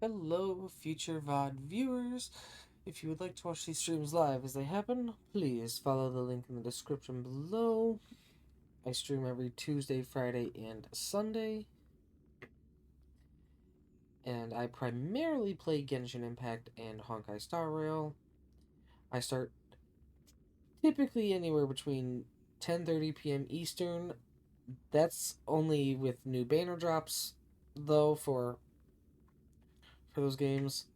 Hello, future VOD viewers. If you would like to watch these streams live as they happen, please follow the link in the description below. I stream every Tuesday, Friday, and Sunday. And I primarily play Genshin Impact and Honkai Star Rail. I start typically anywhere between 10:30 p.m. Eastern. That's only with new banner drops, though, for those games.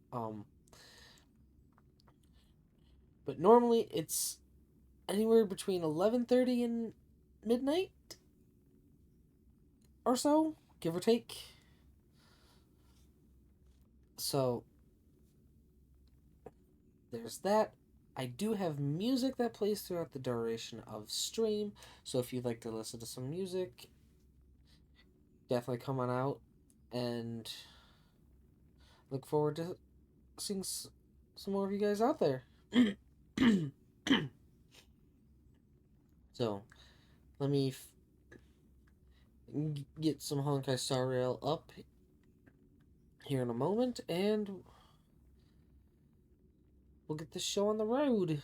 But normally it's anywhere between 11:30 and midnight or so, give or take. So there's that. I do have music that plays throughout the duration of stream, so if you'd like to listen to some music, definitely come on out and look forward to seeing some more of you guys out there. So let me get some Honkai Star Rail up here in a moment, and we'll get this show on the road.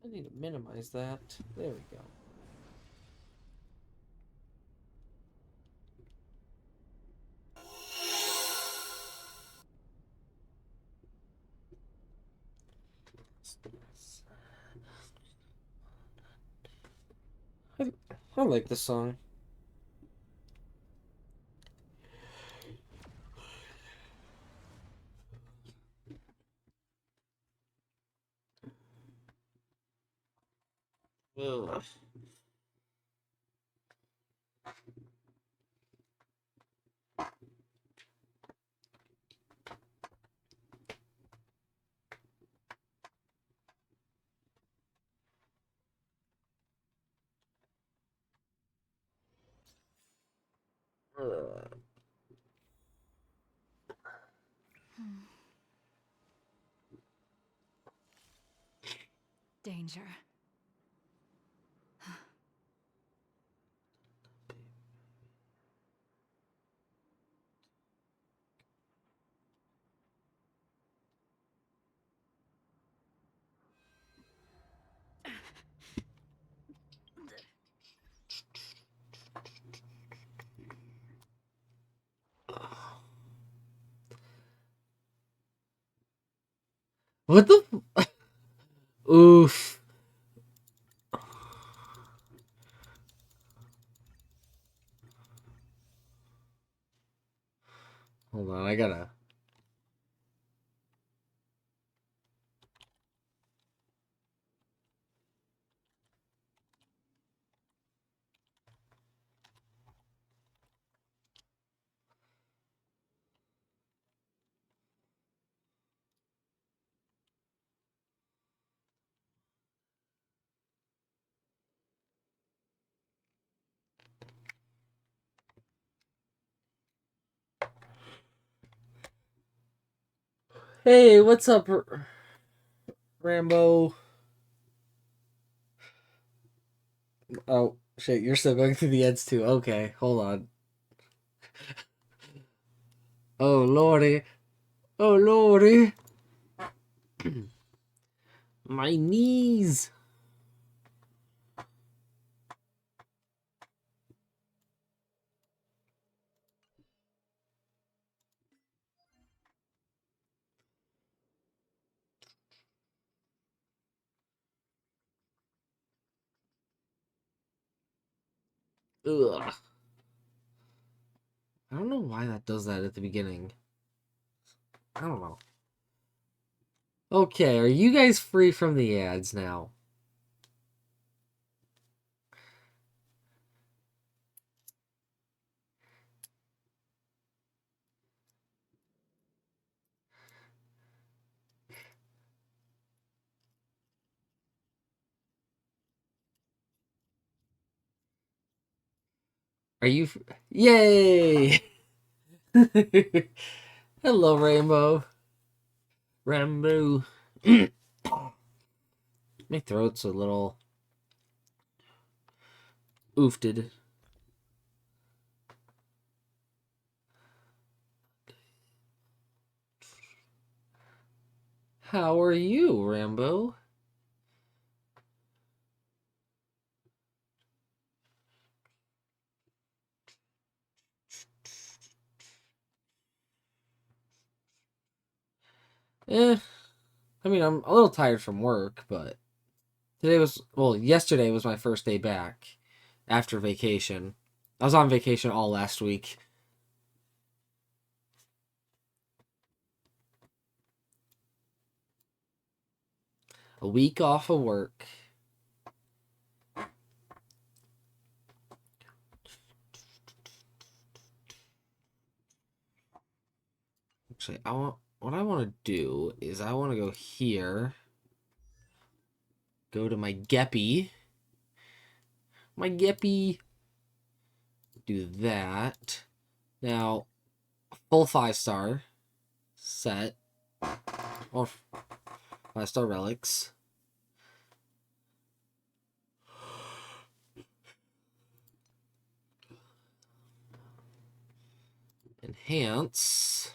I need to minimize that. There we go. I, I like this song. Ugh. Ugh. Danger. What the? Oof. Hold on, I gotta. Hey, what's up, Rambo? Oh, shit, you're still going through the ends too. Okay, hold on. Oh, lordy. Oh, lordy. My knees. Ugh. I don't know why that does that at the beginning. I don't know. Okay, are you guys free from the ads now? Are you? Yay! Hello, Rainbow. Rambo. My throat's a little oofted. How are you, Rambo? Eh, I mean, I'm a little tired from work, but yesterday was my first day back after vacation. I was on vacation all last week. A week off of work. Actually, what I want to do is I want to go here. Go to my Geppy. My Geppy. Do that. Now, full 5-star set. Or 5-star relics. Enhance.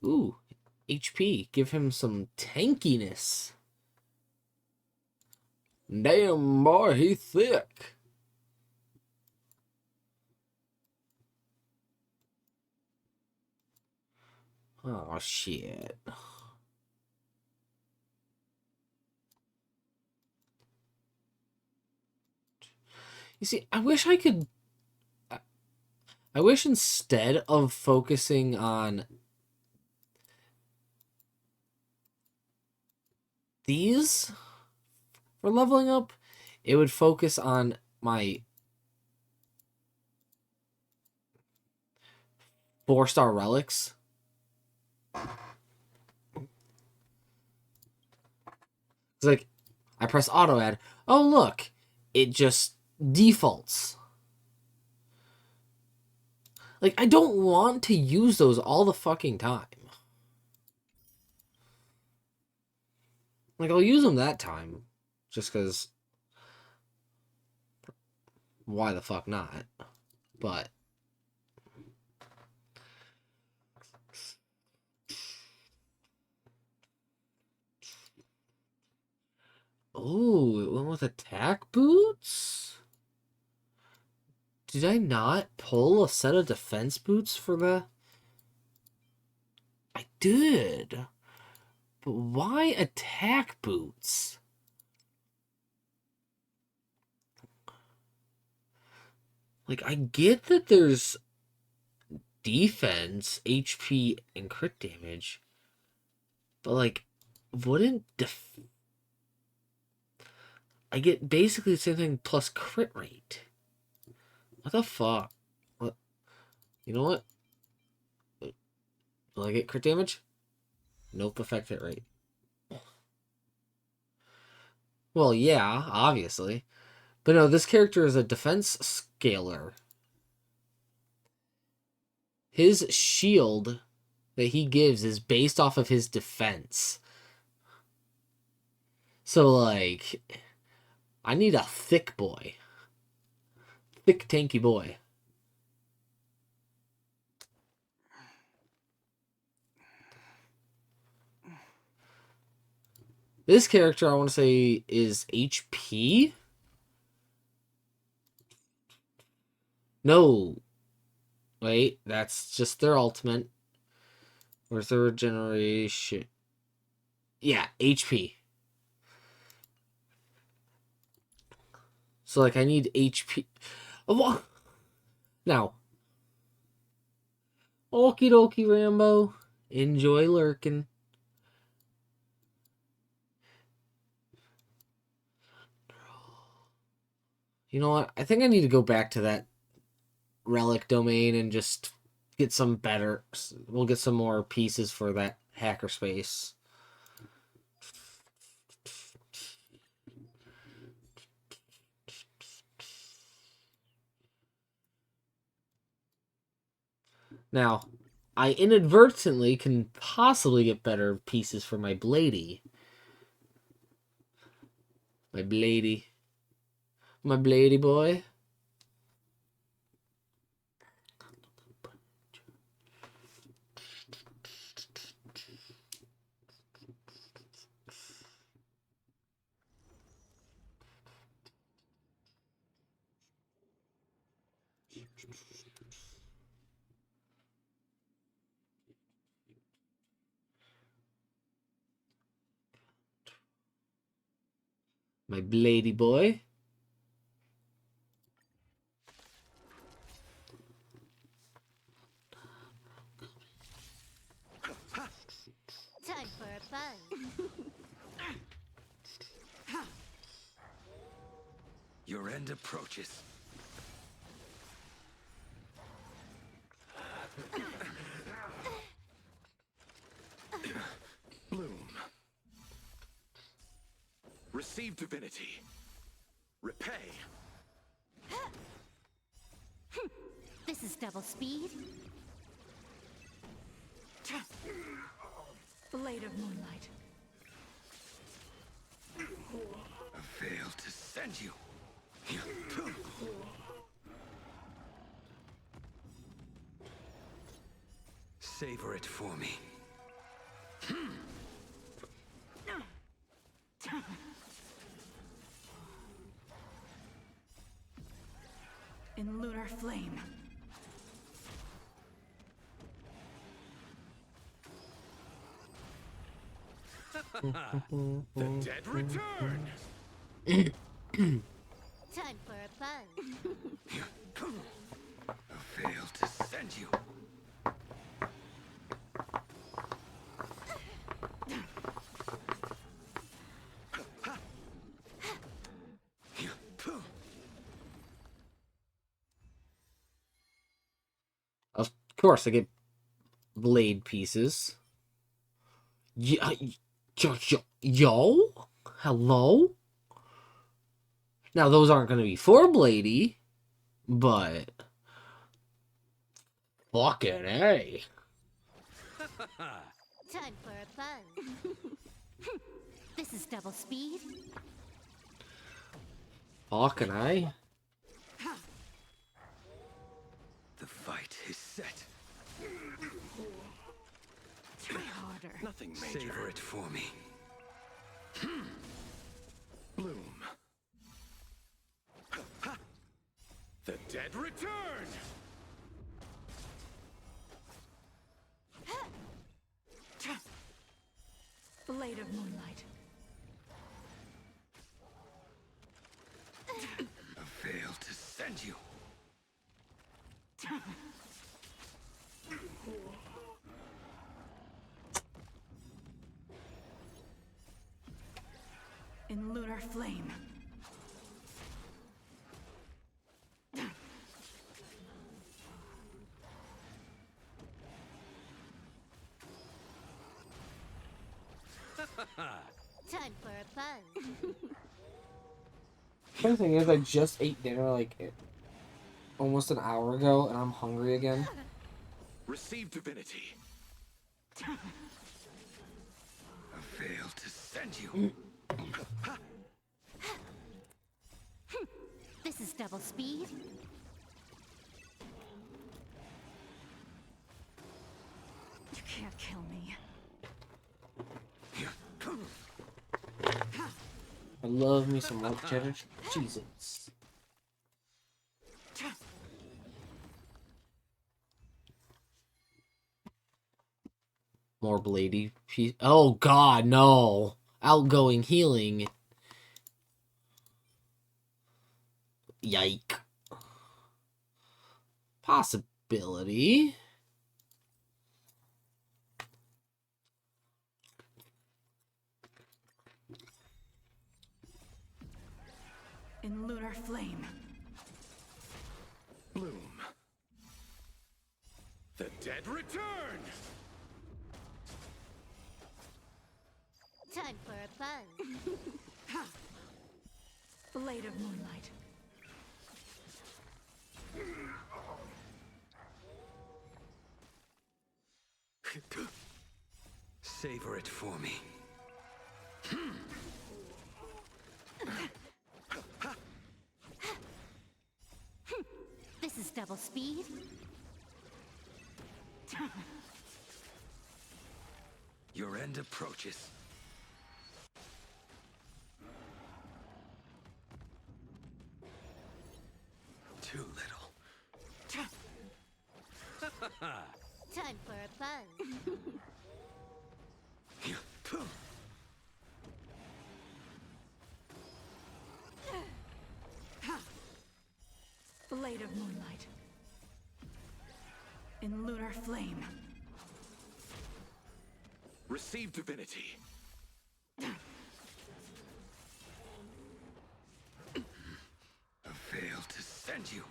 Ooh, HP. Give him some tankiness. Damn, boy, he thick. Oh, shit. You see, I wish I could... I wish instead of focusing on these for leveling up, it would focus on my 4-star relics. It's like, I press auto add. Oh, look. It just defaults. Like, I don't want to use those all the fucking time. Like, I'll use them that time. Just because... Why the fuck not? But... Oh, it went with attack boots? Did I not pull a set of defense boots for the... I did. But why attack boots? Like, I get that there's defense, HP, and crit damage. But, like, wouldn't I get basically the same thing plus crit rate. What the fuck? What? You know what? Will I get crit damage? Nope, affect hit rate. Well, yeah, obviously. But no, this character is a defense scaler. His shield that he gives is based off of his defense. So, like, I need a thick boy. Thick, tanky boy. This character, I want to say, is HP? No. Wait, that's just their ultimate. Where's their regeneration? Yeah, HP. So, like, I need HP. Oh, now, okie dokie, Rambo. Enjoy lurking. You know what? I think I need to go back to that relic domain and just get some better. We'll get some more pieces for that hacker space. Now, I inadvertently can possibly get better pieces for my Blady. My Blady. My Blady boy. My Blady boy. Time for a fun. Your end approaches. Bloom. Receive divinity. Repay. This is double speed. Blade of moonlight. A veil to send you. Savor it for me. In lunar flame. The dead return. Time for a fun. A veil to send you. Of course, I get blade pieces. Yo? Hello? Now, those aren't going to be for Blady, but... Fucking A. Time for a fun. This is double speed. Fucking A. The fight is set. Try harder. Nothing major. Savor it for me. Bloom. The dead return. Blade of moonlight. A veil to send you. In lunar flame. Time for a fun. Funny thing is, I just ate dinner like almost an hour ago, and I'm hungry again. Receive divinity. A veil to send you. This is double speed. You can't kill me. I love me some white cheddar cheeses. More Blady piece. Oh god, no. Outgoing healing. Yike. Possibility. In lunar flame. Bloom. The dead return. Time for a fun. Blade of moonlight. Savor it for me. This is double speed. Your end approaches. Too little. Time for a fun. Blade of moonlight. In lunar flame. Receive divinity. A veil to send you.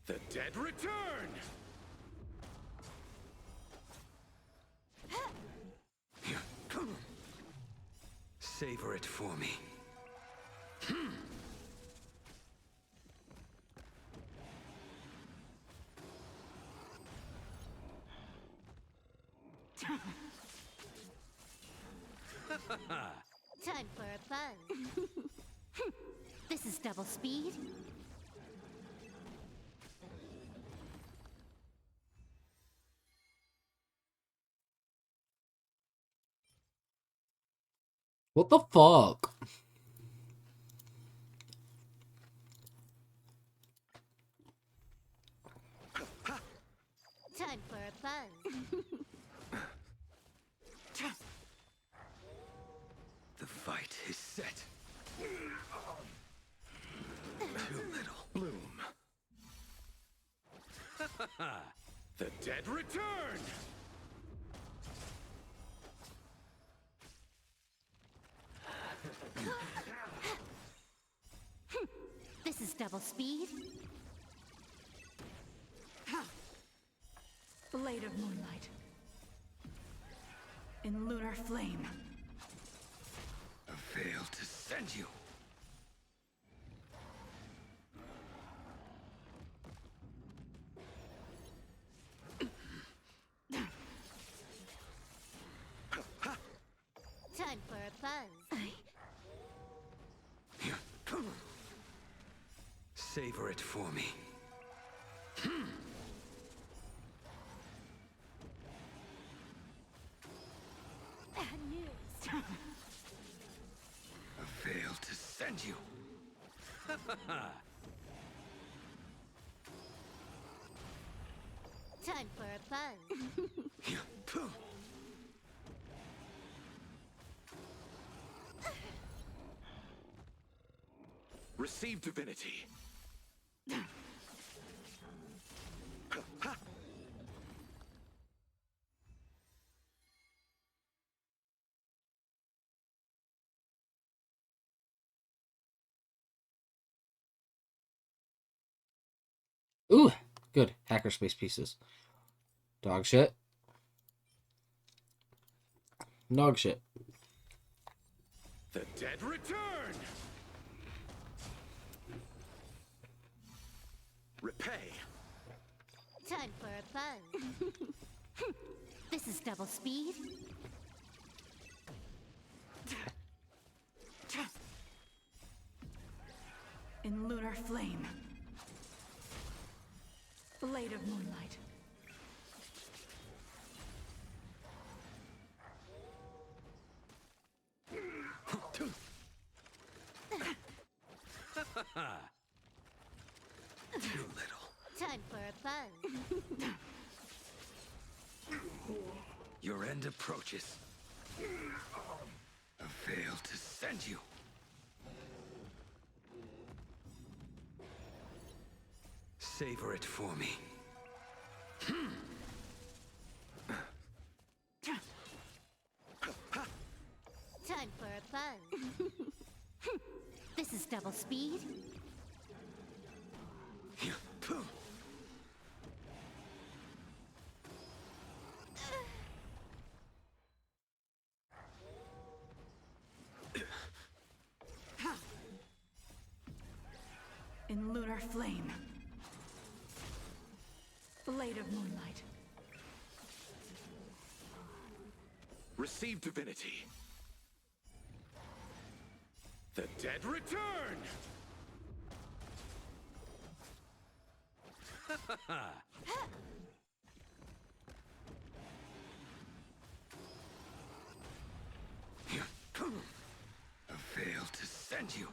The dead return! Savor it for me. Time for a fun. This is double speed. What the fuck? Time for a fun. The fight is set. Too little. Bloom. The dead return! This is double speed. Blade of moonlight. In lunar flame. A veil to send you. Time for a fun. Savor it for me. Bad news. A veil to send you. Time for a fun. Receive divinity. Ooh, good. Hackerspace pieces. Dog shit. Dog shit. The dead return! Repay. Time for a fun. This is double speed. In lunar flame. Blade of moonlight. Too little. Time for a fun. Your end approaches. A veil to send you. Savor it for me. Time for a fun. This is double speed. in lunar flame. Blade of moonlight. Receive divinity. The dead return! A veil to send you.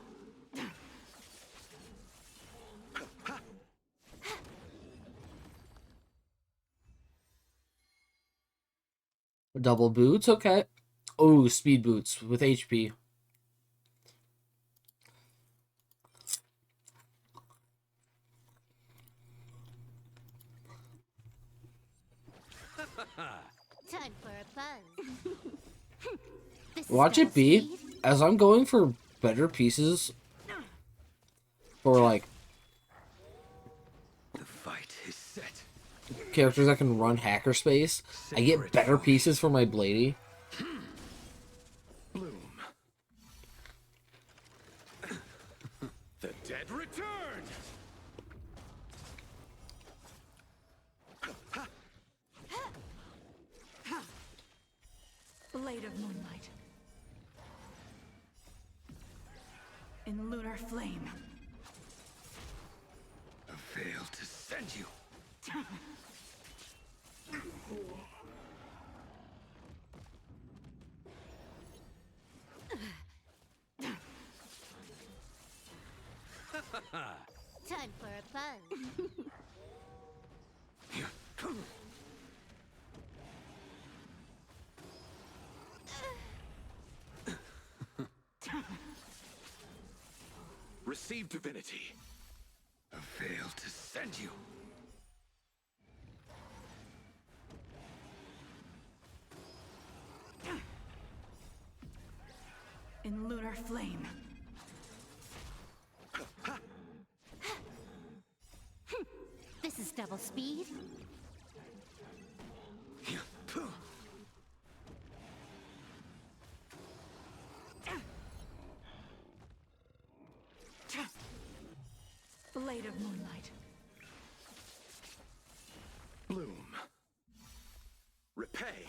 Double boots, okay. Oh, speed boots with HP. Time for a buzz. This is Watch it double be, speed. as I'm going for better pieces for like The fight is set. characters that can run hacker space, I get Sacred better void. pieces for my bladey. Bloom. The dead return! Blade of moonlight. In lunar flame. A veil to send you. Time for a buzz. Receive divinity. A veil to send you. In lunar flame. This is double speed. Blade of moonlight. Bloom. Repay.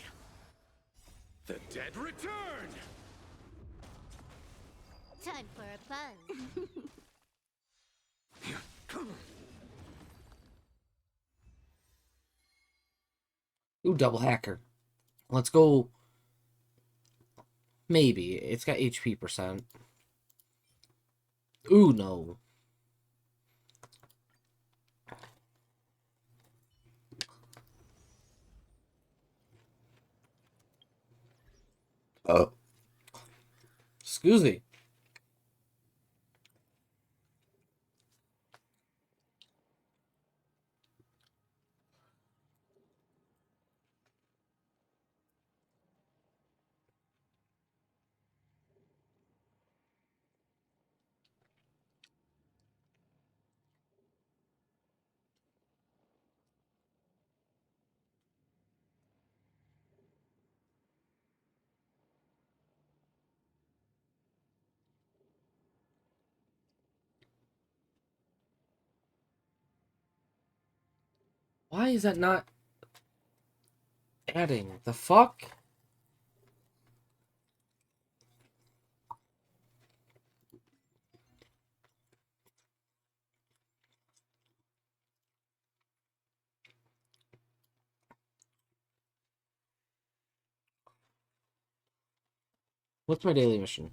The dead return! Time for a buzz. Ooh, double hacker. Let's go. Maybe. It's got HP percent. Ooh, no. Oh. Excuse me. Why is that not adding? The fuck? What's my daily mission?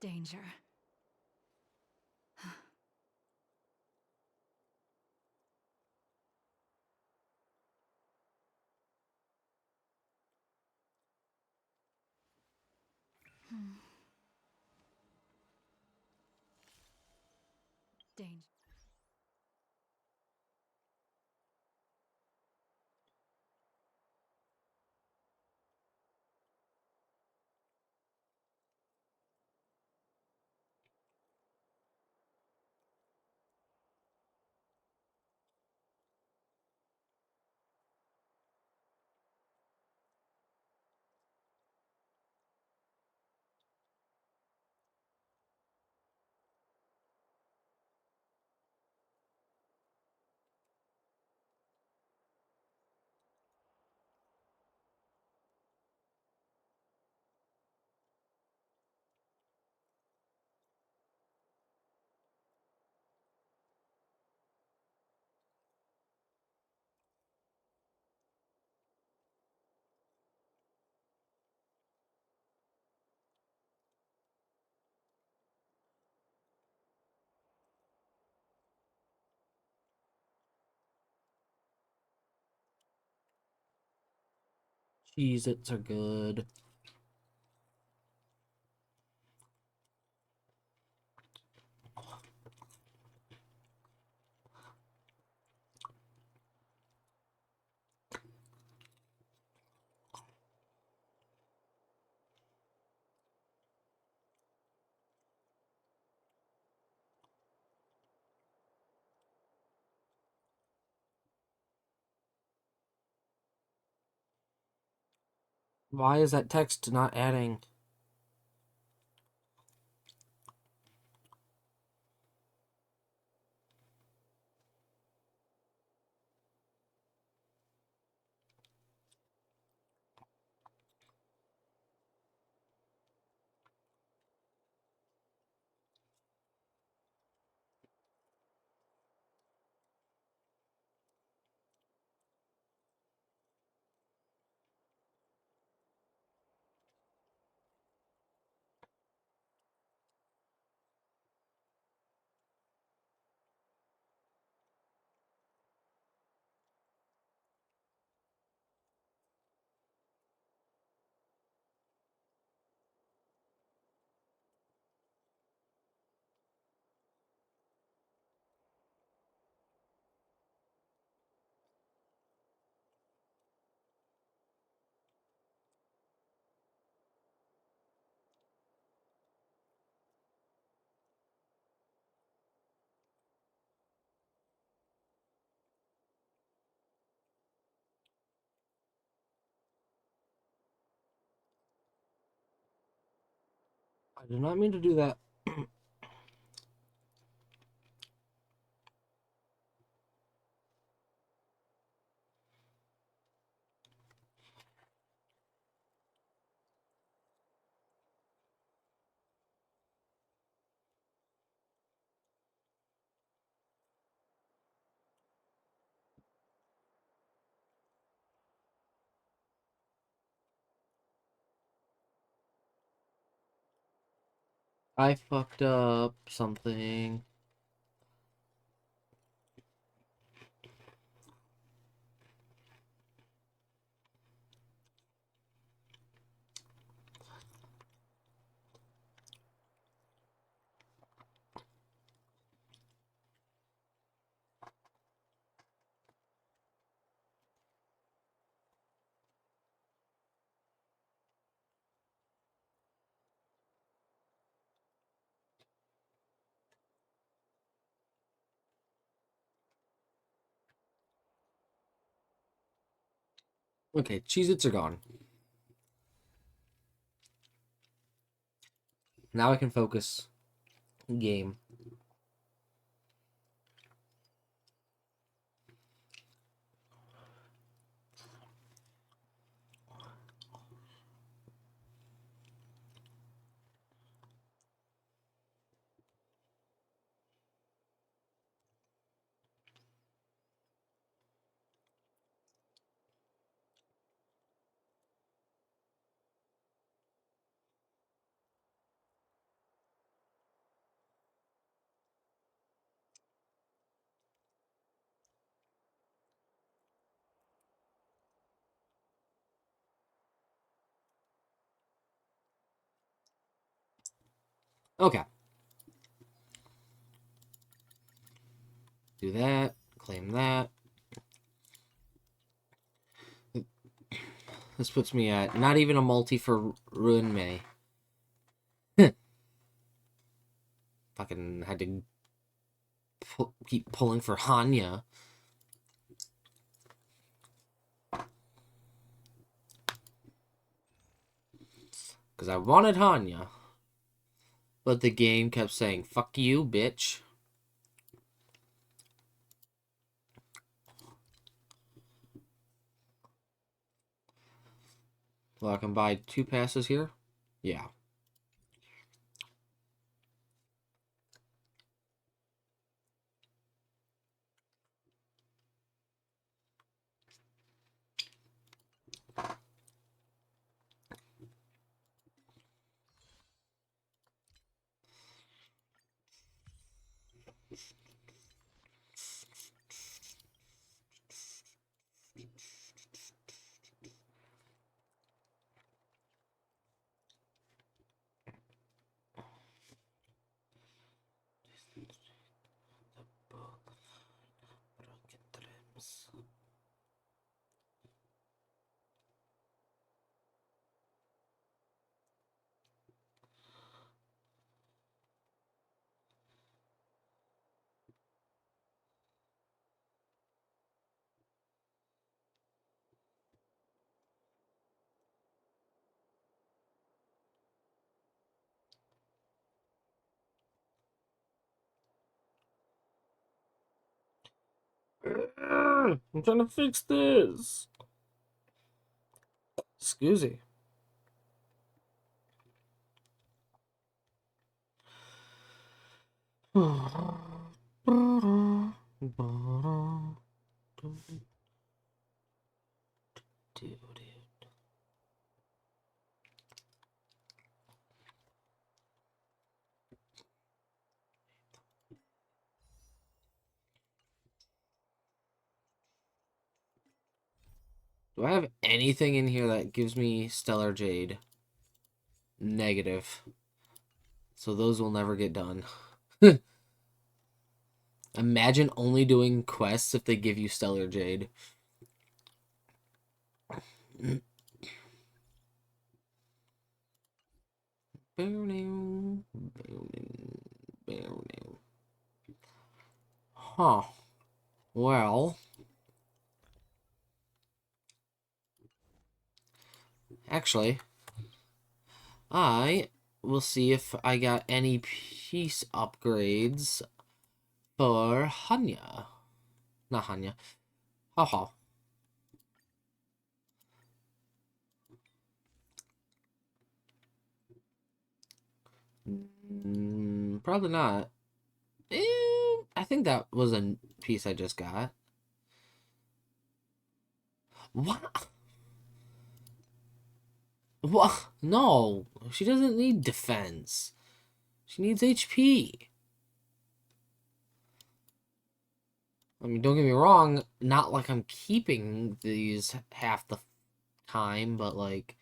Danger. Danger. Cheez-Its are good. Why is that text not adding? I did not mean to do that. I fucked up something. Okay, Cheez-Its are gone. Now I can focus. Game. Okay. Do that. Claim that. This puts me at not even a multi for Ruin May. Fucking had to keep pulling for Hanya. Because I wanted Hanya. But the game kept saying, fuck you, bitch. Well, I can buy 2 passes here? Yeah. I'm trying to fix this. Excuse me. Do I have anything in here that gives me Stellar Jade? Negative. So those will never get done. Imagine only doing quests if they give you Stellar Jade. Huh. Well, actually, I will see if I got any piece upgrades for Hanya. Not Hanya. Haha. Probably not. I think that was a piece I just got. What? What? No, she doesn't need defense. She needs HP. I mean, don't get me wrong, not like I'm keeping these half the time, but like,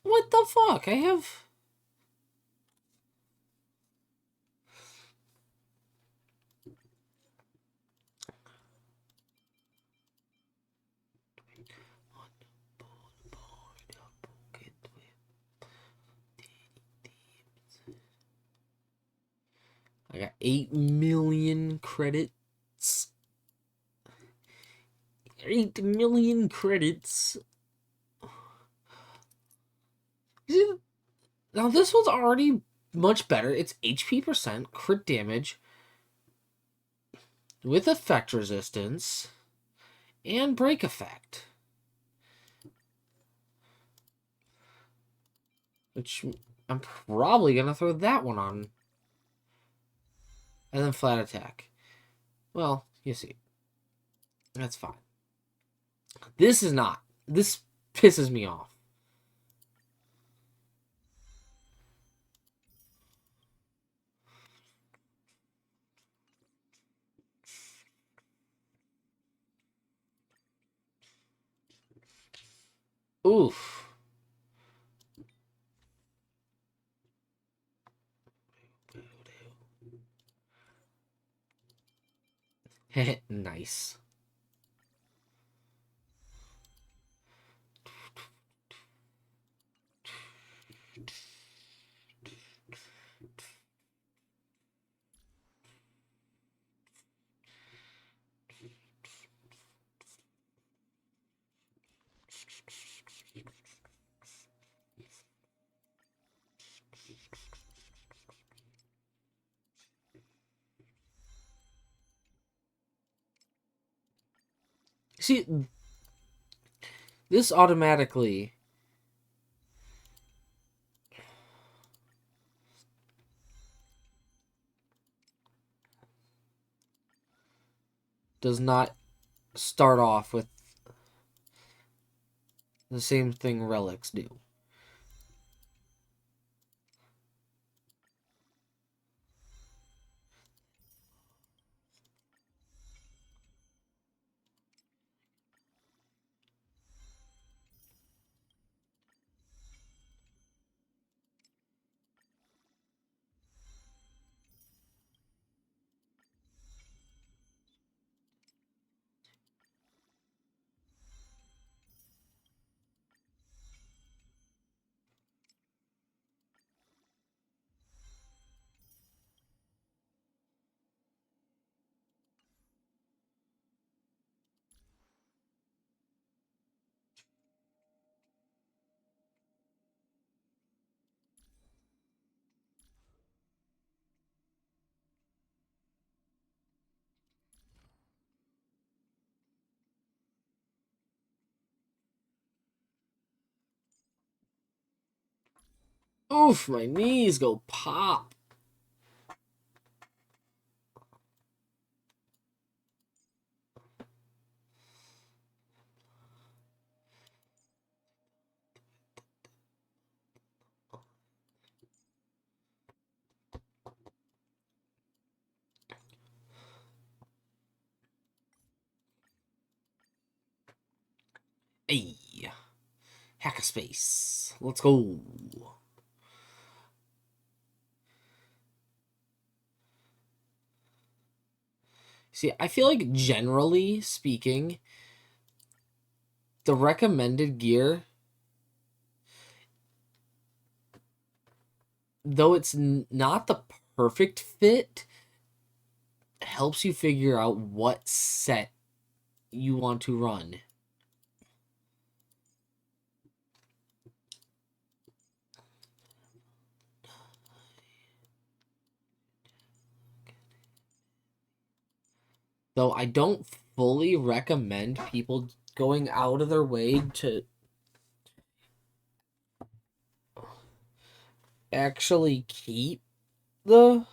what the fuck? I have... I got 8 million credits. 8 million credits. Now, this one's already much better. It's HP percent, crit damage, with effect resistance, and break effect. Which I'm probably going to throw that one on. And then flat attack. Well, you see. That's fine. This is not. This pisses me off. Oof. Nice. See, this automatically does not start off with the same thing relics do. Oof, my knees go pop. Hey, hack a space. Let's go. See, I feel like generally speaking, the recommended gear, though it's not the perfect fit, helps you figure out what set you want to run. Though I don't fully recommend people going out of their way to actually keep the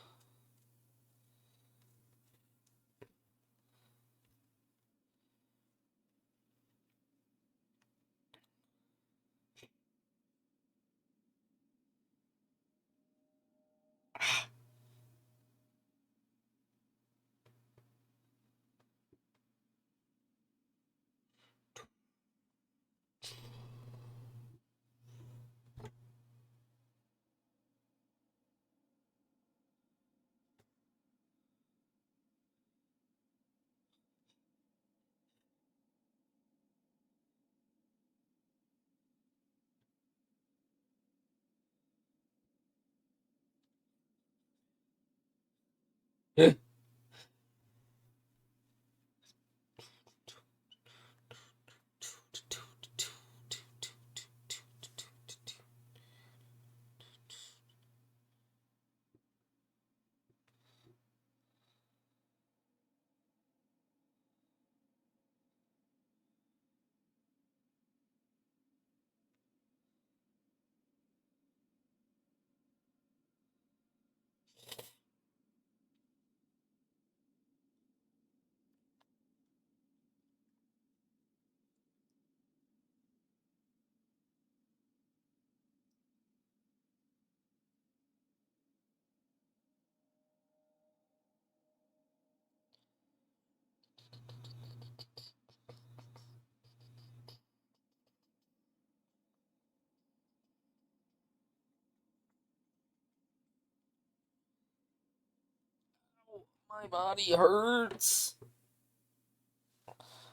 my body hurts.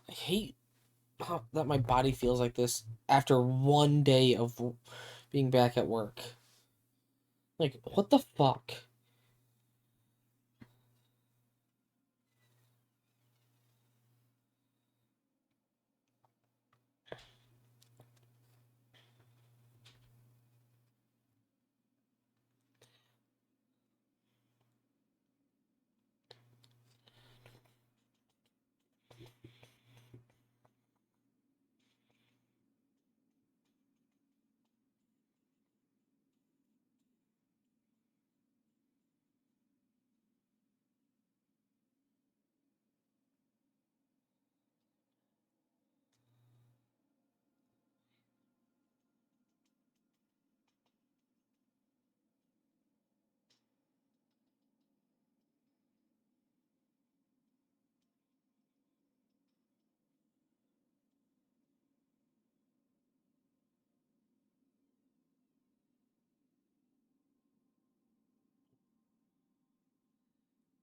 I hate that my body feels like this after one day of being back at work. Like, what the fuck?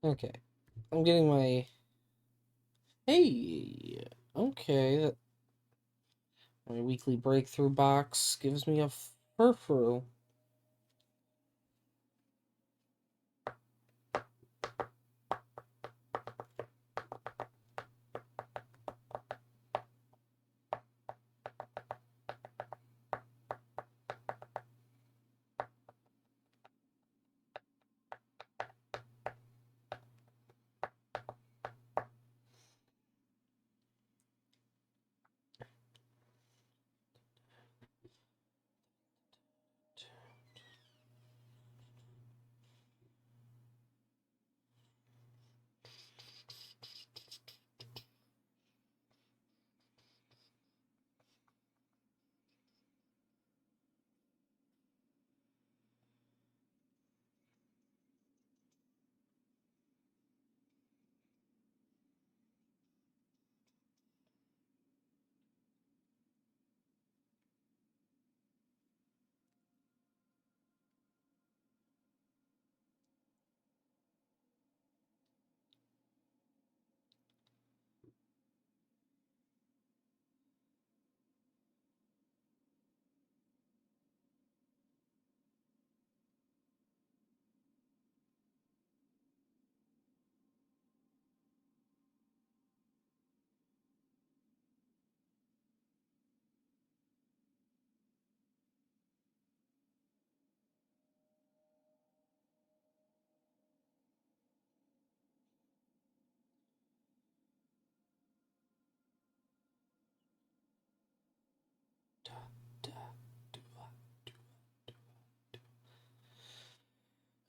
Okay. I'm getting my. Hey! Okay. My weekly breakthrough box gives me a furfru.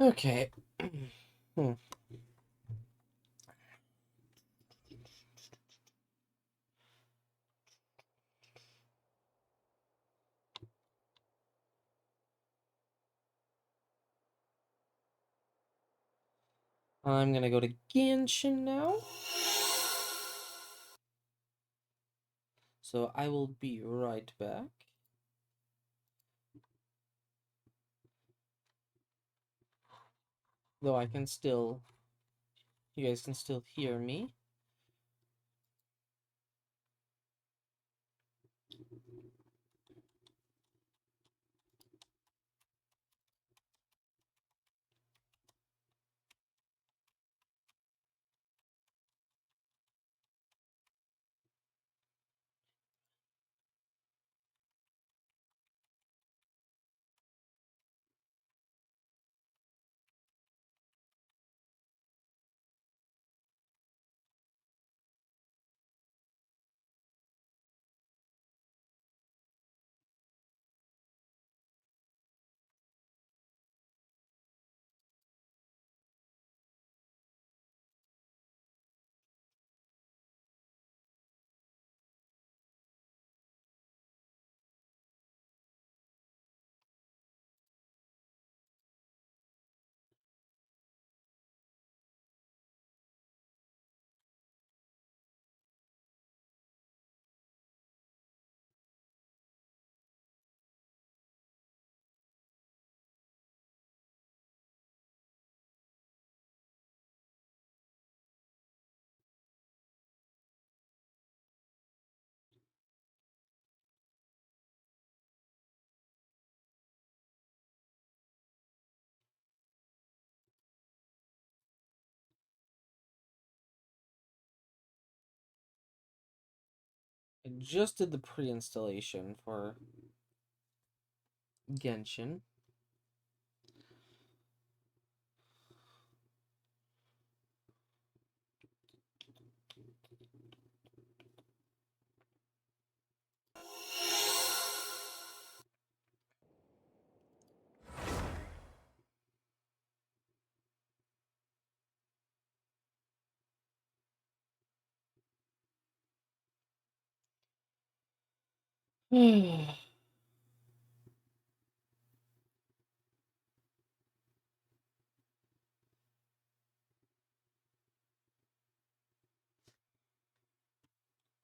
Okay. Hmm. I'm gonna go to Genshin now. So I will be right back. Though I can still. You guys can still hear me. just did the pre-installation for Genshin.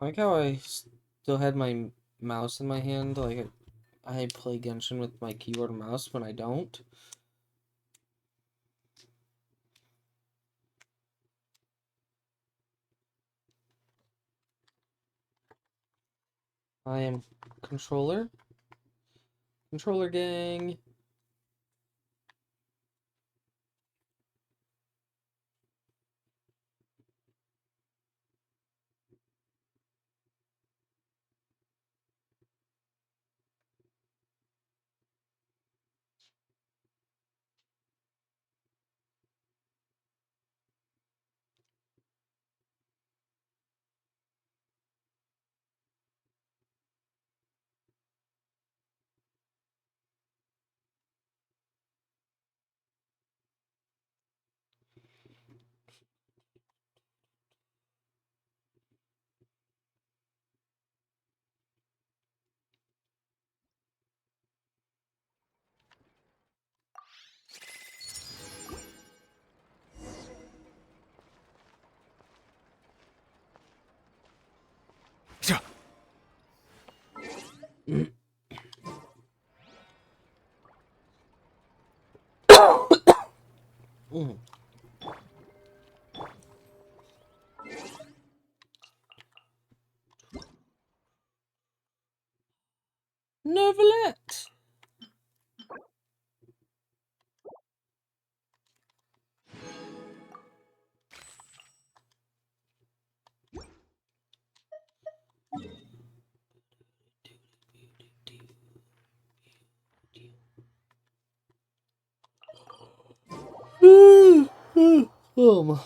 I like how I still had my mouse in my hand. Like I play Genshin with my keyboard and mouse when I don't. I am controller. Controller gang. Mm. Neverlet. Um.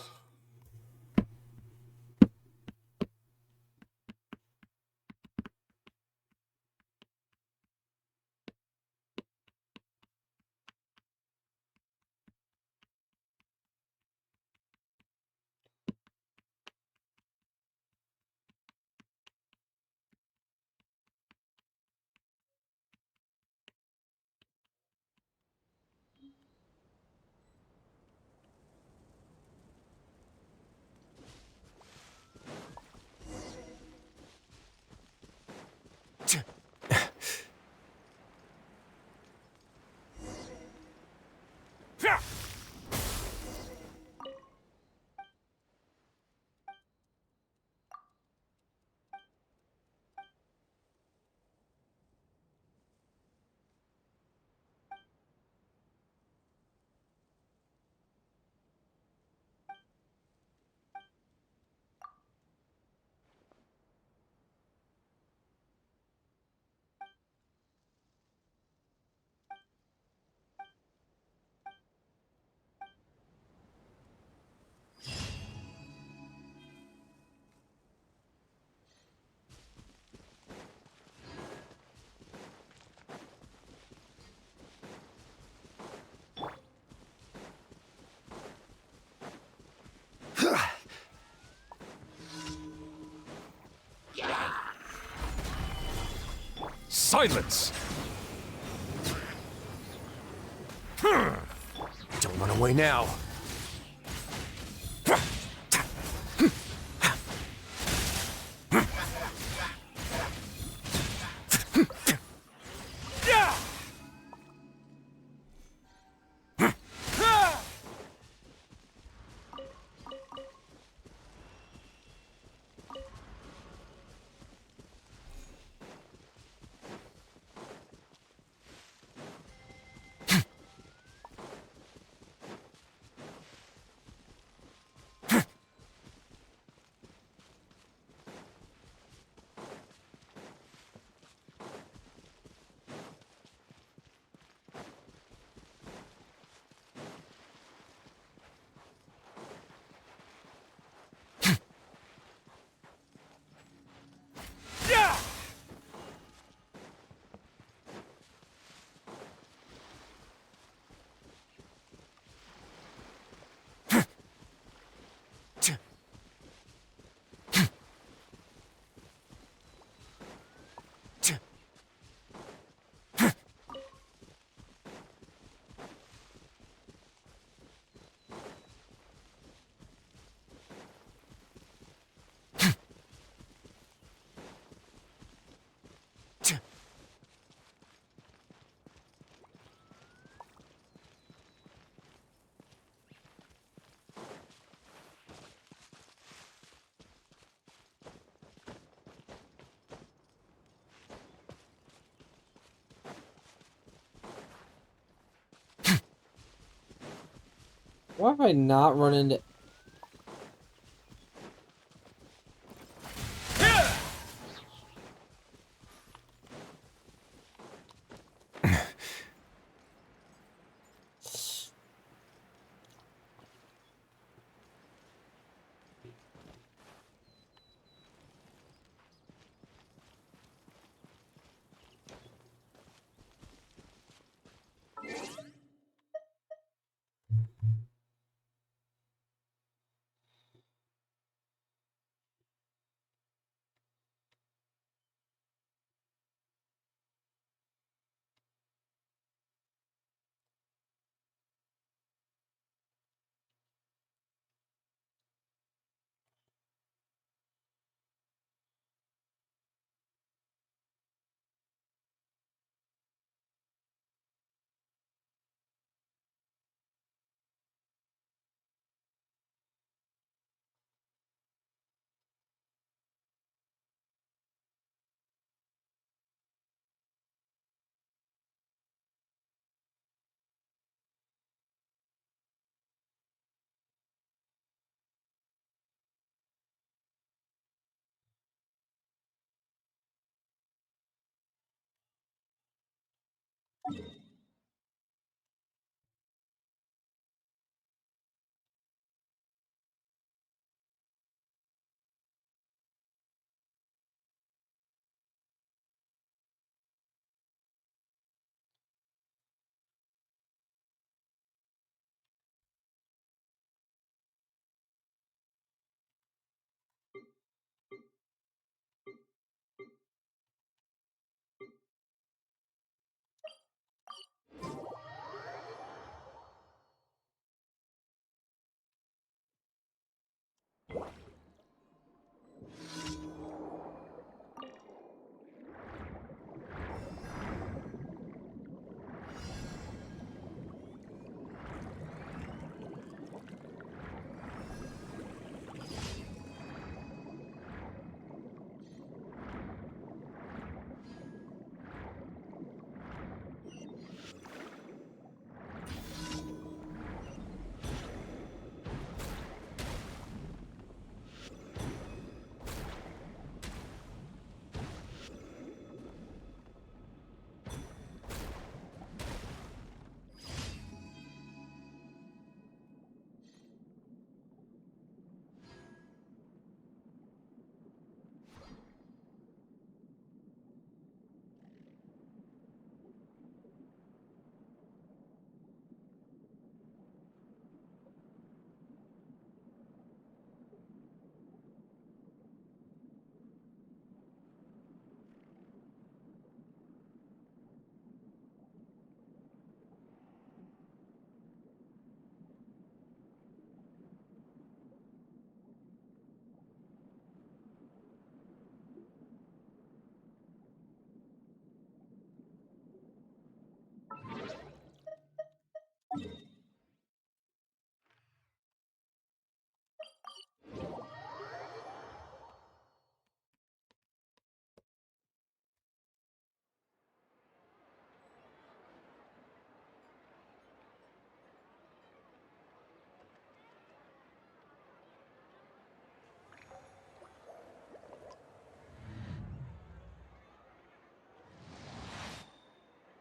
Silence! Don't run away now. Why have I not run into...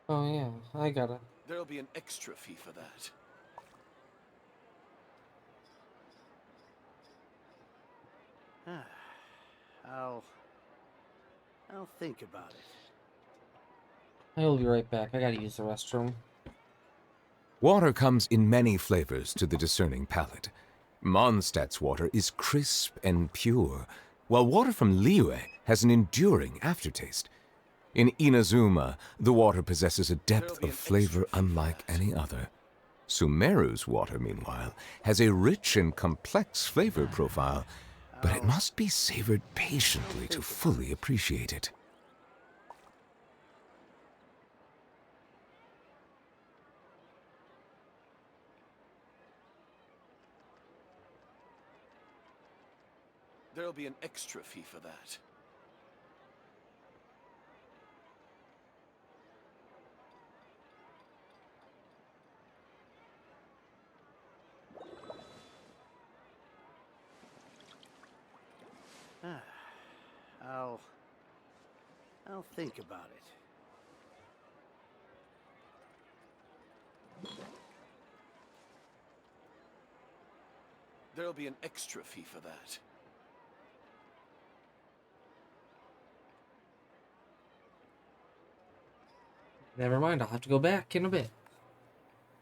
Oh yeah, I got it. There'll be an extra fee for that. I'll think about it. I will be right back. I gotta use the restroom. Water comes in many flavors to the discerning palate. Mondstadt's water is crisp and pure, while water from Liyue has an enduring aftertaste. In Inazuma, the water possesses a depth of flavor unlike any other. Sumeru's water, meanwhile, has a rich and complex flavor profile, but it must be savored patiently to fully appreciate it. There'll be an extra fee for that. I'll think about it. There'll be an extra fee for that. Never mind, I'll have to go back in a bit.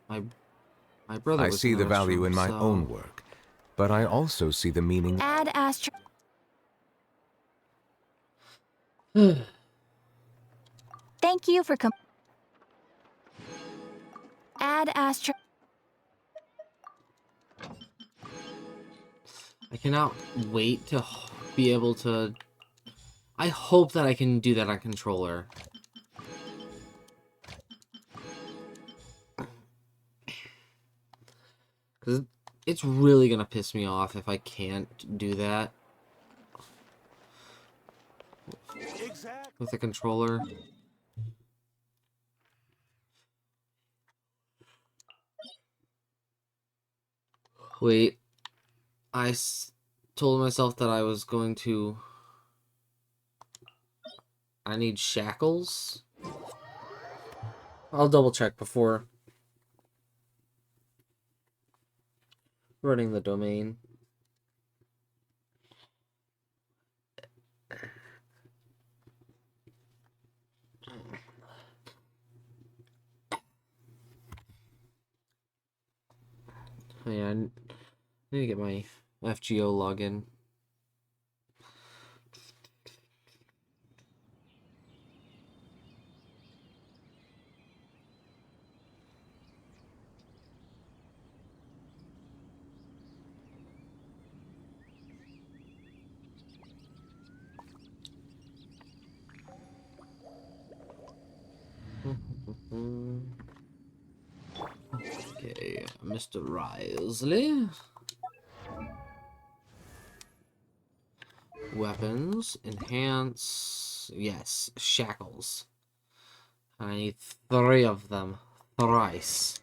My brother I was see in the the value restroom, in my so... own work, but I also see the meaning. Add Astro. Thank you for Add Astro. I cannot wait to be able to... I hope that I can do that on controller. Because it's really going to piss me off if I can't do that Exactly. with a controller. Wait, told myself that I was going to... I need shackles? I'll double check before running the domain. Oh, yeah, I need to get my FGO login. Okay, Mr. Risley. Weapons, enhance, yes, shackles. I need 3 of them, thrice.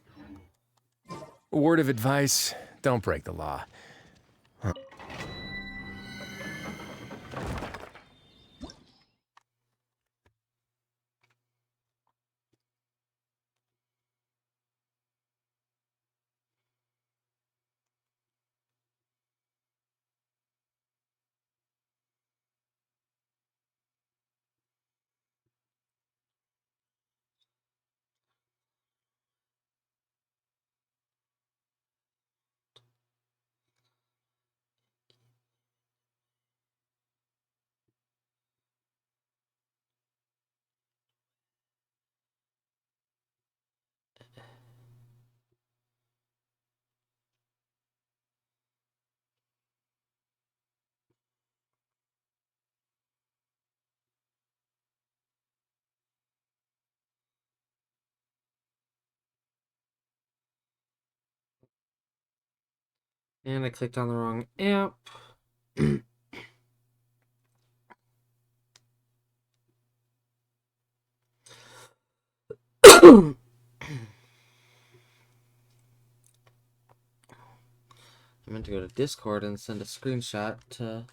A word of advice, don't break the law. And I clicked on the wrong app. I meant to go to Discord and send a screenshot to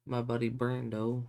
my buddy Brando.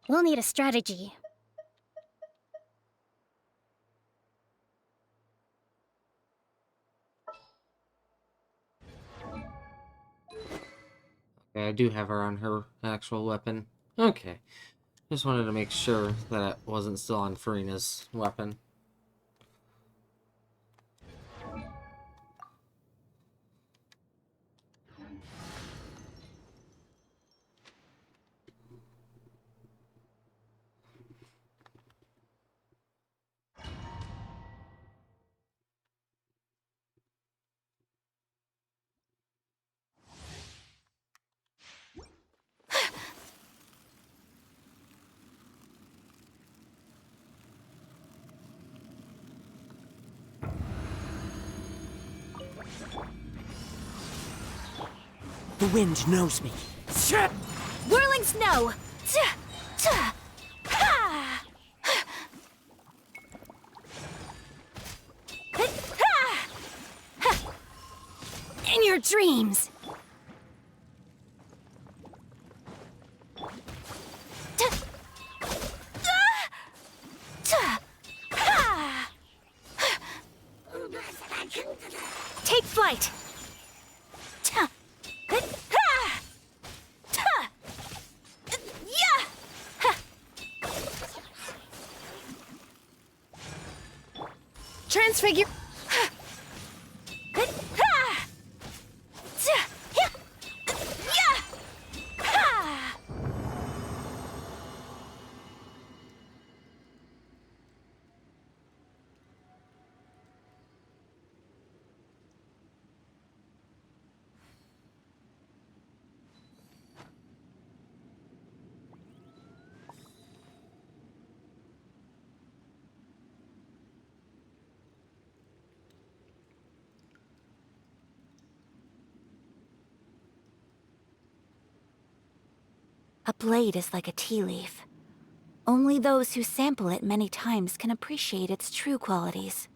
We'll need a strategy. Okay, I do have her on her actual weapon. Okay. Just wanted to make sure that it wasn't still on Farina's weapon. The wind knows me. Whirling snow! Ha! In your dreams! Take flight! Transfigure. A blade is like a tea leaf. Only those who sample it many times can appreciate its true qualities.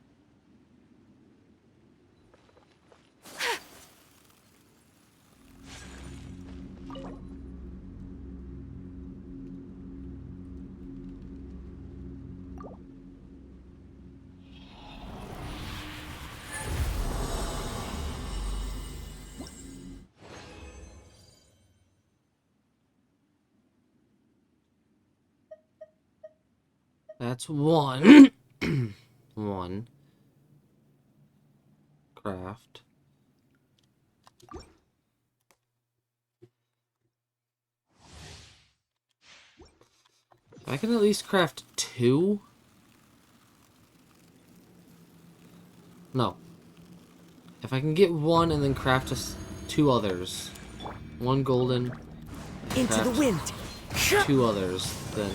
That's one. One. Craft. I can at least craft two? No. If I can get one and then craft two others. One golden. Into the craft wind. two others, then...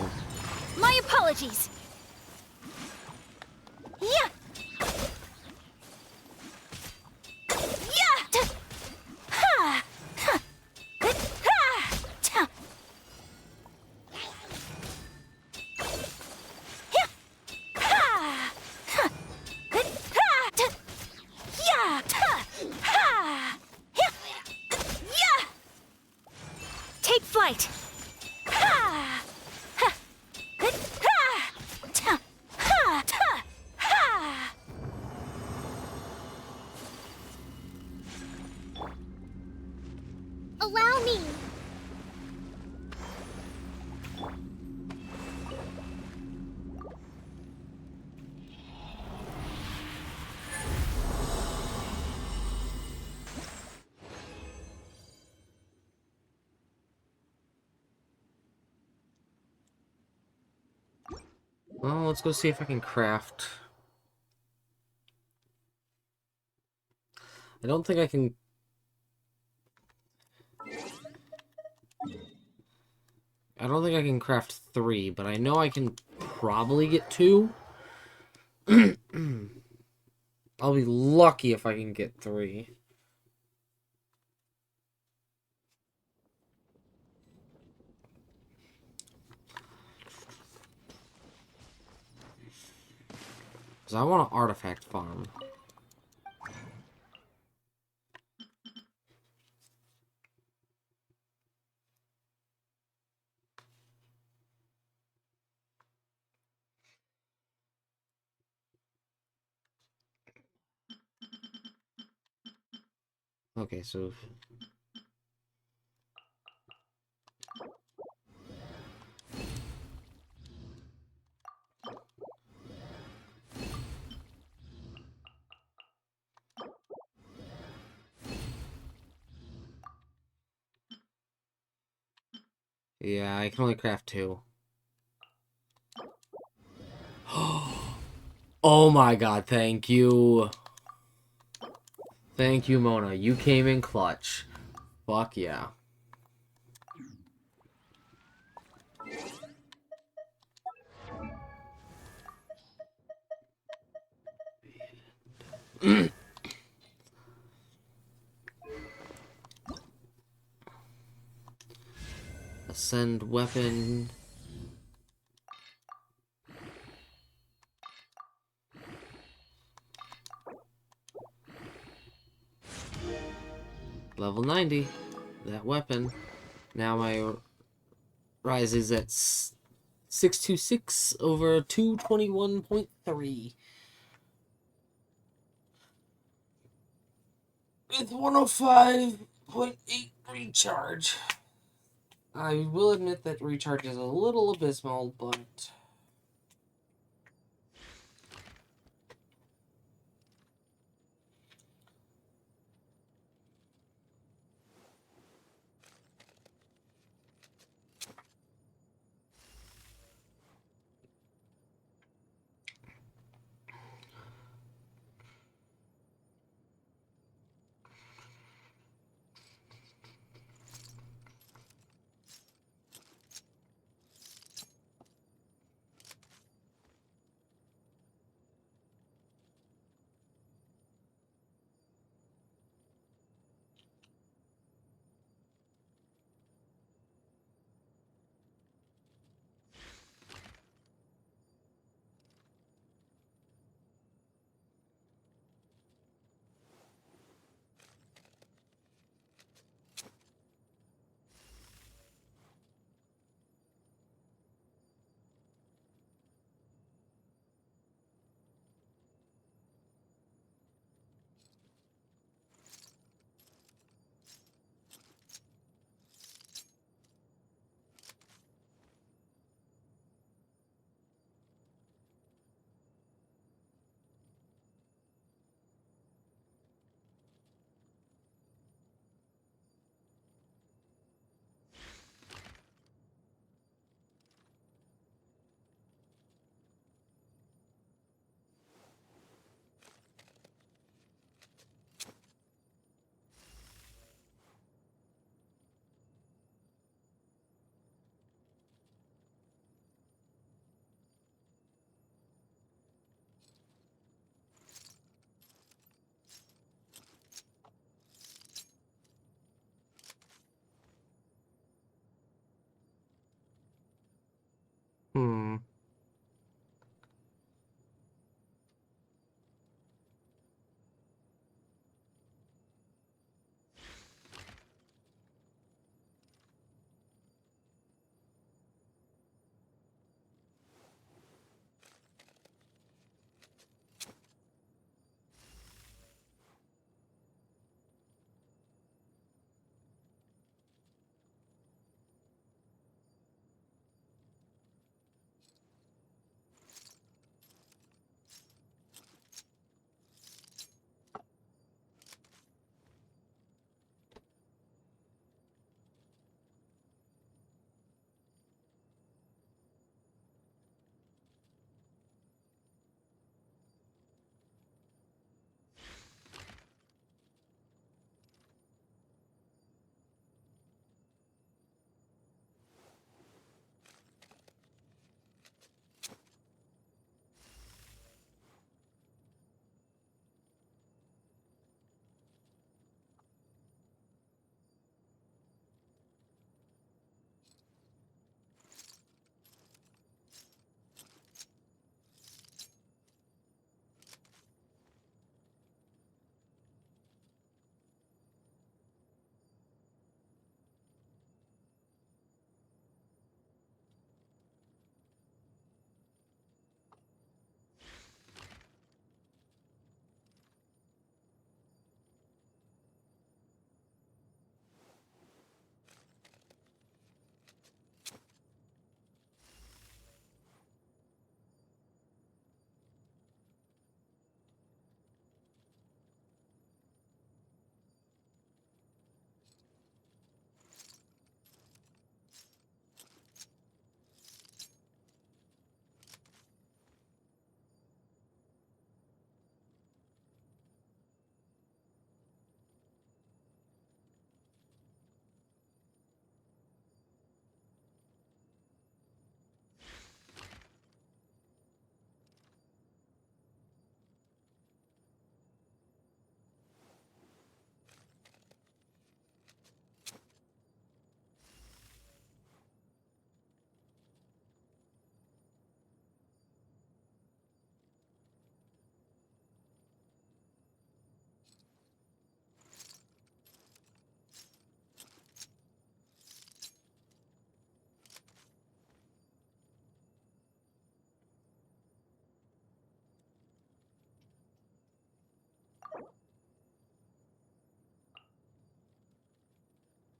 My apologies! Yeah! Yeah! Ha! Ha! Ha! Ta! Yeah! Ha! Ha! Ha! Ta! Yeah! Ta! Ha! Yeah! Yeah! Take flight! Ha! Ha! Ha! Ta! Ha! Ta! Ha! Allow me! Well, let's go see if I can craft. I don't think I can... I don't think I can craft three, but I know I can probably get two. I'll be lucky if I can get three. Because I want an artifact farm. Okay, so yeah, I can only craft 2. Oh my god, thank you. Thank you, Mona. You came in clutch. Fuck yeah. Ascend weapon. Level 90. That weapon. Now my rise is at 626 over 221.3. With 105.8 recharge. I will admit that recharge is a little abysmal, but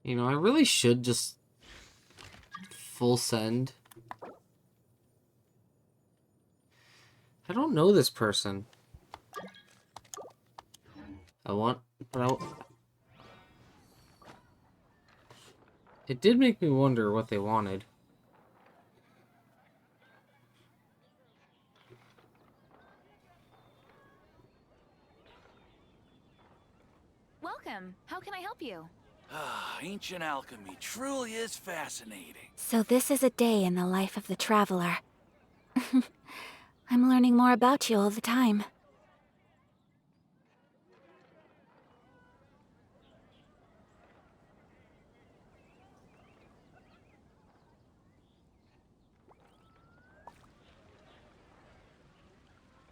You know, I really should just full send. I don't know this person. But it did make me wonder what they wanted. Welcome. How can I help you? Ah, ancient alchemy truly is fascinating. So this is a day in the life of the traveler. I'm learning more about you all the time.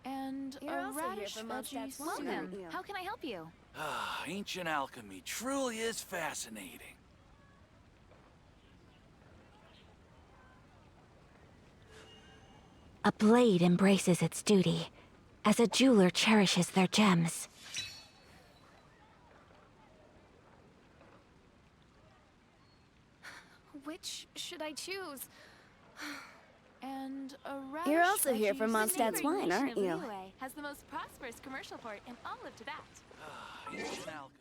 And You're a also here radish for veggie Mondstadt's wine, Welcome. aren't you? How can I help you? Ah, ancient alchemy truly is fascinating. A blade embraces its duty, as a jeweler cherishes their gems. Which should I choose? And a radish You're also here veggie for Mondstadt's Savory wine, nation aren't of you? Liyue has the most prosperous commercial port in all of Tibet. Ah, ancient alchemy.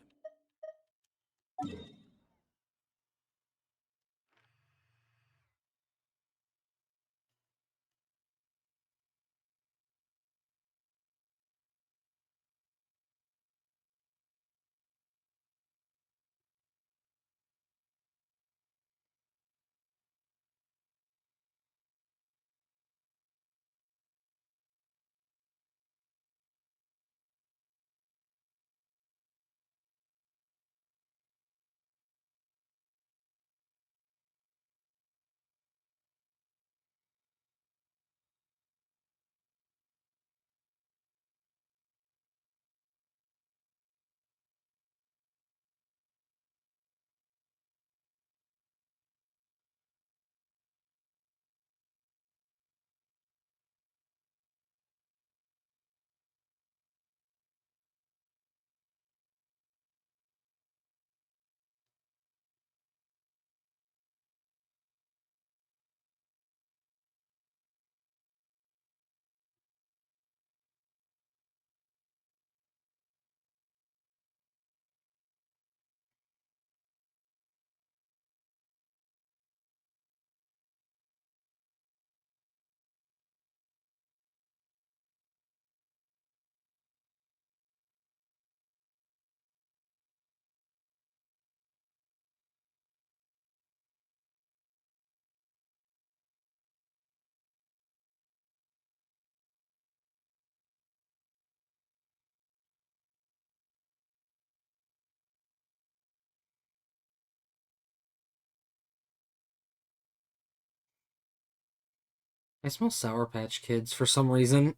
I smell Sour Patch Kids for some reason.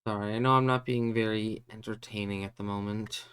Sorry, I know I'm not being very entertaining at the moment.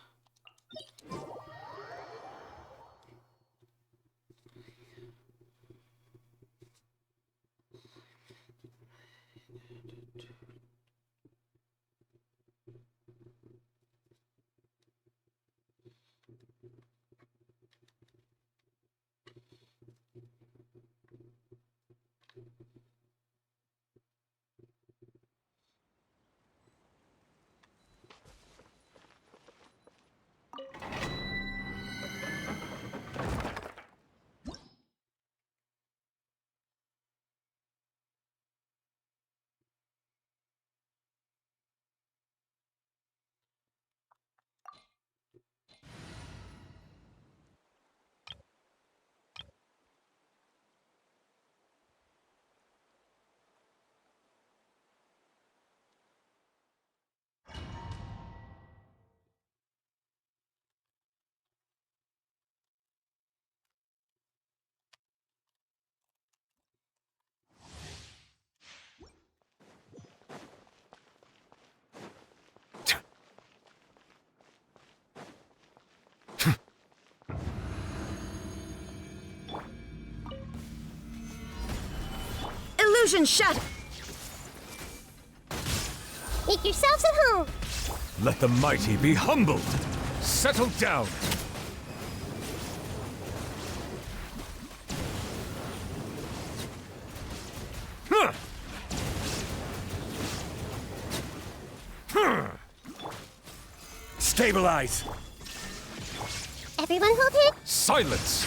Illusion shatter! Make yourselves at home. Let the mighty be humbled. Settle down. Huh. Stabilize. Everyone hold it. Silence.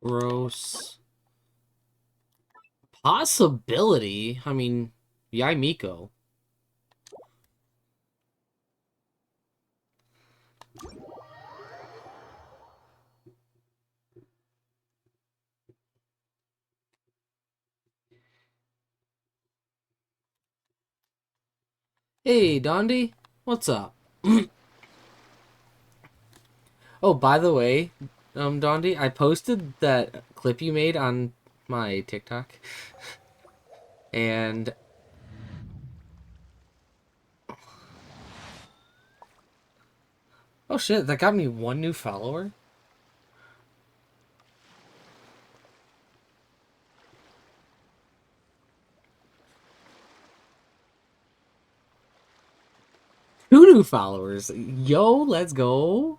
Gross. Possibility? I mean, Yai Miko. Hey, Dondi. What's up? Oh, by the way, Dondi, I posted that clip you made on my TikTok. And oh shit, that got me 1 new follower. Two new followers. Yo, let's go.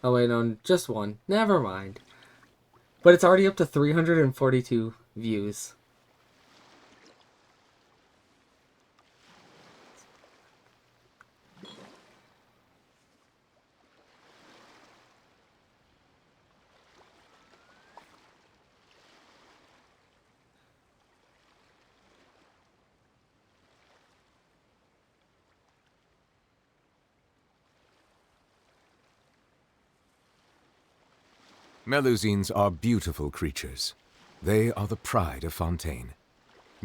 Oh wait, no, just 1. Never mind. But it's already up to 342 views. Melusines are beautiful creatures. They are the pride of Fontaine.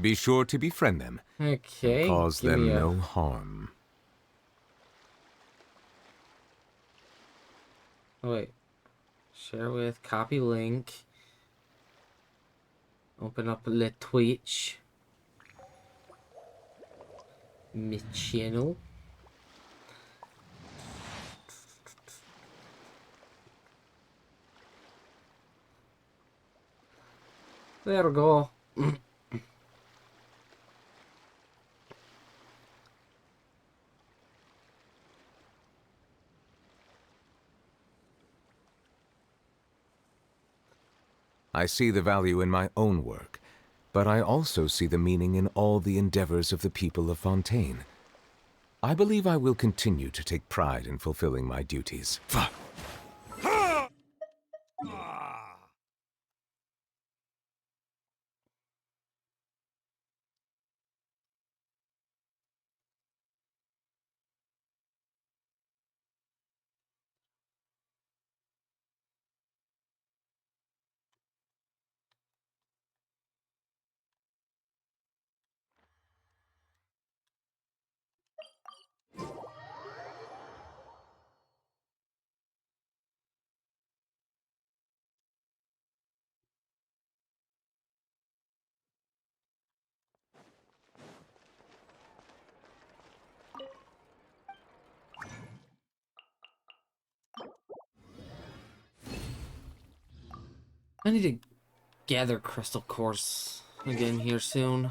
Be sure to befriend them Okay, and cause give them me a... no harm. Oh wait. Share with, copy link. Open up Le Twitch. My channel. There we go. I see the value in my own work, but I also see the meaning in all the endeavors of the people of Fontaine. I believe I will continue to take pride in fulfilling my duties. I need to gather crystal cores again here soon.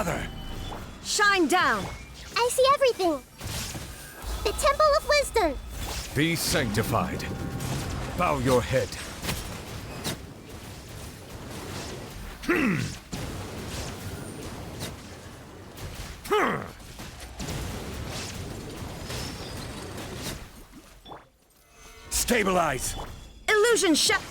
Gather! Shine down! I see everything. The Temple of Wisdom. Be sanctified. Bow your head. Stabilize! Illusion shut.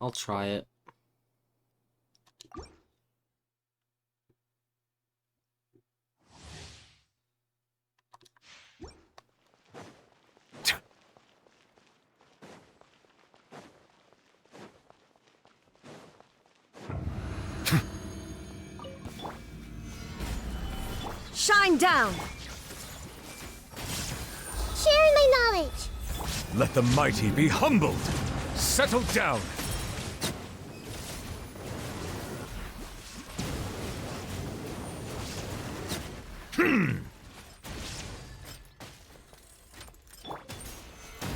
I'll try it. Shine down! Sharing my knowledge. Let the mighty be humbled. Settle down.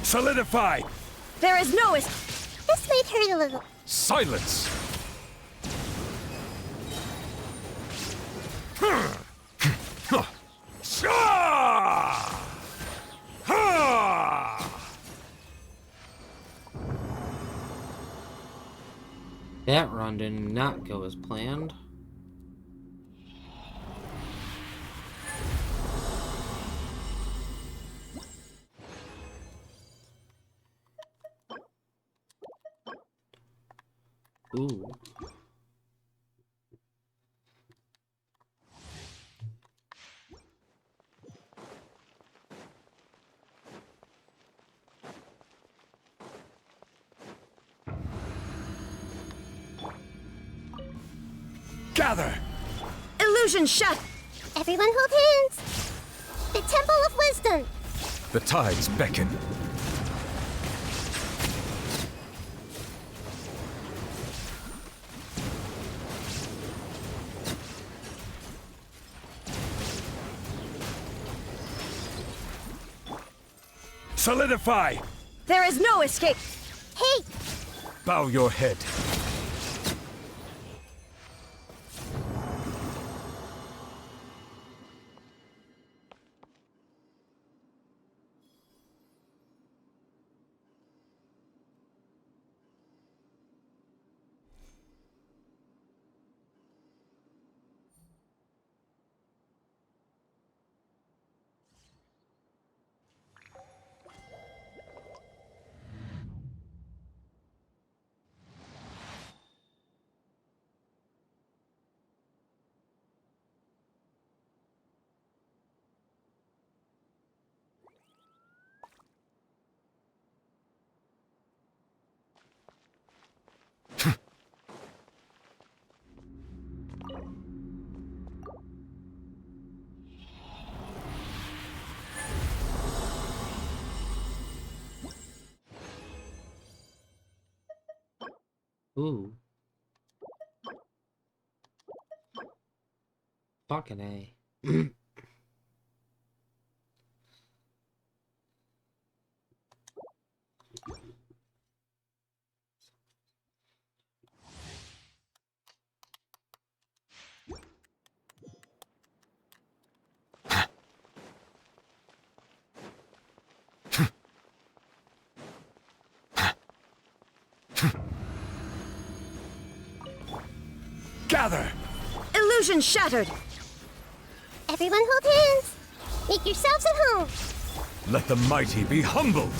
Solidify! There is no This might hurt a little. Silence. That run did not go as planned. Ooh. Gather! illusion shut. Everyone hold hands. The Temple of Wisdom. The tides beckon. Solidify! There is no escape. Hey, Bow your head. Ooh. Fucking A. Gather! Illusion shattered. Everyone hold hands. Make yourselves at home. Let the mighty be humbled!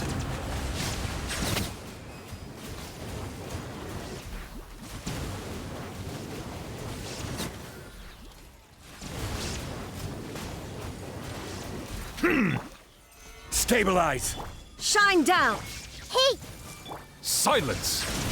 Stabilize! Shine down! Hey, Silence!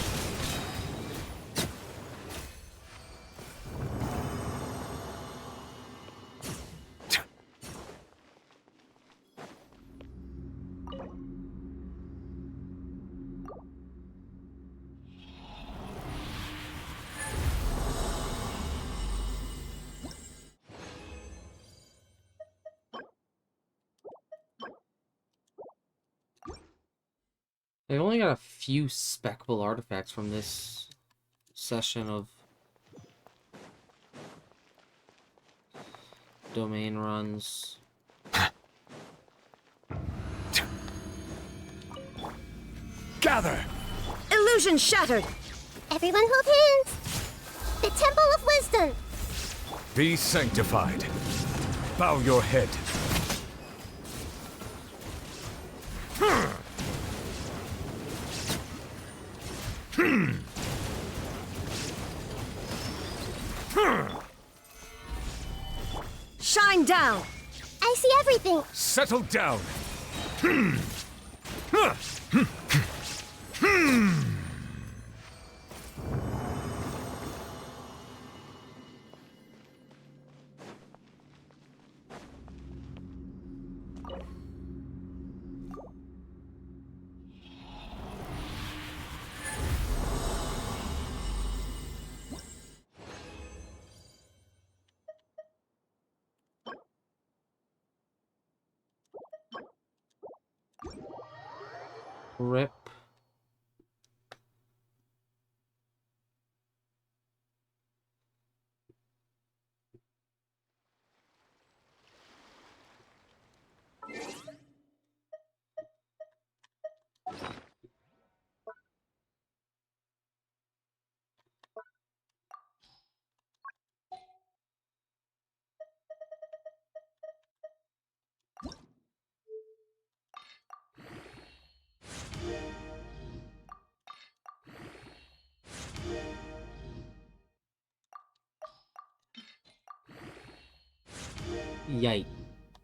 I only got a few speckable artifacts from this session of domain runs. Gather! Illusion shattered! everyone hold hands. The Temple of Wisdom. Be sanctified. Bow your head. Shine down! I see everything. Settle down. Rip.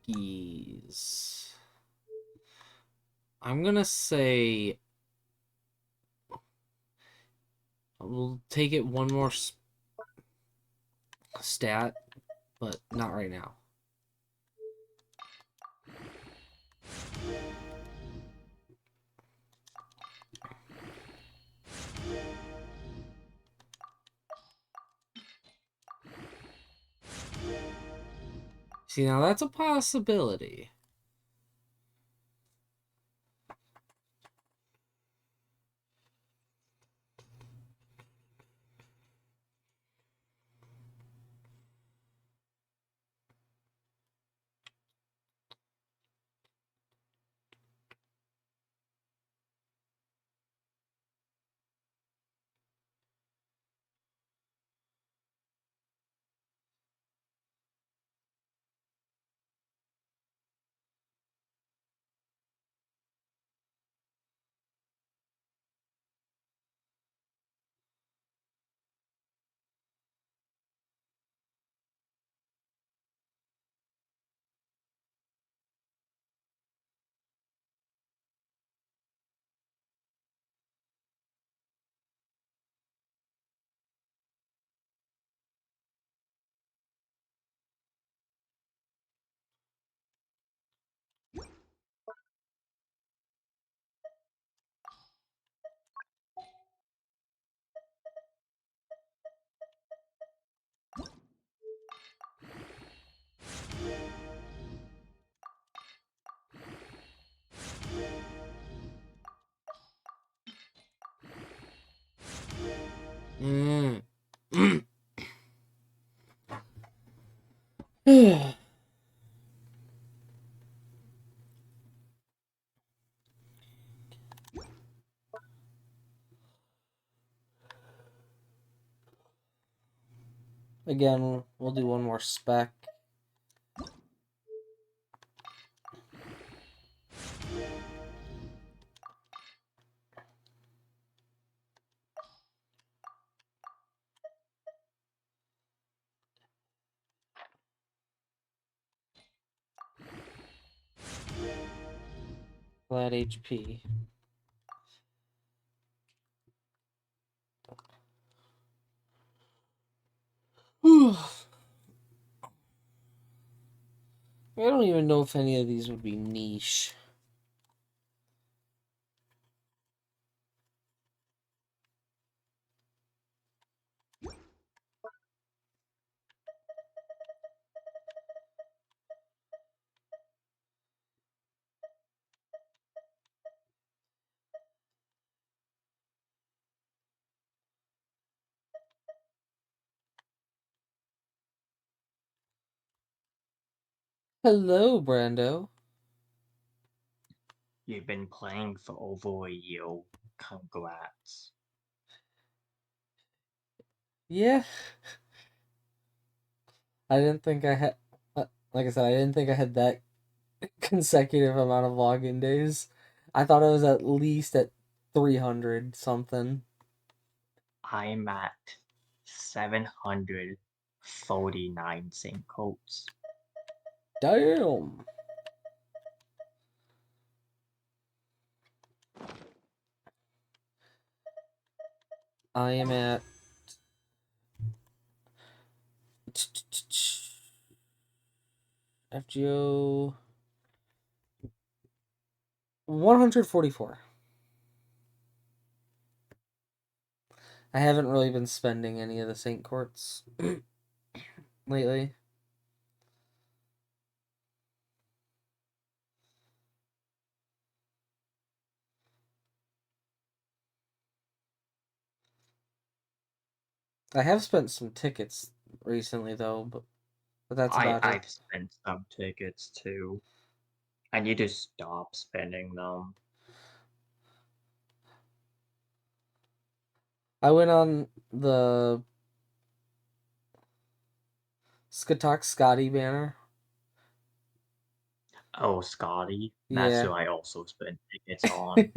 Yikes. I'm gonna say we'll take it one more stat, but not right now. See, now that's a possibility. Mm. Again, we'll do one more spec. Flat HP. I don't even know if any of these would be niche. Hello, Brando. You've been playing for over a year. Congrats. Yeah. I didn't think I had, like I said, I didn't think I had that consecutive amount of login days. I thought I was at least at 300 something. I'm at 749 sync codes. Damn. I am at FGO 144. I haven't really been spending any of the Saint Courts lately. I have spent some tickets recently though, but that's about it. I've spent some tickets too. I need to stop spending them. I went on the Skatok Scotty banner. Oh, Scotty. That's Yeah. who I also spent tickets on.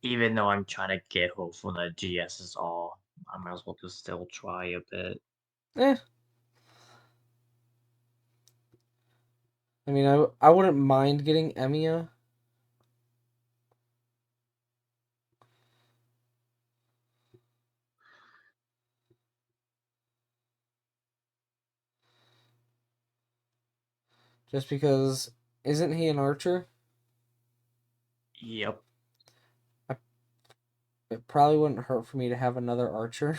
Even though I'm trying to get her from the GSSR, I might as well just still try a bit. Eh. I mean, I wouldn't mind getting Emiya. Just because, isn't he an archer? Yep. It probably wouldn't hurt for me to have another archer.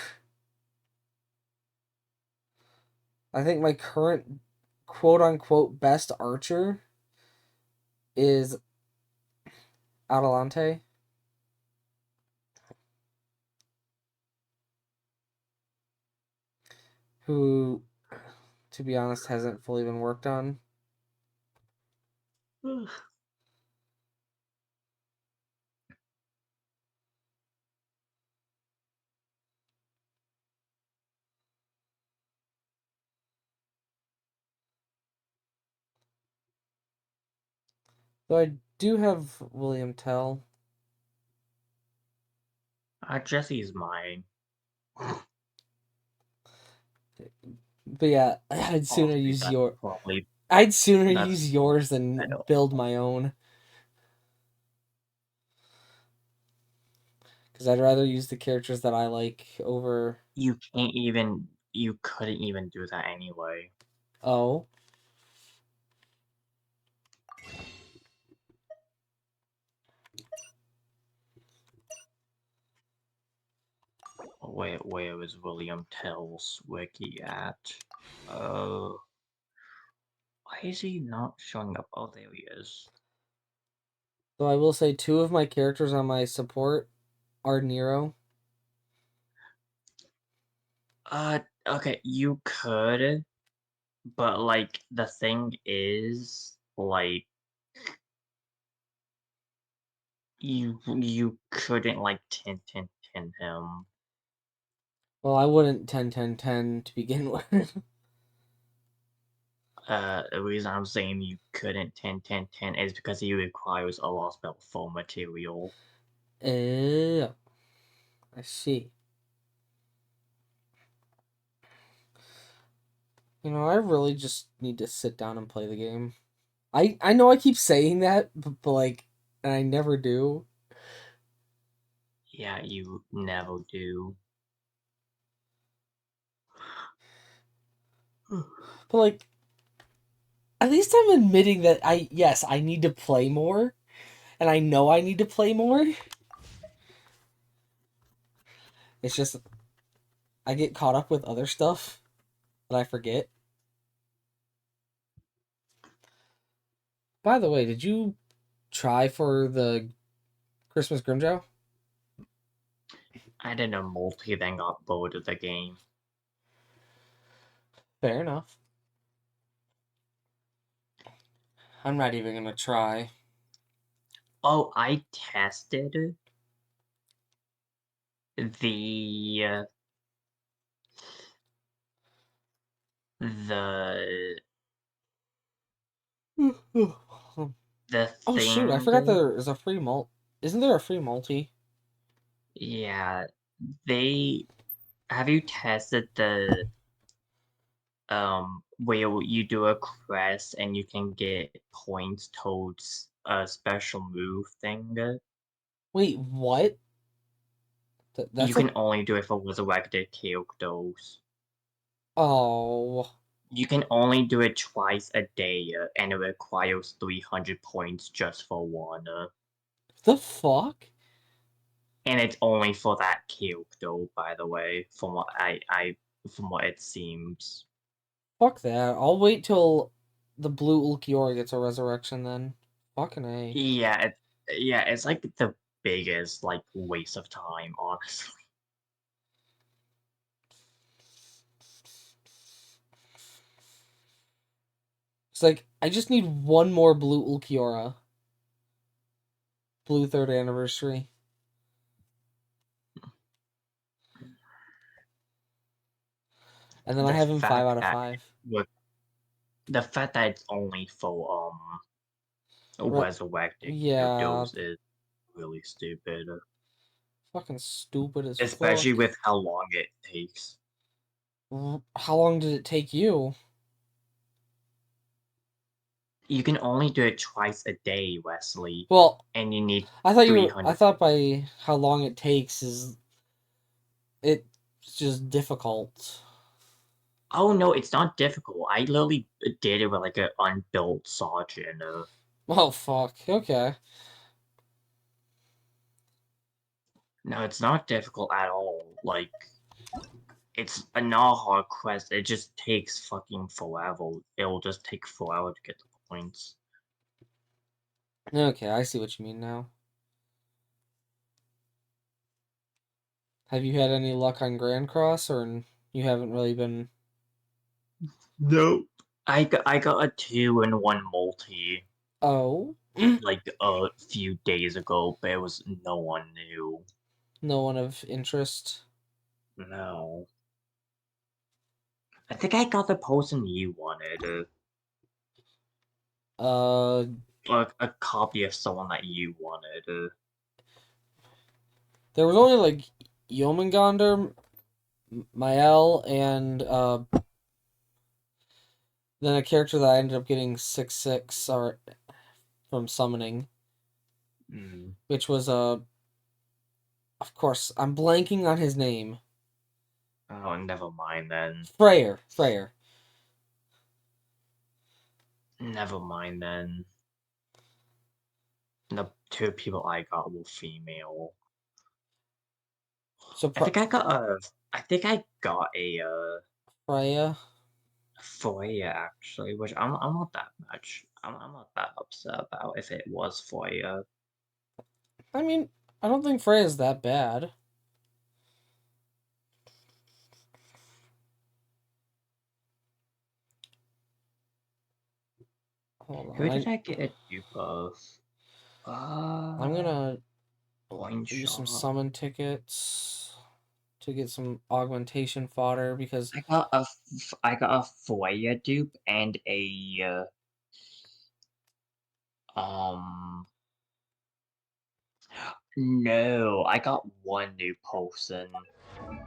I think my current quote unquote best archer is Adelante. Who, to be honest, hasn't fully been worked on. Though I do have William Tell. Jesse's mine. But yeah, I'd sooner Honestly, use that's your. probably I'd sooner that's use yours better. than build my own. Because I'd rather use the characters that I like over. You couldn't even do that anyway. Oh. Where was William Tell's wiki at? Why is he not showing up? Oh, there he is. So I will say two of my characters on my support are Nero. Okay, you could, but like the thing is, like you couldn't like 10 him. Well, I wouldn't 10 to begin with. The reason I'm saying you couldn't 10 is because he requires a lost spell for material. I see. You know, I really just need to sit down and play the game. I know I keep saying that, but like, and I never do. Yeah, you never do. But like, at least I'm admitting that yes, I need to play more, and I know I need to play more. It's just I get caught up with other stuff that I forget. By the way, did you try for the Christmas Grimjow? I did a multi, then got bored of the game. Fair enough. I'm not even gonna try. Oh, I tested the the the Oh shoot! I thing. forgot there is a free mult. Isn't there a free multi? Yeah, they have you tested the where you do a quest and you can get points towards a special move thing? Wait, what? You That's a can only do it for resurrected characters. oh You can only do it twice a day, and it requires 300 points just for one. the fuck? And it's only for that character, by the way, from what it seems. Fuck that! I'll wait till the blue Ulquiorra gets a resurrection then. Fucking a. Yeah, it's like the biggest like waste of time, honestly. It's like I just need one more blue Ulquiorra. Blue third anniversary. And then I The have him 5 fact out of that 5. with the fact that it's only for resurrected Yeah, characters is really stupid. fucking stupid as Especially fuck. with how long it takes. How long did it take you? You can only do it twice a day, Wesley, Well, and you need I 300. thought by how long it takes is it's just difficult. Oh no, it's not difficult. I literally did it with like an unbuilt sergeant. Oh fuck. Okay. No, it's not difficult at all. Like, it's a not hard quest. It just takes fucking forever. It'll just take forever to get the points. Okay, I see what you mean now. Have you had any luck on Grand Cross, or you haven't really been? Nope. I got a 2-in-1 multi Oh, like a few days ago, but it was no one new. no one of interest. No. I think I got the person you wanted. Uh, A copy of someone that you wanted. there was only like Yomengander, Mael, and then a character that I ended up getting 6/6 or from summoning, which was of course I'm blanking on his name. Oh, never mind then. Freyr. Never mind then. The two people I got were female. So I think I got a Freya. Foya actually, which I'm not that much. I'm not that upset about if it was Foya. I mean, I don't think Freya's that bad. Hold Who on, did I get a dupe of? I'm gonna Blind use some shot. summon tickets to get some augmentation fodder because I got a Foya dupe and a no, I got one new person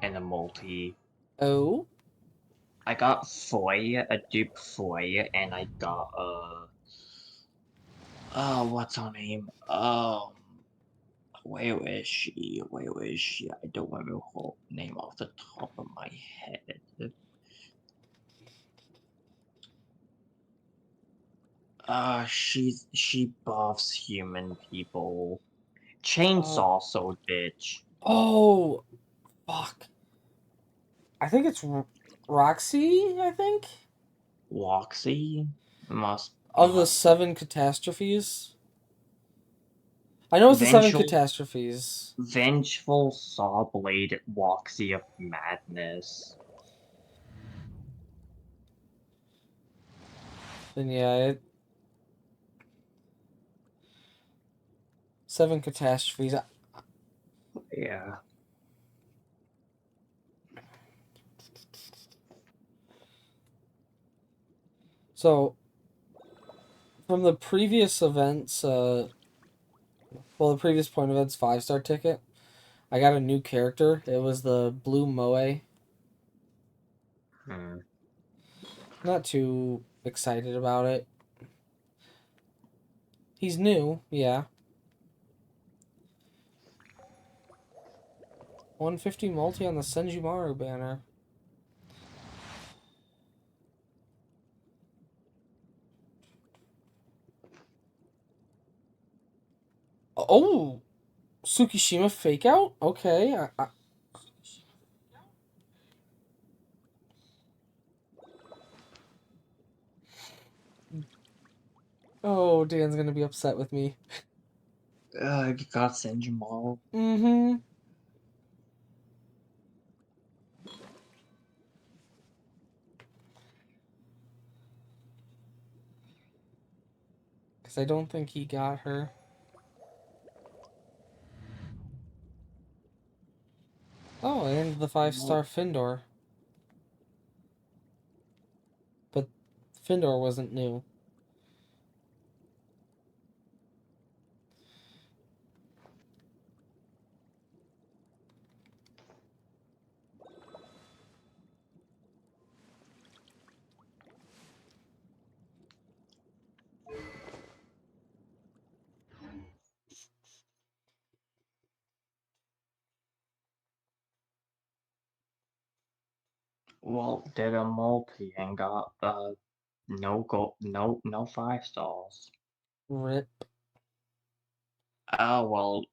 and a multi. oh, I got Foya, a dupe Foya, and I got What's her name? Where is she? Where is she? I don't remember her name off the top of my head. She buffs human people. Chainsaw Soul bitch. Oh, fuck. I think it's Roxy, I think? Roxy? Of the Must be. 7 catastrophes? I know it's the 7 catastrophes. Vengeful Sawblade Roxy of Madness. Then yeah, 7 catastrophes. Yeah. So, from the previous events, the previous point events 5-star ticket, I got a new character. It was the Blue Moe. Not too excited about it. He's new, yeah. 150 multi on the Senjumaru banner. Oh! Tsukishima fake out? Okay. Oh, Dan's gonna be upset with me. You got Senjumaru. Mm-hmm. Because I don't think he got her. Oh, and the 5-star Findor. But Findor wasn't new. Well, did a multi and got no 5 stars. Rip. Oh well,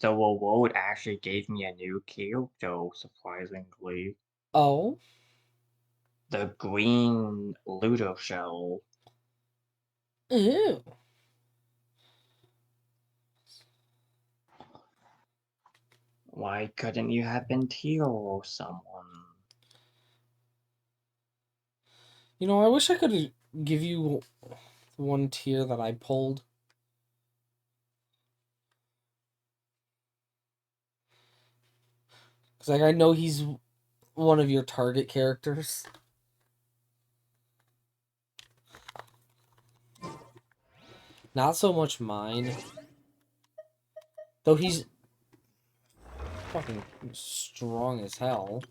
the reward actually gave me a new character, surprisingly. Oh? The green Ludo shell. Ew. Why couldn't you have been Teal or someone? You know, I wish I could give you one tier that I pulled. Because, like, I know he's one of your target characters. Not so much mine. Though he's fucking strong as hell.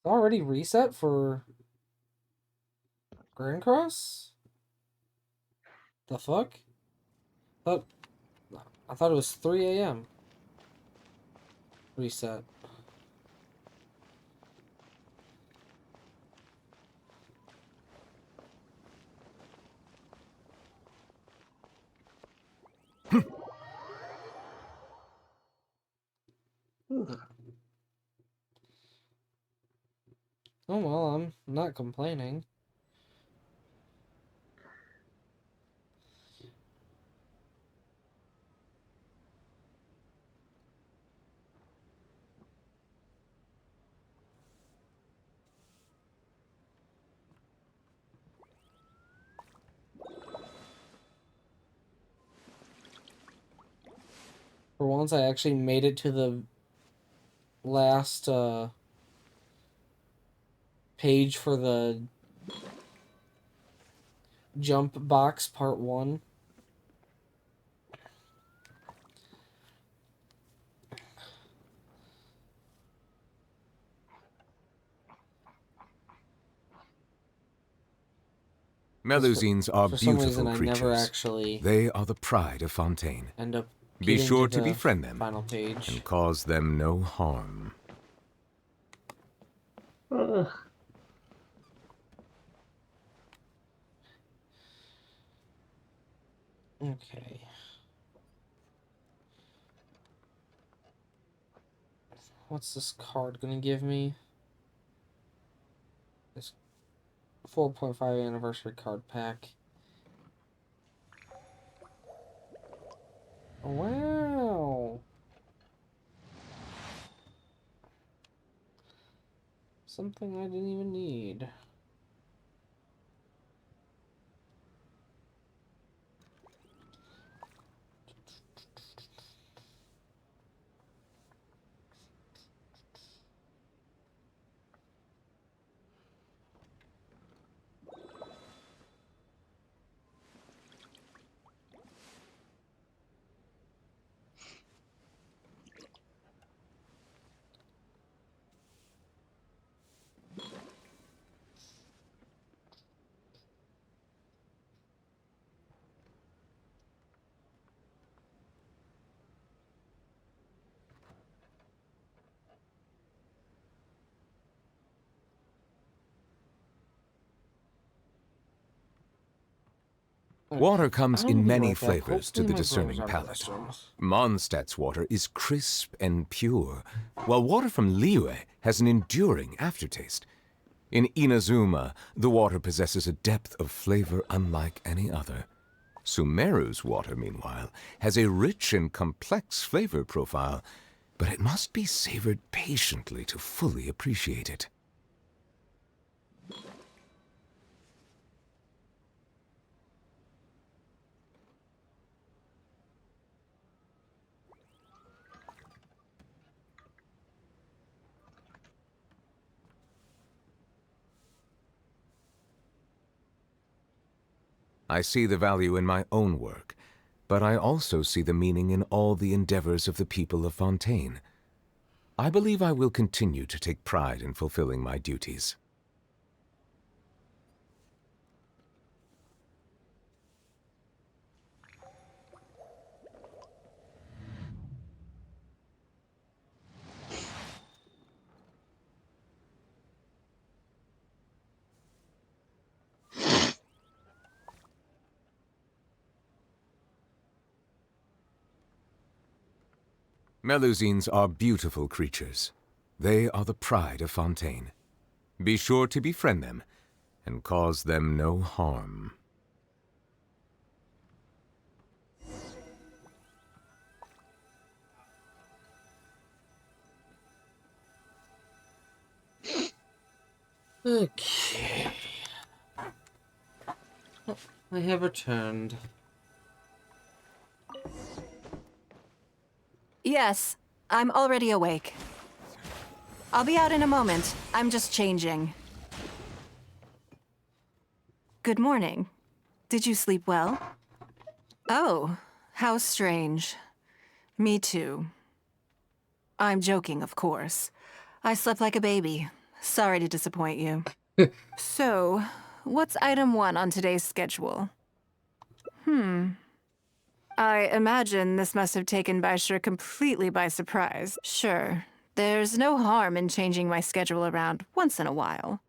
Already reset for Grand Cross? The fuck? I thought it was 3 a.m. reset. Oh well, I'm not complaining. For once, I actually made it to the last page for the jump box part 1. Melusines are For some beautiful reason, I never creatures. actually They are the pride of Fontaine. end up Be getting sure to to the befriend them final page. and cause them no harm. Ugh. Okay. What's this card gonna give me? This 4.5 anniversary card pack. Wow. Something I didn't even need. Water comes I'll in be many right back. flavors to Hopefully the my brother's discerning out of the palate. restroom. Mondstadt's water is crisp and pure, while water from Liyue has an enduring aftertaste. In Inazuma, the water possesses a depth of flavor unlike any other. Sumeru's water, meanwhile, has a rich and complex flavor profile, but it must be savored patiently to fully appreciate it. I see the value in my own work, but I also see the meaning in all the endeavors of the people of Fontaine. I believe I will continue to take pride in fulfilling my duties. Melusines are beautiful creatures. They are the pride of Fontaine. Be sure to befriend them and cause them no harm. Okay. I have returned. Yes, I'm already awake. I'll be out in a moment. I'm just changing. Good morning. Did you sleep well? Oh, how strange. Me too. I'm joking, of course. I slept like a baby. Sorry to disappoint you. So, what's item 1 on today's schedule? I imagine this must have taken Baisher completely by surprise. Sure, there's no harm in changing my schedule around once in a while.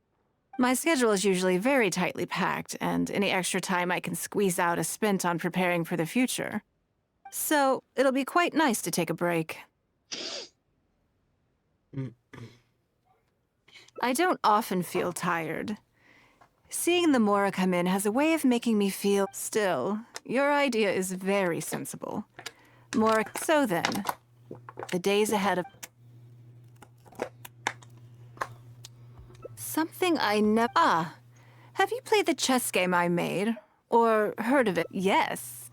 My schedule is usually very tightly packed, and any extra time I can squeeze out is spent on preparing for the future. So, it'll be quite nice to take a break. I don't often feel tired. Seeing the Mora come in has a way of making me feel... Still, your idea is very sensible. Mora... So then, the days ahead of... Something I never... Ah, have you played the chess game I made? Or heard of it? Yes.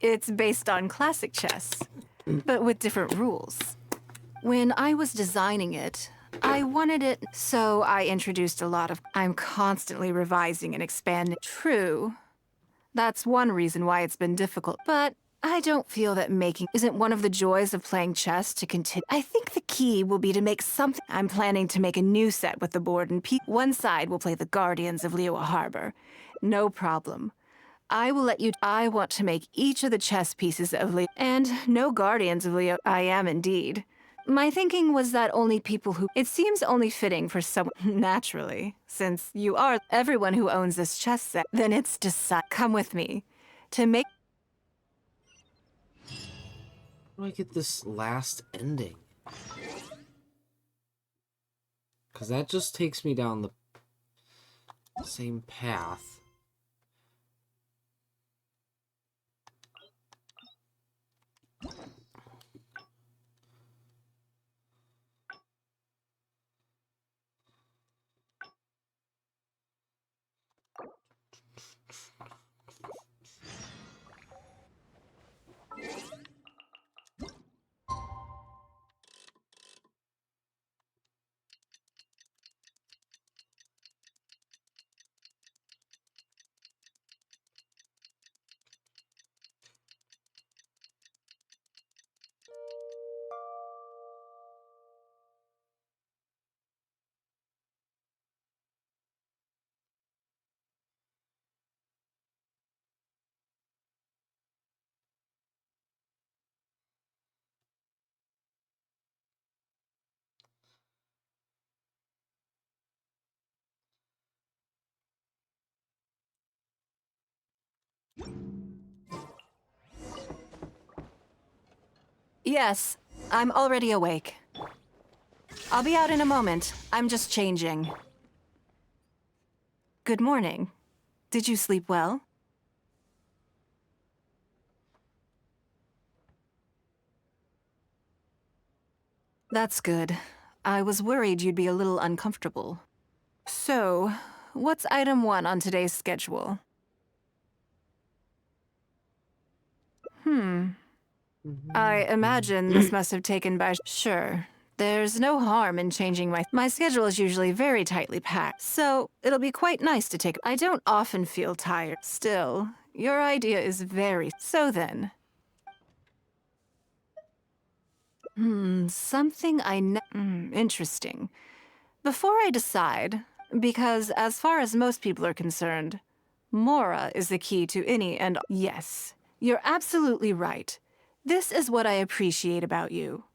It's based on classic chess. but with different rules. When I was designing it, I wanted it, so I introduced a lot of. I'm constantly revising and expanding. True. That's one reason why it's been difficult, but I don't feel that making isn't one of the joys of playing chess to continue. I think the key will be to make something. I'm planning to make a new set with the board and one side will play the Guardians of Liyue Harbor. No problem. I will let you. I want to make each of the chess pieces of Liyue. And no Guardians of Liyue. I am indeed. My thinking was that only people who. It seems only fitting for someone. Naturally, since you are everyone who owns this chess set, then it's decide. Come with me. To make. How do I get this last ending? Because that just takes me down the same path. Yes, I'm already awake. I'll be out in a moment. I'm just changing. Good morning. Did you sleep well? That's good. I was worried you'd be a little uncomfortable. So, what's item 1 on today's schedule? I imagine this must have taken by. Sure. There's no harm in changing my schedule is usually very tightly packed, so it'll be quite nice to take. I don't often feel tired. Still, your idea is very. So then. Something interesting. Before I decide, because as far as most people are concerned, Mora is the key to any and. Yes, you're absolutely right. This is what I appreciate about you.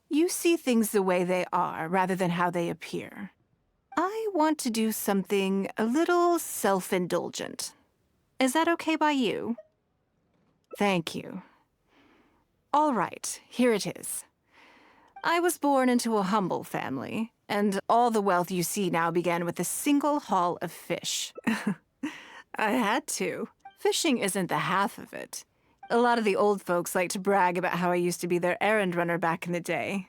You see things the way they are rather than how they appear. I want to do something a little self-indulgent. Is that okay by you? Thank you. All right, here it is. I was born into a humble family, and all the wealth you see now began with a single haul of fish. I had to. Fishing isn't the half of it. A lot of the old folks like to brag about how I used to be their errand runner back in the day.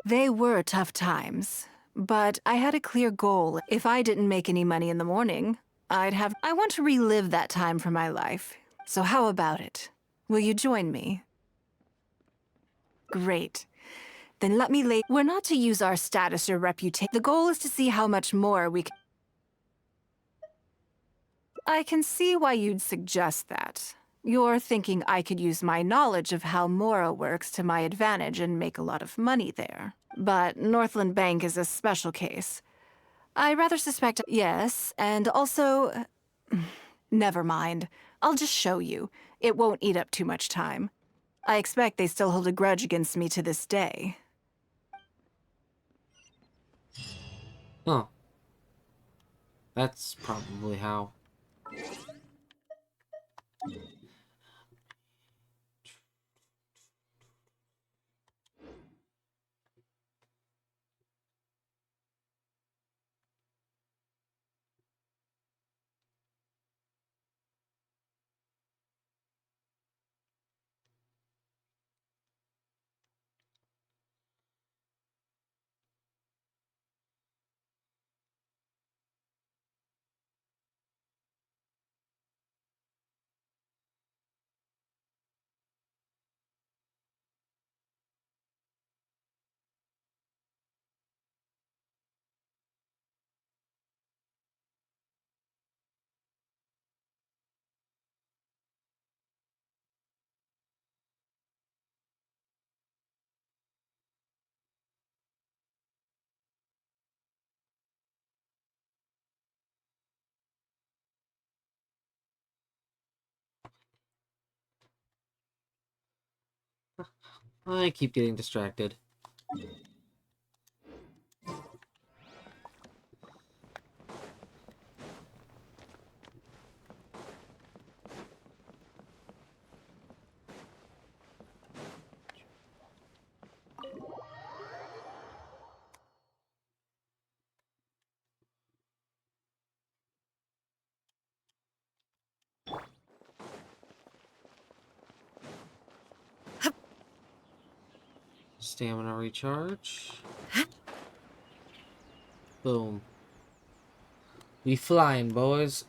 They were tough times, but I had a clear goal. If I didn't make any money in the morning, I want to relive that time for my life. So how about it? Will you join me? Great. Then let me lay. We're not to use our status or reputation. The goal is to see how much more we can. I can see why you'd suggest that. You're thinking I could use my knowledge of how Mora works to my advantage and make a lot of money there. But Northland Bank is a special case. I rather suspect. Yes, and also. Never mind. I'll just show you. It won't eat up too much time. I expect they still hold a grudge against me to this day. Huh. That's probably how. I keep getting distracted. Stamina recharge. Boom. We flying, boys.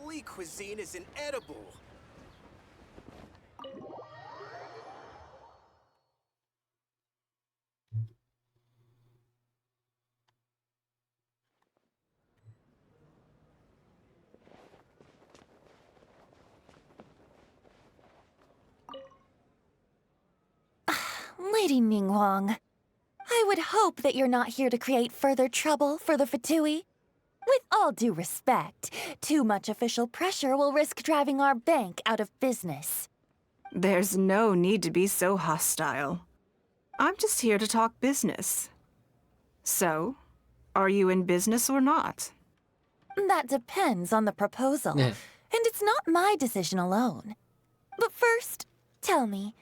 Lee cuisine is inedible. Lady Ningguang, I would hope that you're not here to create further trouble for the Fatui. With all due respect, too much official pressure will risk driving our bank out of business. There's no need to be so hostile. I'm just here to talk business. So, are you in business or not? That depends on the proposal, Yeah. and it's not my decision alone. But first, tell me,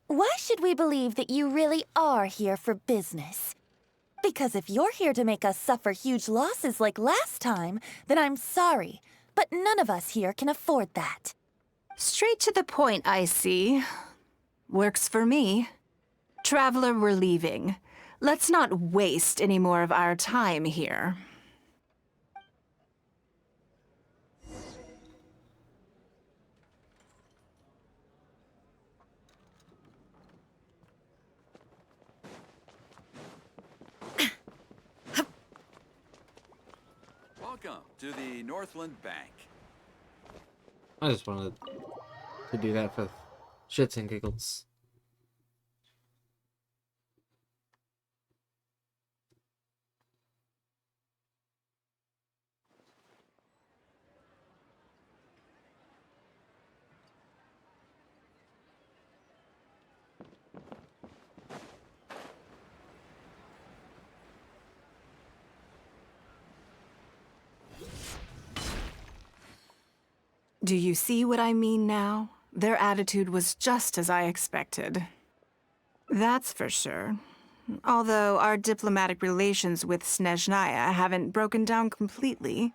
why should we believe that you really are here for business? Because if you're here to make us suffer huge losses like last time, then I'm sorry, but none of us here can afford that. Straight to the point, I see. Works for me. Traveler, we're leaving. Let's not waste any more of our time here. Welcome to the Northland Bank. I just wanted to do that for shits and giggles. Do you see what I mean now? Their attitude was just as I expected. That's for sure. Although our diplomatic relations with Snezhnaya haven't broken down completely.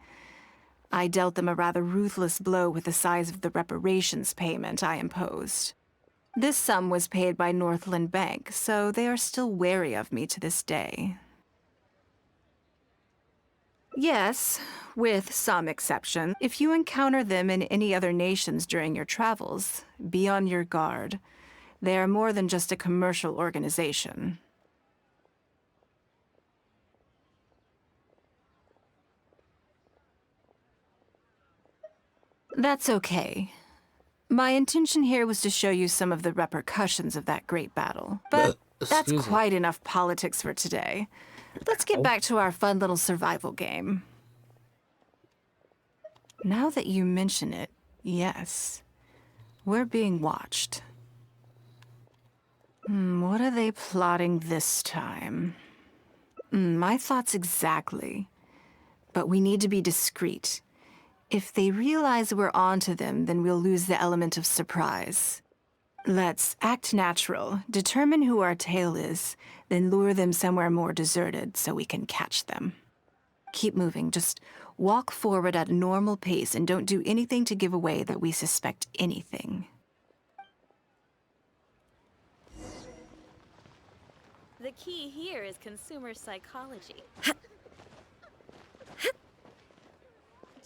I dealt them a rather ruthless blow with the size of the reparations payment I imposed. This sum was paid by Northland Bank, so they are still wary of me to this day. Yes, with some exception. If you encounter them in any other nations during your travels, be on your guard. They are more than just a commercial organization. That's okay. My intention here was to show you some of the repercussions of that great battle. But that's Excuse me. quite enough politics for today. Let's get back to our fun little survival game. Now that you mention it, yes. We're being watched. What are they plotting this time? My thoughts exactly. But we need to be discreet. If they realize we're onto them, then we'll lose the element of surprise. Let's act natural, determine who our tail is, then lure them somewhere more deserted so we can catch them. Keep moving, just walk forward at a normal pace and don't do anything to give away that we suspect anything. The key here is consumer psychology.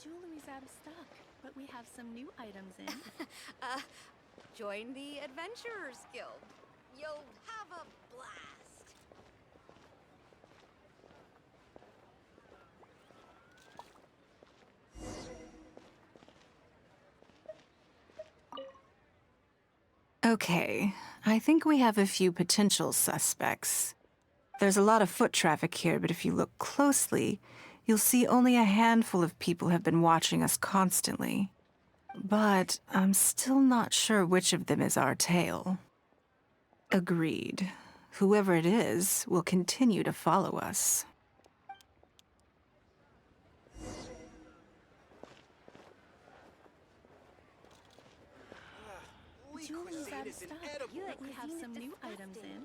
Jewelry's out of stock, but we have some new items in. Join the Adventurers Guild. You'll have a blast. Okay, I think we have a few potential suspects. There's a lot of foot traffic here, but if you look closely, you'll see only a handful of people have been watching us constantly. But I'm still not sure which of them is our tail. Agreed. Whoever it is will continue to follow us. Jewelry's out of stock. We have some new items in.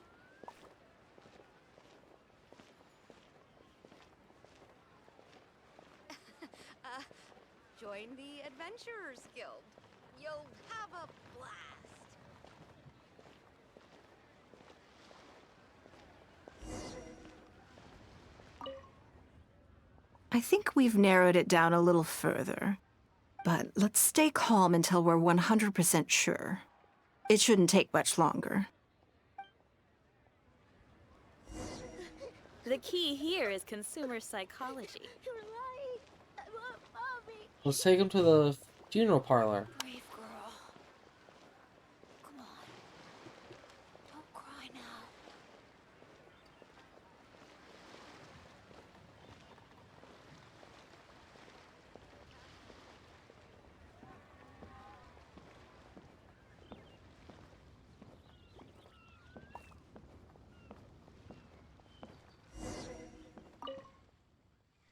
Join the Adventurers Guild. You'll have a blast. I think we've narrowed it down a little further. But let's stay calm until we're 100% sure. It shouldn't take much longer. The key here is consumer psychology. You're right. I want Mommy. Let's take him to the funeral parlor. Brave girl. Come on. Don't cry now.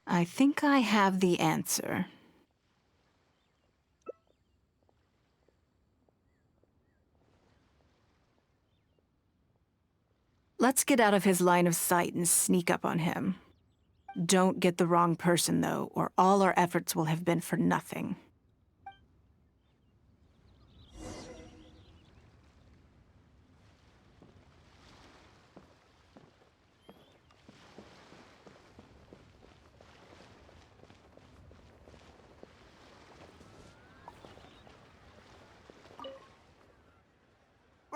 I think I have the answer. Let's get out of his line of sight and sneak up on him. Don't get the wrong person, though, or all our efforts will have been for nothing.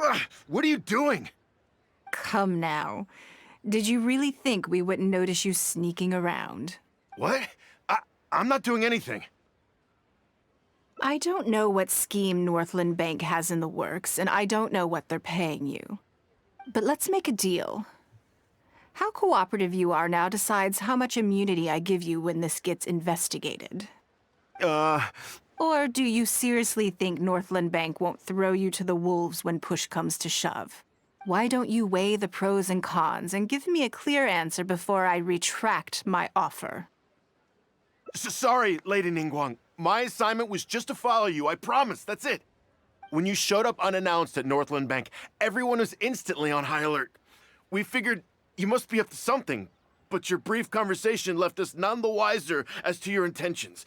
Ugh, what are you doing? Come now. Did you really think we wouldn't notice you sneaking around? What? I'm not doing anything. I don't know what scheme Northland Bank has in the works, and I don't know what they're paying you. But let's make a deal. How cooperative you are now decides how much immunity I give you when this gets investigated. Or do you seriously think Northland Bank won't throw you to the wolves when push comes to shove? Why don't you weigh the pros and cons and give me a clear answer before I retract my offer? Sorry, Lady Ningguang. My assignment was just to follow you, I promise, that's it. When you showed up unannounced at Northland Bank, everyone was instantly on high alert. We figured you must be up to something, but your brief conversation left us none the wiser as to your intentions.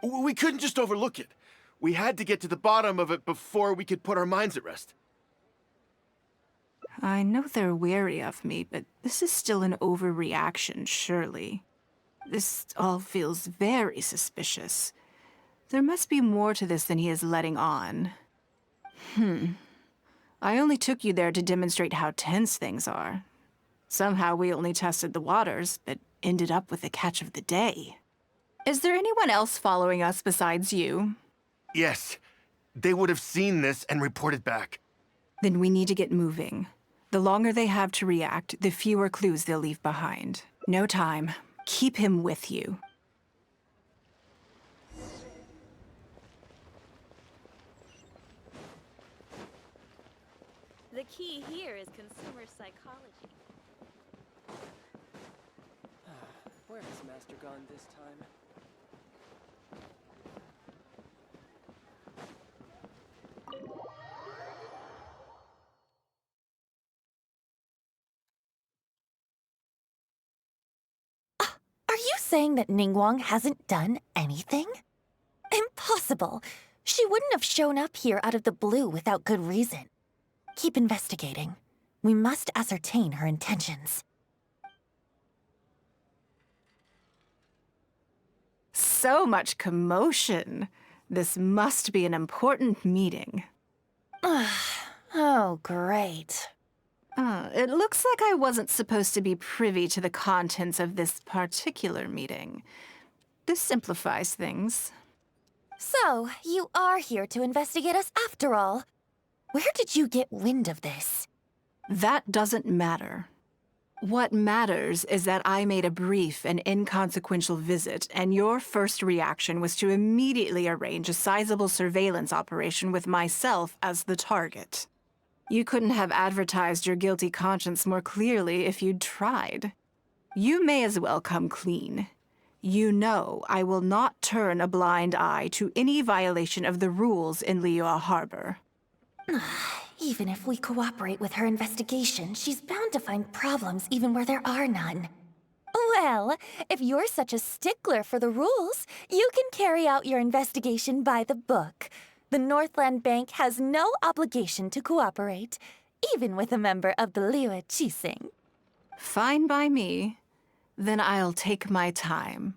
We couldn't just overlook it. We had to get to the bottom of it before we could put our minds at rest. I know they're wary of me, but this is still an overreaction, surely. This all feels very suspicious. There must be more to this than he is letting on. I only took you there to demonstrate how tense things are. Somehow we only tested the waters, but ended up with the catch of the day. Is there anyone else following us besides you? Yes. They would have seen this and reported back. Then we need to get moving. The longer they have to react, the fewer clues they'll leave behind. No time. Keep him with you. The key here is consumer psychology. Where has Master gone this time? Are you saying that Ningguang hasn't done anything? Impossible. She wouldn't have shown up here out of the blue without good reason. Keep investigating. We must ascertain her intentions. So much commotion. This must be an important meeting. Oh, great. It looks like I wasn't supposed to be privy to the contents of this particular meeting. This simplifies things. So, you are here to investigate us after all. Where did you get wind of this? That doesn't matter. What matters is that I made a brief and inconsequential visit, and your first reaction was to immediately arrange a sizable surveillance operation with myself as the target. You couldn't have advertised your guilty conscience more clearly if you'd tried. You may as well come clean. You know I will not turn a blind eye to any violation of the rules in Liyue Harbor. Even if we cooperate with her investigation, she's bound to find problems even where there are none. Well, if you're such a stickler for the rules, you can carry out your investigation by the book. The Northland Bank has no obligation to cooperate, even with a member of the Liyue Qixing. Fine by me. Then I'll take my time.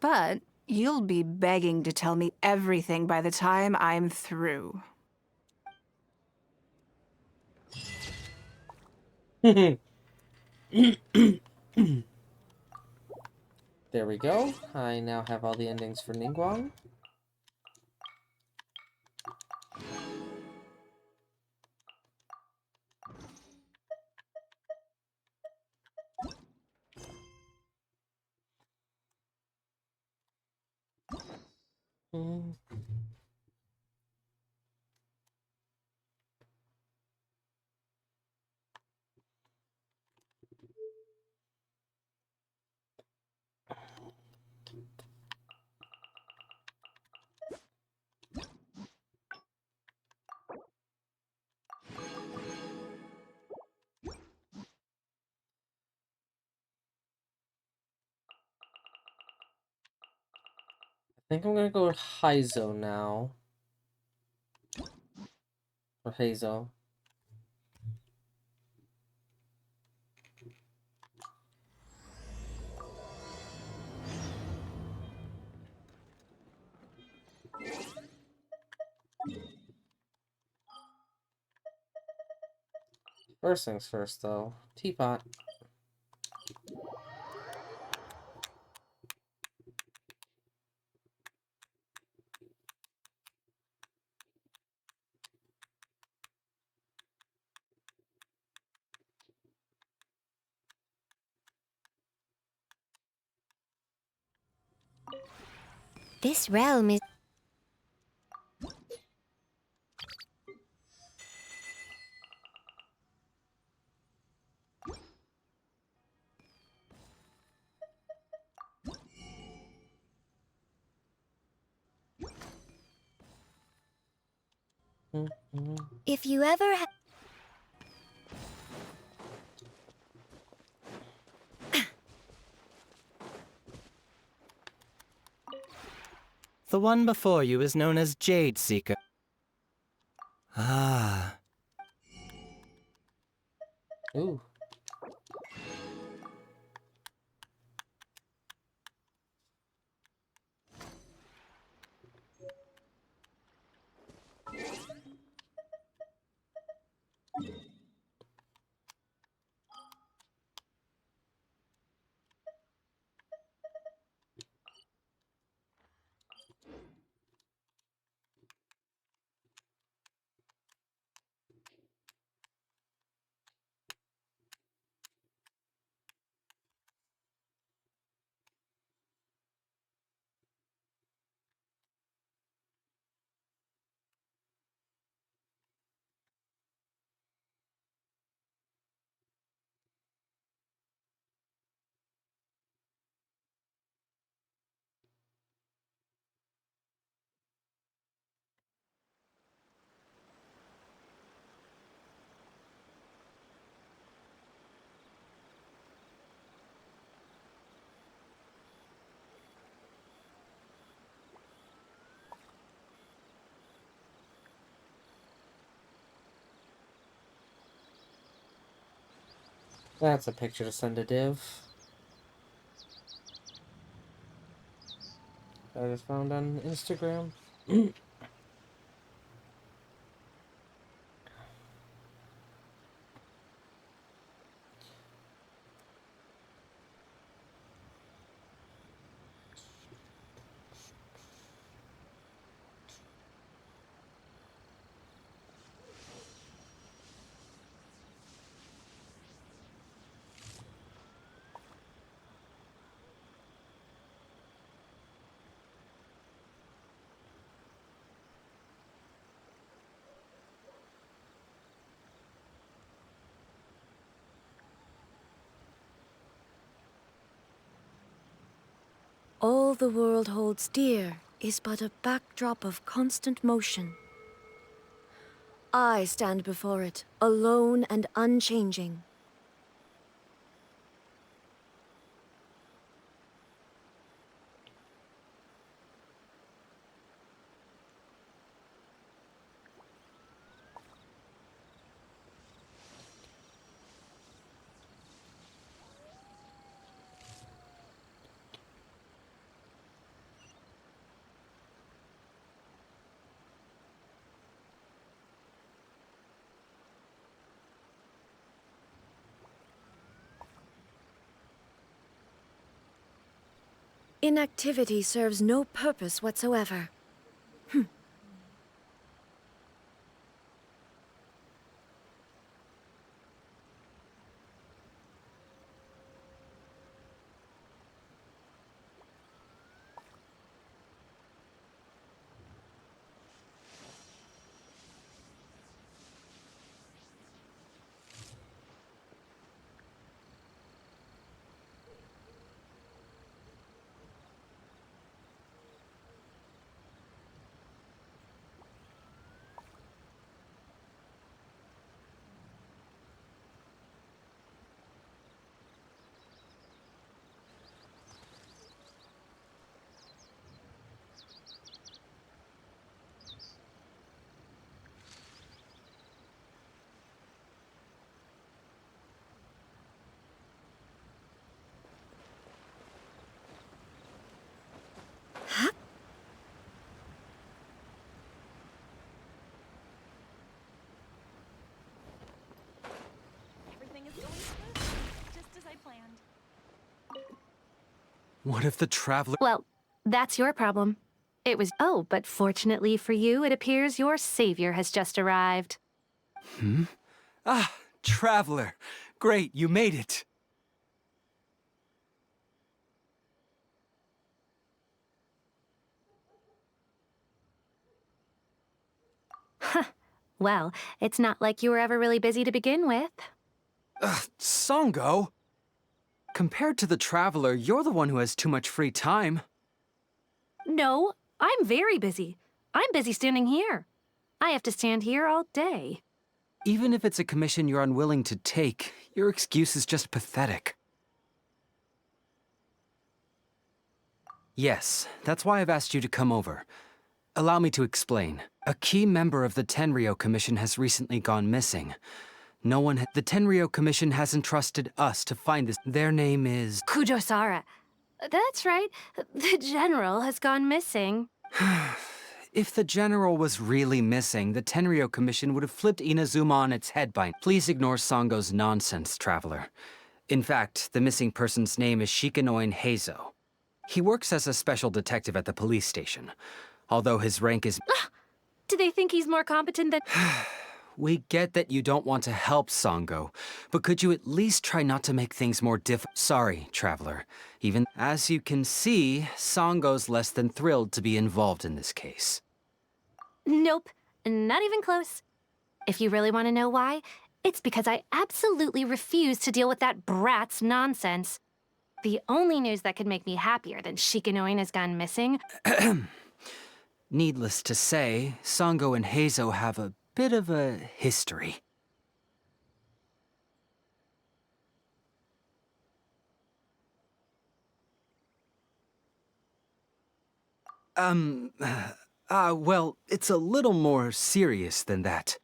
But you'll be begging to tell me everything by the time I'm through. There we go. I now have all the endings for Ningguang. Mm. I think I'm gonna go with Heizo now. Or Hazel. First things first, though. Teapot. This realm is... If you ever The one before you is known as Jade Seeker. Ah. Ooh. That's a picture to send to Div. I just found on Instagram. All the world holds dear is but a backdrop of constant motion. I stand before it, alone and unchanging. Inactivity serves no purpose whatsoever. Everything is going smoothly, just as I planned. What if the traveler... Well, that's your problem. It was... Oh, but fortunately for you, it appears your savior has just arrived. Hmm? Ah, traveler. Great, you made it. Well, it's not like you were ever really busy to begin with. Songo? Compared to the traveler, you're the one who has too much free time. No, I'm very busy. I'm busy standing here. I have to stand here all day. Even if it's a commission you're unwilling to take, your excuse is just pathetic. Yes, that's why I've asked you to come over. Allow me to explain. A key member of the Tenryo Commission has recently gone missing. The Tenryo Commission has entrusted us to find this. Their name is... Kujosara. That's right. The general has gone missing. If the general was really missing, the Tenryo Commission would have flipped Inazuma on its head by... Please ignore Songo's nonsense, traveler. In fact, the missing person's name is Shikanoin Heizo. He works as a special detective at the police station. Although his rank is... Do they think he's more competent than... We get that you don't want to help Songo, but could you at least try not to make things more Sorry, traveler. Even as you can see, Songo's less than thrilled to be involved in this case. Nope, not even close. If you really want to know why, it's because I absolutely refuse to deal with that brat's nonsense. The only news that could make me happier than Shikanoin has gone missing... Needless to say, Songo and Heizo have a bit of a history. Well, it's a little more serious than that.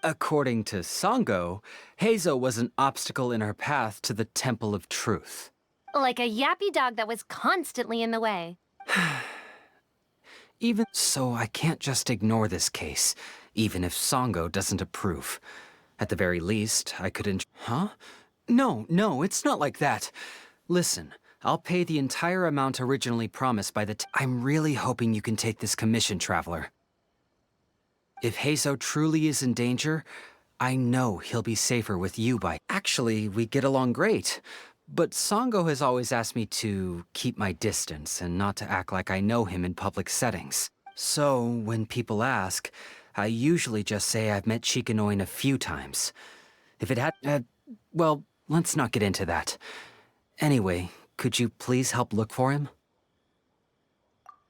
According to Sango, Heizo was an obstacle in her path to the Temple of Truth. Like a yappy dog that was constantly in the way. Even so, I can't just ignore this case, even if Sango doesn't approve. At the very least, I could Huh? No, it's not like that. Listen, I'll pay the entire amount originally promised by I'm really hoping you can take this commission, Traveler. If Heizo truly is in danger, I know he'll be safer with you by— Actually, we get along great. But Sango has always asked me to keep my distance and not to act like I know him in public settings. So, when people ask, I usually just say I've met Shikanoin a few times. If it had— well, let's not get into that. Anyway, could you please help look for him?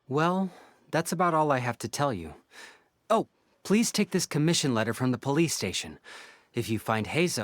Well, that's about all I have to tell you. Oh, please take this commission letter from the police station. If you find Heizo—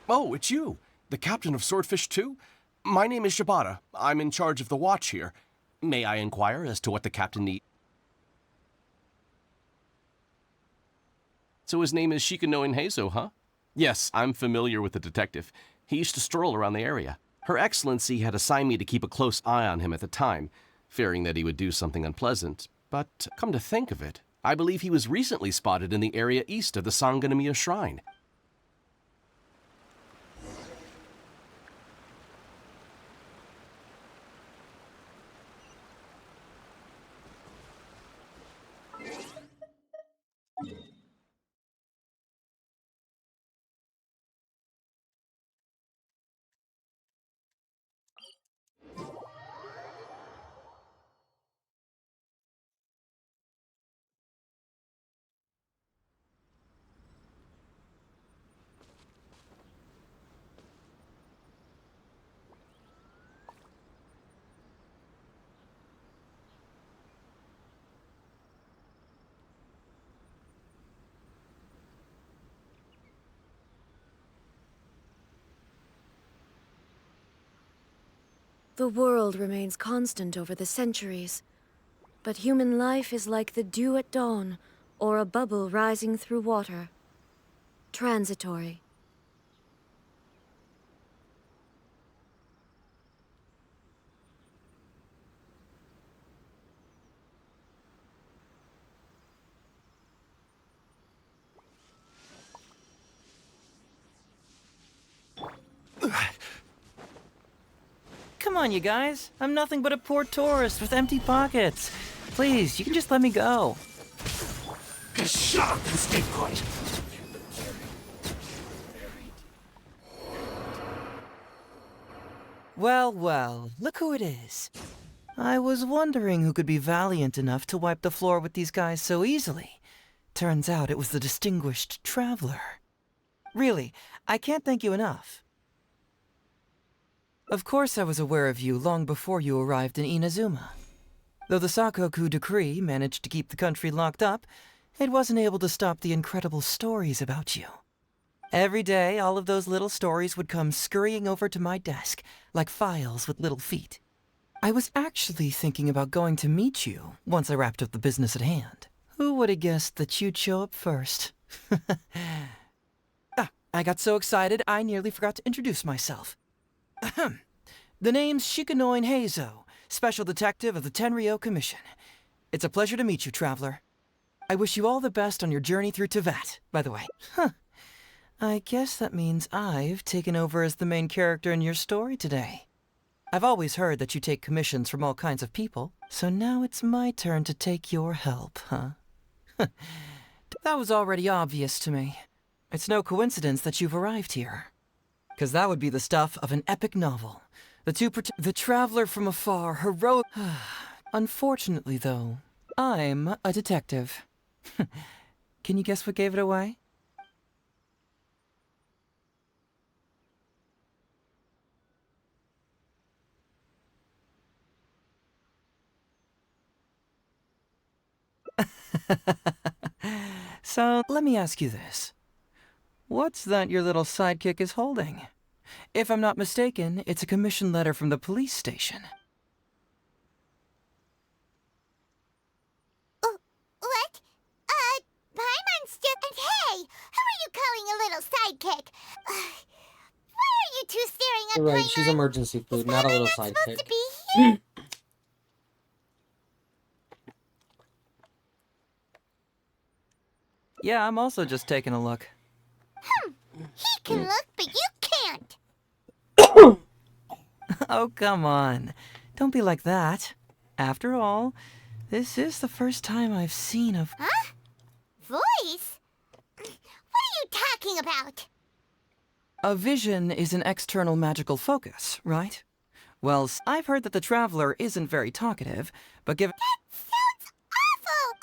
Oh, it's you, the captain of Swordfish 2? My name is Shibata. I'm in charge of the watch here. May I inquire as to what the captain needs? So his name is Shikanoin Heizo, huh? Yes, I'm familiar with the detective. He used to stroll around the area. Her Excellency had assigned me to keep a close eye on him at the time, fearing that he would do something unpleasant. But come to think of it, I believe he was recently spotted in the area east of the Sangonomiya Shrine. The world remains constant over the centuries, but human life is like the dew at dawn, or a bubble rising through water. Transitory. Come on, you guys. I'm nothing but a poor tourist with empty pockets. Please, you can just let me go. Just shut up and stay put. Well, look who it is. I was wondering who could be valiant enough to wipe the floor with these guys so easily. Turns out it was the distinguished traveler. Really, I can't thank you enough. Of course I was aware of you long before you arrived in Inazuma. Though the Sakoku decree managed to keep the country locked up, it wasn't able to stop the incredible stories about you. Every day, all of those little stories would come scurrying over to my desk, like files with little feet. I was actually thinking about going to meet you once I wrapped up the business at hand. Who would have guessed that you'd show up first? I got so excited I nearly forgot to introduce myself. Ahem. The name's Shikanoin Heizo, Special Detective of the Tenryou Commission. It's a pleasure to meet you, Traveler. I wish you all the best on your journey through Teyvat, by the way. I guess that means I've taken over as the main character in your story today. I've always heard that you take commissions from all kinds of people, so now it's my turn to take your help, huh? That was already obvious to me. It's no coincidence that you've arrived here. 'Cause that would be the stuff of an epic novel. The traveler from afar, heroic... Unfortunately, though, I'm a detective. Can you guess what gave it away? So, let me ask you this. What's that your little sidekick is holding? If I'm not mistaken, it's a commission letter from the police station. What? Paimon's just... And hey! Who are you calling a little sidekick? Why are you two staring at You're right, Paimon? she's emergency food, not a little Supposed to sidekick. be here? Yeah, I'm also just taking a look. He can look, but you can't! Oh, come on. Don't be like that. After all, this is the first time I've seen a... Huh? Voice? What are you talking about? A vision is an external magical focus, right? Well, I've heard that the Traveler isn't very talkative, but given... That sounds awful!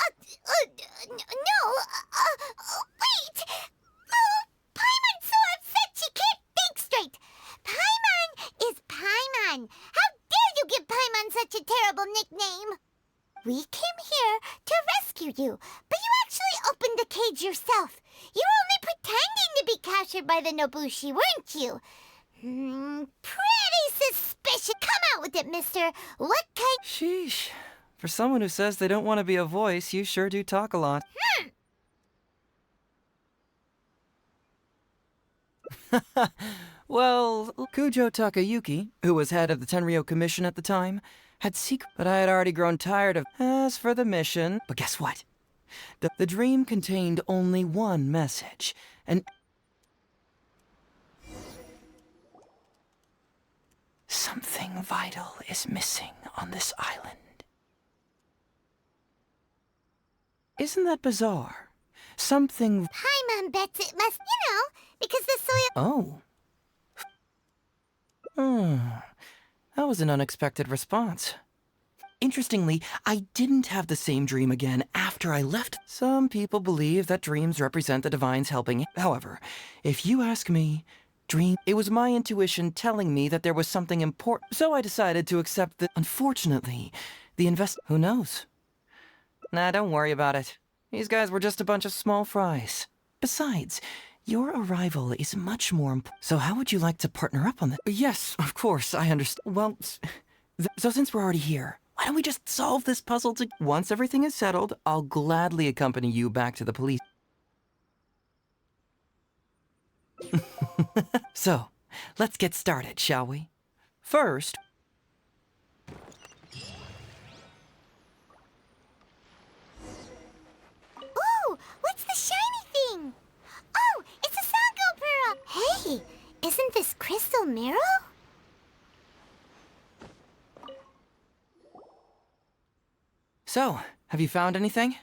No, wait! Paimon's so upset she can't think straight! Paimon is Paimon! How dare you give Paimon such a terrible nickname? We came here to rescue you, but you actually opened the cage yourself. You were only pretending to be captured by the Nobushi, weren't you? Pretty suspicious. Come out with it, mister. What kind... Sheesh. For someone who says they don't want to be a voice, you sure do talk a lot. Well, Kujo Takayuki, who was head of the Tenryou Commission at the time, had secret, but I had already grown tired of... As for the mission... But guess what? The dream contained only one message, and... Something vital is missing on this island. Isn't that bizarre? Something... Paimon bets it must, because the soil... Oh. That was an unexpected response. Interestingly, I didn't have the same dream again after I left. Some people believe that dreams represent the divines helping. However, if you ask me, it was my intuition telling me that there was something important. So I decided to accept that. Unfortunately, who knows? Nah, don't worry about it. These guys were just a bunch of small fries. Besides, your arrival is much more important. So how would you like to partner up on this? Yes, of course, I understand. Well, so since we're already here, why don't we just solve this puzzle Once everything is settled, I'll gladly accompany you back to the police. So, let's get started, shall we? First... Ooh, what's the shiny thing? Oh, it's a Sango Pearl! Hey, isn't this Crystal Mirror? So, have you found anything?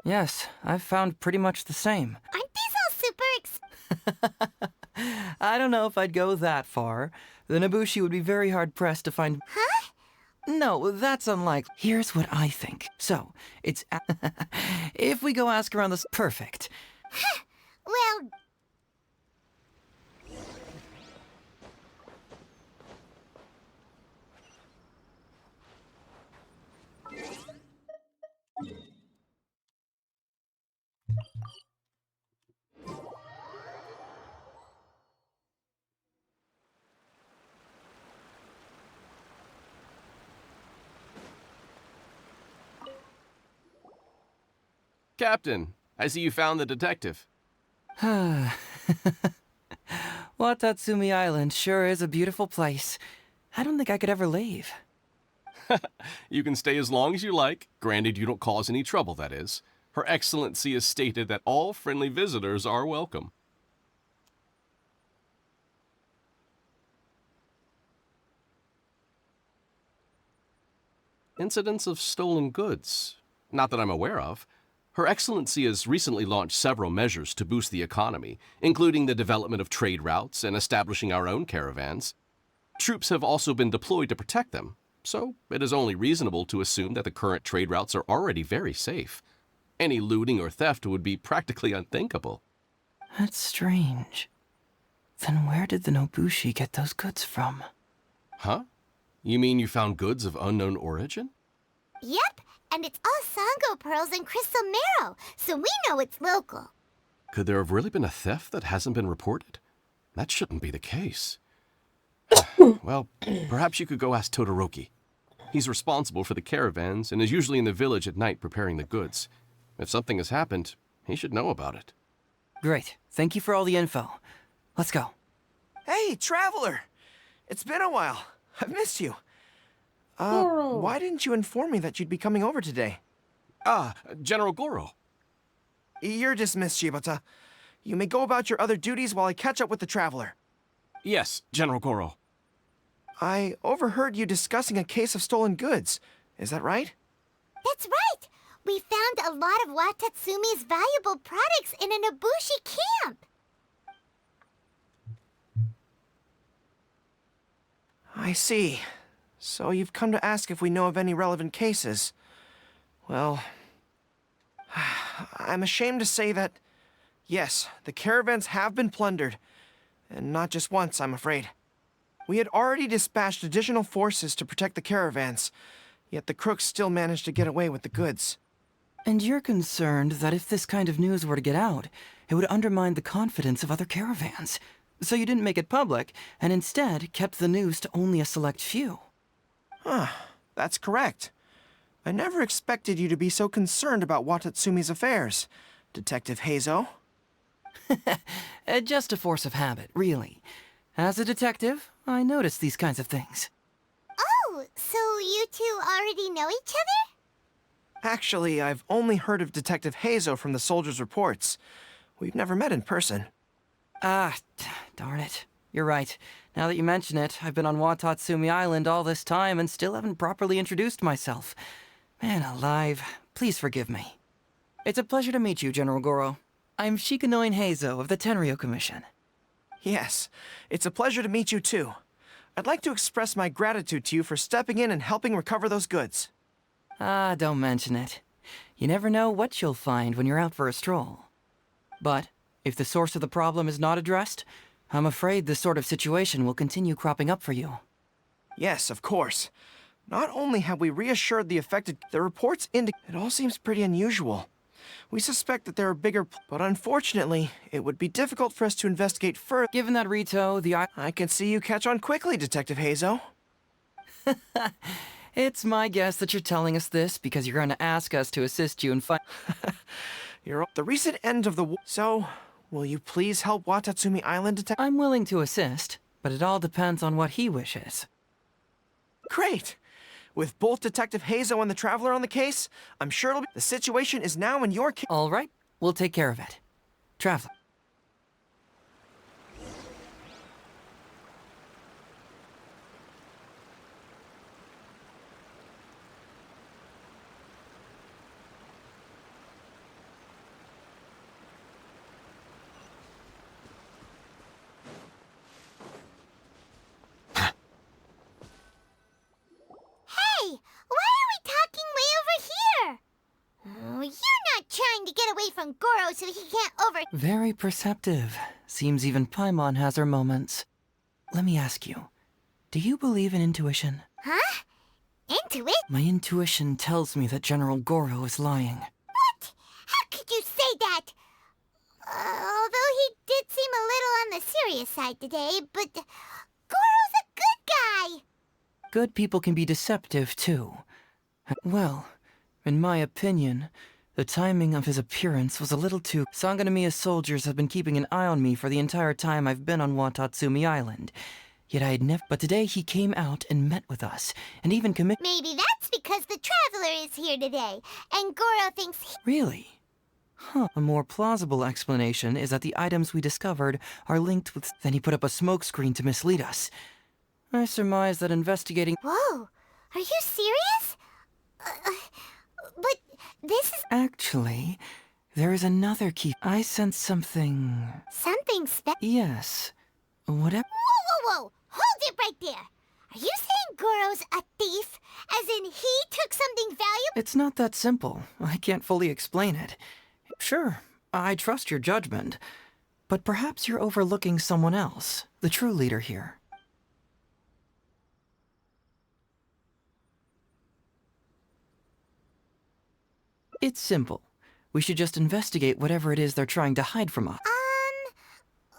Yes, I've found pretty much the same. Aren't these all super I don't know if I'd go that far. The Nobushi would be very hard-pressed to find... Huh? No, that's unlikely. Here's what I think. So, it's... if we go ask around this... Perfect. Well... Captain, I see you found the detective. Watatsumi Island sure is a beautiful place. I don't think I could ever leave. You can stay as long as you like, granted you don't cause any trouble, that is. Her Excellency has stated that all friendly visitors are welcome. Incidents of stolen goods? Not that I'm aware of. Her Excellency has recently launched several measures to boost the economy, including the development of trade routes and establishing our own caravans. Troops have also been deployed to protect them, so it is only reasonable to assume that the current trade routes are already very safe. Any looting or theft would be practically unthinkable. That's strange. Then where did the Nobushi get those goods from? Huh? You mean you found goods of unknown origin? Yep, and it's all Sango pearls and crystal marrow, so we know it's local. Could there have really been a theft that hasn't been reported? That shouldn't be the case. Well, perhaps you could go ask Todoroki. He's responsible for the caravans and is usually in the village at night preparing the goods. If something has happened, he should know about it. Great. Thank you for all the info. Let's go. Hey, Traveler! It's been a while. I've missed you. Why didn't you inform me that you'd be coming over today? General Goro. You're dismissed, Shibata. You may go about your other duties while I catch up with the Traveler. Yes, General Goro. I overheard you discussing a case of stolen goods. Is that right? That's right! We found a lot of Watatsumi's valuable products in a Nobushi camp! I see. So you've come to ask if we know of any relevant cases. Well, I'm ashamed to say that, yes, the caravans have been plundered. And not just once, I'm afraid. We had already dispatched additional forces to protect the caravans, yet the crooks still managed to get away with the goods. And you're concerned that if this kind of news were to get out, it would undermine the confidence of other caravans. So you didn't make it public, and instead kept the news to only a select few. That's correct. I never expected you to be so concerned about Watatsumi's affairs, Detective Heizo. Just a force of habit, really. As a detective, I notice these kinds of things. Oh, so you two already know each other? Actually, I've only heard of Detective Heizo from the soldiers' reports. We've never met in person. Darn it. You're right. Now that you mention it, I've been on Watatsumi Island all this time and still haven't properly introduced myself. Man alive, please forgive me. It's a pleasure to meet you, General Goro. I'm Shikanoin Heizo of the Tenryo Commission. Yes, it's a pleasure to meet you too. I'd like to express my gratitude to you for stepping in and helping recover those goods. Don't mention it. You never know what you'll find when you're out for a stroll. But if the source of the problem is not addressed, I'm afraid this sort of situation will continue cropping up for you. Yes, of course. Not only have we reassured the affected, the reports indicate it all seems pretty unusual. We suspect that there are bigger, but unfortunately, it would be difficult for us to investigate further. Given that Rito, I can see you catch on quickly, Detective Heizo. It's my guess that you're telling us this because you're going to ask us to assist you in You're the recent end of the war. So, will you please help Watatsumi Island Detective? I'm willing to assist, but it all depends on what he wishes. Great! With both Detective Heizo and the Traveler on the case, I'm sure it'll be... The situation is now in your... All right, we'll take care of it. Traveler. Hey, why are we talking way over here? Oh, you're not trying to get away from Goro so he can't Very perceptive. Seems even Paimon has her moments. Let me ask you, do you believe in intuition? Huh? Intuition? My intuition tells me that General Goro is lying. What? How could you say that? Although he did seem a little on the serious side today, but Goro's a good guy. Good people can be deceptive, too. Well, in my opinion, The timing of his appearance was a little too... Sangonomiya's soldiers have been keeping an eye on me for the entire time I've been on Watatsumi Island. Yet I had never... But today he came out and met with us, and even Maybe that's because the traveler is here today, and Goro thinks he... Really? Huh. A more plausible explanation is that the items we discovered are linked with... Then he put up a smokescreen to mislead us. I surmise that investigating... Whoa! Are you serious? But this is... Actually, there is another key. I sense something... Something Yes. Whatever... Whoa! Hold it right there! Are you saying Goro's a thief? As in he took something valuable? It's not that simple. I can't fully explain it. Sure, I trust your judgment. But perhaps you're overlooking someone else, the true leader here. It's simple. We should just investigate whatever it is they're trying to hide from us.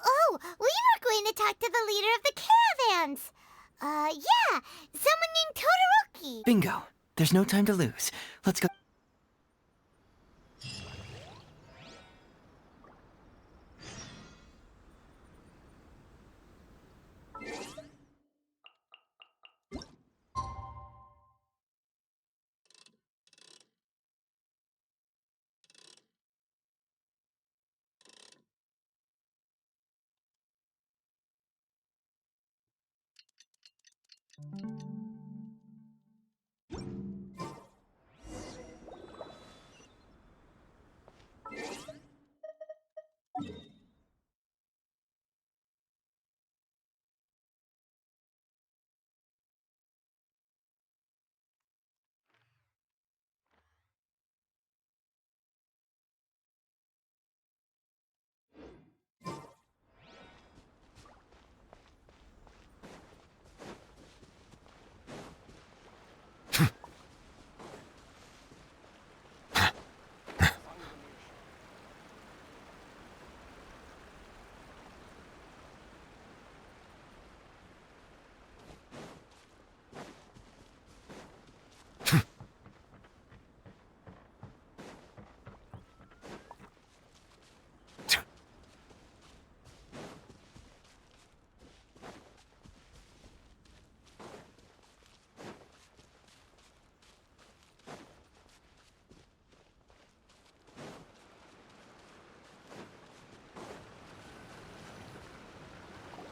Oh, we were going to talk to the leader of the caravans. Yeah, someone named Todoroki. Bingo. There's no time to lose. Let's go.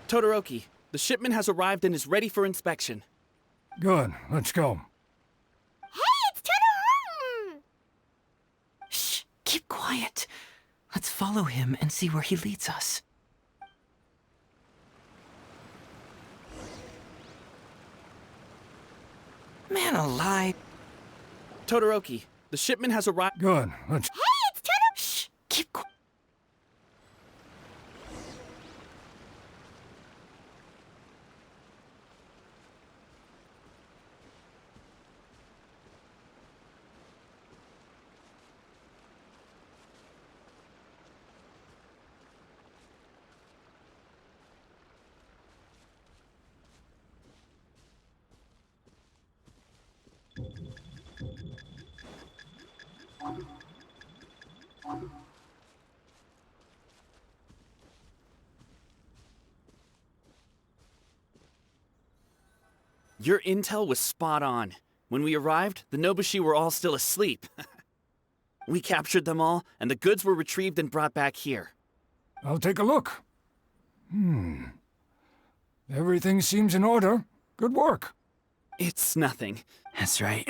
Todoroki, the shipment has arrived and is ready for inspection. Good, let's go. Hey, it's Todoroki! Shh, keep quiet. Let's follow him and see where he leads us. Man alive. Todoroki, the shipment has arrived. Good, let's... Hey, it's Todoroki! Shh, keep quiet. Your intel was spot on. When we arrived, the Nobushi were all still asleep. We captured them all, and the goods were retrieved and brought back here. I'll take a look. Everything seems in order. Good work. It's nothing. That's right.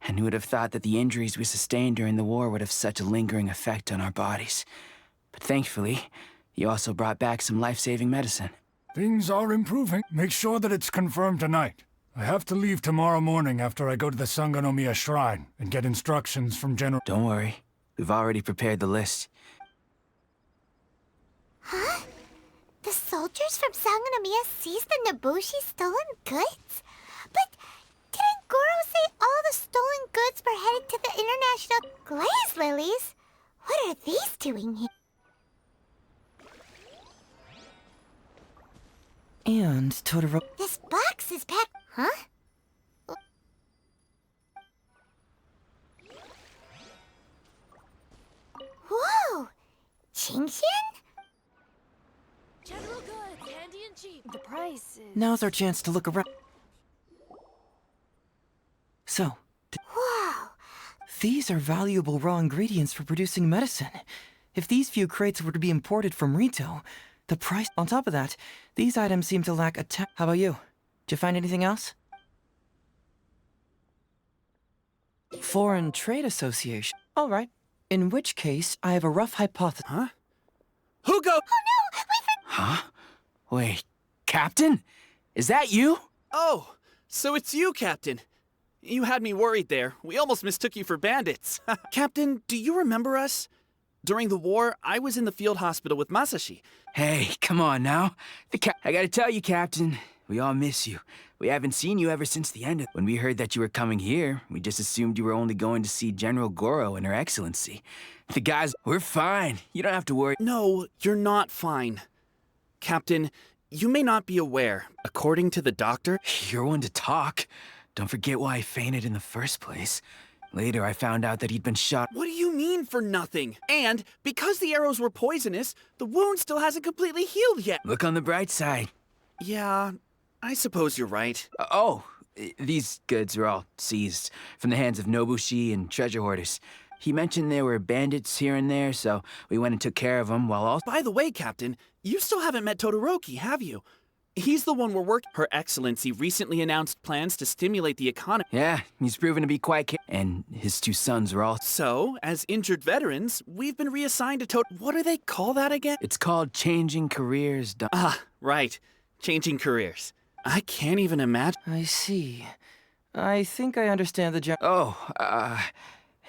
And who would have thought that the injuries we sustained during the war would have such a lingering effect on our bodies? But thankfully, you also brought back some life-saving medicine. Things are improving. Make sure that it's confirmed tonight. I have to leave tomorrow morning after I go to the Sangonomiya Shrine and get instructions from General... Don't worry. We've already prepared the list. Huh? The soldiers from Sangonomiya seized the Nobushi stolen goods? But didn't Goro say all the stolen goods were headed to the International Glaze Lilies? What are these doing here? And Todoroki... This box is packed... Huh? attention? General goods, handy and cheap. The price is... Now's our chance to look around. So, Whoa. these are valuable raw ingredients for producing medicine. If these few crates were to be imported from Rito, the price... On top of that, these items seem to lack a How about you? Did you find anything else? Foreign Trade Association. All right. In which case, I have a rough hypothesis. Huh? Who go? Oh no! Huh? Wait, Captain? Is that you? Oh, so it's you, Captain. You had me worried there. We almost mistook you for bandits. Captain, do you remember us? During the war, I was in the field hospital with Masashi. Hey, come on now. I gotta tell you, Captain, we all miss you. We haven't seen you ever since the end of... When we heard that you were coming here, we just assumed you were only going to see General Goro and Her Excellency. The guys, we're fine. You don't have to worry. No, you're not fine. Captain, you may not be aware. According to the doctor... You're one to talk. Don't forget why I fainted in the first place. Later, I found out that he'd been shot. What do you mean for nothing? And because the arrows were poisonous, the wound still hasn't completely healed yet. Look on the bright side. Yeah, I suppose you're right. These goods were all seized from the hands of Nobushi and treasure hoarders. He mentioned there were bandits here and there, so we went and took care of them while all... By the way, Captain, you still haven't met Todoroki, have you? He's the one we're working... Her Excellency recently announced plans to stimulate the economy. Yeah, he's proven to be quite... And his two sons were all... So, as injured veterans, we've been reassigned to What do they call that again? It's called changing careers. Ah, right. Changing careers. I can't even imagine... I see. I think I understand the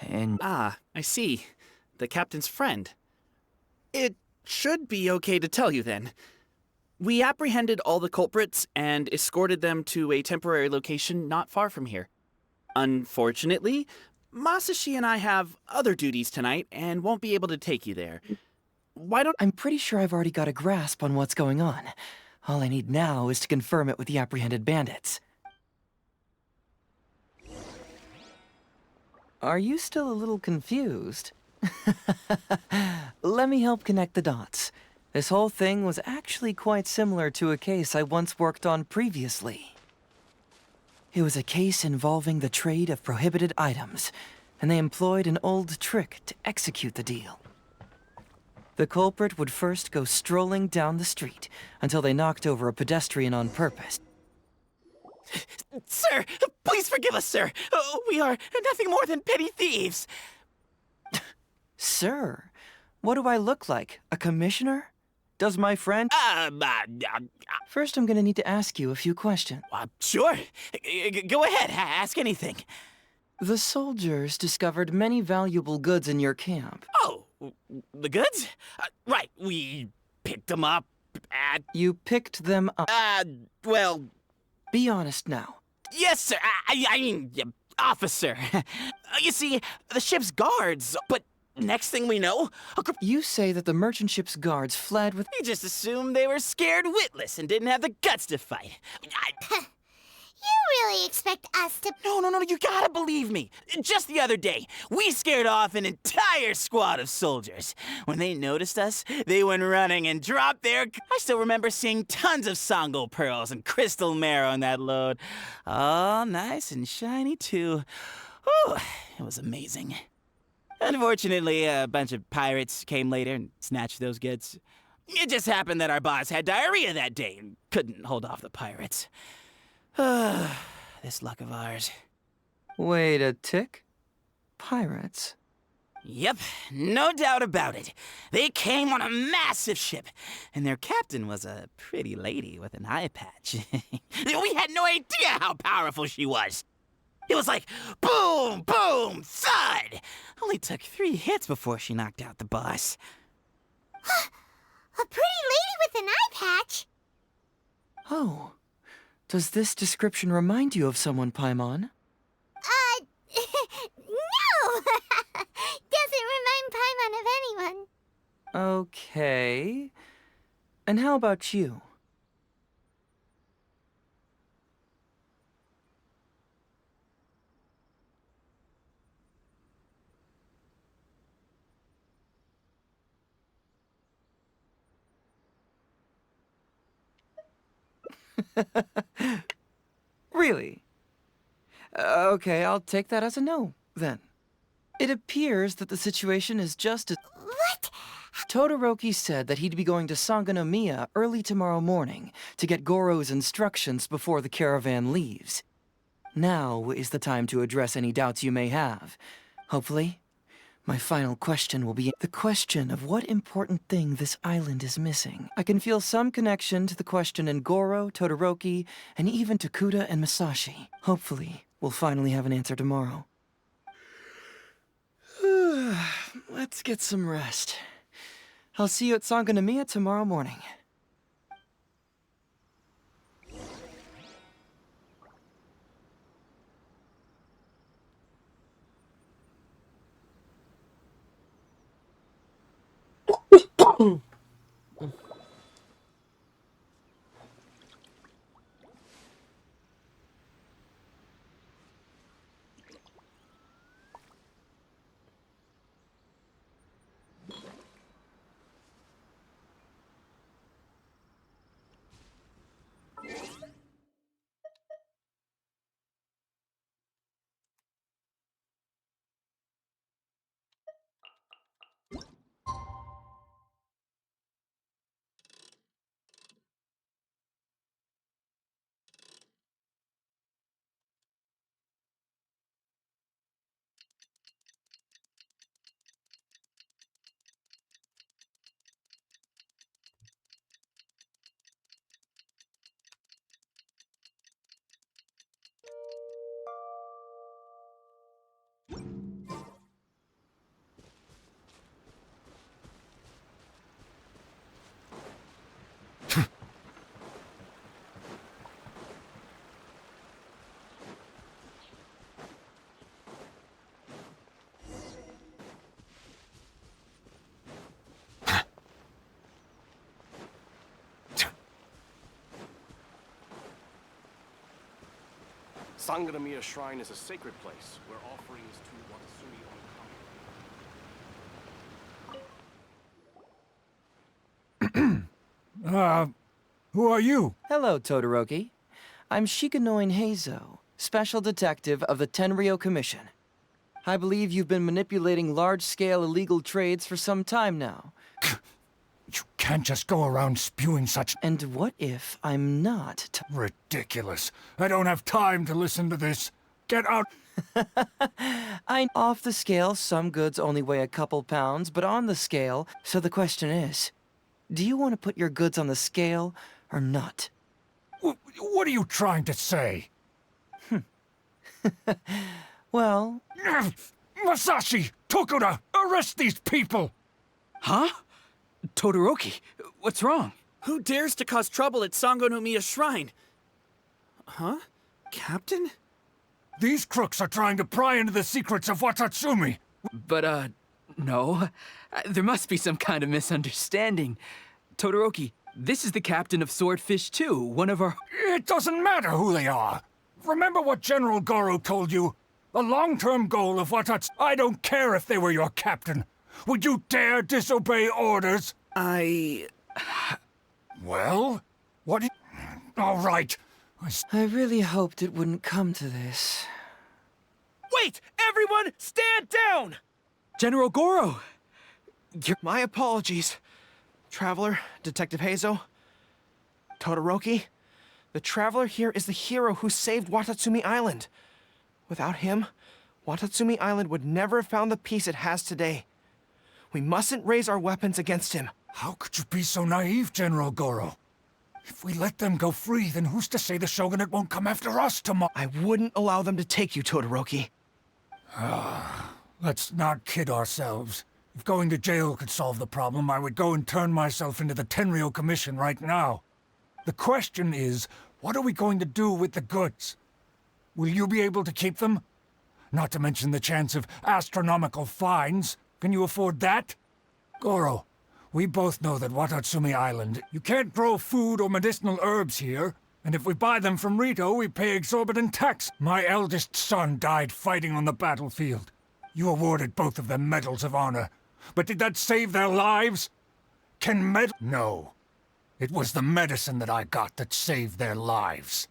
I see. The captain's friend. It should be okay to tell you then. We apprehended all the culprits and escorted them to a temporary location not far from here. Unfortunately, Masashi and I have other duties tonight and won't be able to take you there. Why don't... I'm pretty sure I've already got a grasp on what's going on. All I need now is to confirm it with the apprehended bandits. Are you still a little confused? Let me help connect the dots. This whole thing was actually quite similar to a case I once worked on previously. It was a case involving the trade of prohibited items, and they employed an old trick to execute the deal. The culprit would first go strolling down the street until they knocked over a pedestrian on purpose. Sir, please forgive us, sir. We are nothing more than petty thieves. Sir, what do I look like? A commissioner? Does my friend... First, I'm gonna need to ask you a few questions. Sure. Go ahead, ask anything. The soldiers discovered many valuable goods in your camp. Oh, the goods? Right, we picked them up at... You picked them up? Well... Be honest now. Yes, sir. I mean, officer. You see, the ship's guards, but next thing we know... You say that the merchant ship's guards fled with... We just assumed they were scared witless and didn't have the guts to fight. You really expect us to... No, you gotta believe me. Just the other day, we scared off an entire squad of soldiers. When they noticed us, they went running and dropped their... I still remember seeing tons of Sango pearls and crystal marrow on that load. All nice and shiny, too. Whew, it was amazing. Unfortunately, a bunch of pirates came later and snatched those goods. It just happened that our boss had diarrhea that day and couldn't hold off the pirates. This luck of ours. Wait a tick? Pirates? Yep, no doubt about it. They came on a massive ship, and their captain was a pretty lady with an eye patch. We had no idea how powerful she was. It was like boom, boom, thud. Only took 3 hits before she knocked out the boss. A pretty lady with an eye patch? Oh. Does this description remind you of someone, Paimon? No! Doesn't remind Paimon of anyone. Okay. And how about you? Really? Okay, I'll take that as a no, then. It appears that the situation is just as— What? Todoroki said that he'd be going to Sangonomiya early tomorrow morning to get Goro's instructions before the caravan leaves. Now is the time to address any doubts you may have. Hopefully, my final question will be the question of what important thing this island is missing. I can feel some connection to the question in Goro, Todoroki, and even to Kuda and Masashi. Hopefully, we'll finally have an answer tomorrow. Let's get some rest. I'll see you at Sangonomiya tomorrow morning. Sangonomiya Shrine is a sacred place where offerings to Watatsumi Who are you? Hello, Todoroki. I'm Shikanoin Heizo, Special Detective of the Tenryou Commission. I believe you've been manipulating large-scale illegal trades for some time now. You can't just go around spewing such— And what if I'm not Ridiculous. I don't have time to listen to this. Get out! I'm off the scale, some goods only weigh a couple pounds, but on the scale, so the question is, do you want to put your goods on the scale or not? What are you trying to say? Well... Masashi! Tokuda! Arrest these people! Huh? Todoroki, what's wrong? Who dares to cause trouble at Sangonomiya Shrine? Huh? Captain? These crooks are trying to pry into the secrets of Watatsumi! But, no. There must be some kind of misunderstanding. Todoroki, this is the captain of Swordfish 2, one of our— It doesn't matter who they are! Remember what General Goro told you? The long-term goal of Watatsumi— I don't care if they were your captain! Would you dare disobey orders? Well? What? All right. I really hoped it wouldn't come to this. Wait! Everyone, stand down! General Goro! My apologies. Traveler, Detective Heizo, Todoroki, the Traveler here is the hero who saved Watatsumi Island. Without him, Watatsumi Island would never have found the peace it has today. We mustn't raise our weapons against him. How could you be so naive, General Goro? If we let them go free, then who's to say the Shogunate won't come after us tomorrow? I wouldn't allow them to take you, Todoroki. Let's not kid ourselves. If going to jail could solve the problem, I would go and turn myself into the Tenryou Commission right now. The question is, what are we going to do with the goods? Will you be able to keep them? Not to mention the chance of astronomical fines. Can you afford that? Goro, we both know that Watatsumi Island, you can't grow food or medicinal herbs here. And if we buy them from Rito, we pay exorbitant tax. My eldest son died fighting on the battlefield. You awarded both of them medals of honor. But did that save their lives? No. It was the medicine that I got that saved their lives.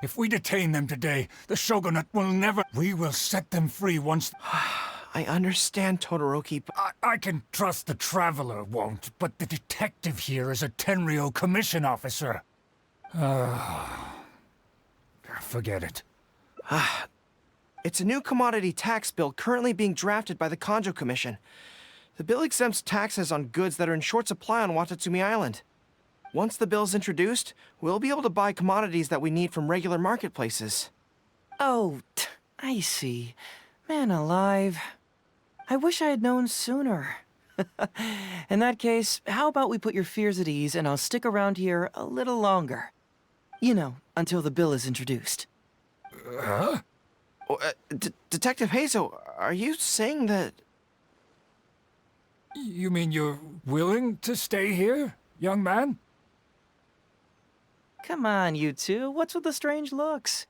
If we detain them today, the Shogunate will never... We will set them free once... I understand, Todoroki, but... I can trust the Traveler won't, but the detective here is a Tenryo Commission officer. Forget it. It's a new commodity tax bill currently being drafted by the Kanjo Commission. The bill exempts taxes on goods that are in short supply on Watatsumi Island. Once the bill's introduced, we'll be able to buy commodities that we need from regular marketplaces. Oh, I see. Man alive. I wish I had known sooner. In that case, how about we put your fears at ease and I'll stick around here a little longer. You know, until the bill is introduced. Huh? Detective Hazel, are you saying that... You mean you're willing to stay here, young man? Come on, you two. What's with the strange looks?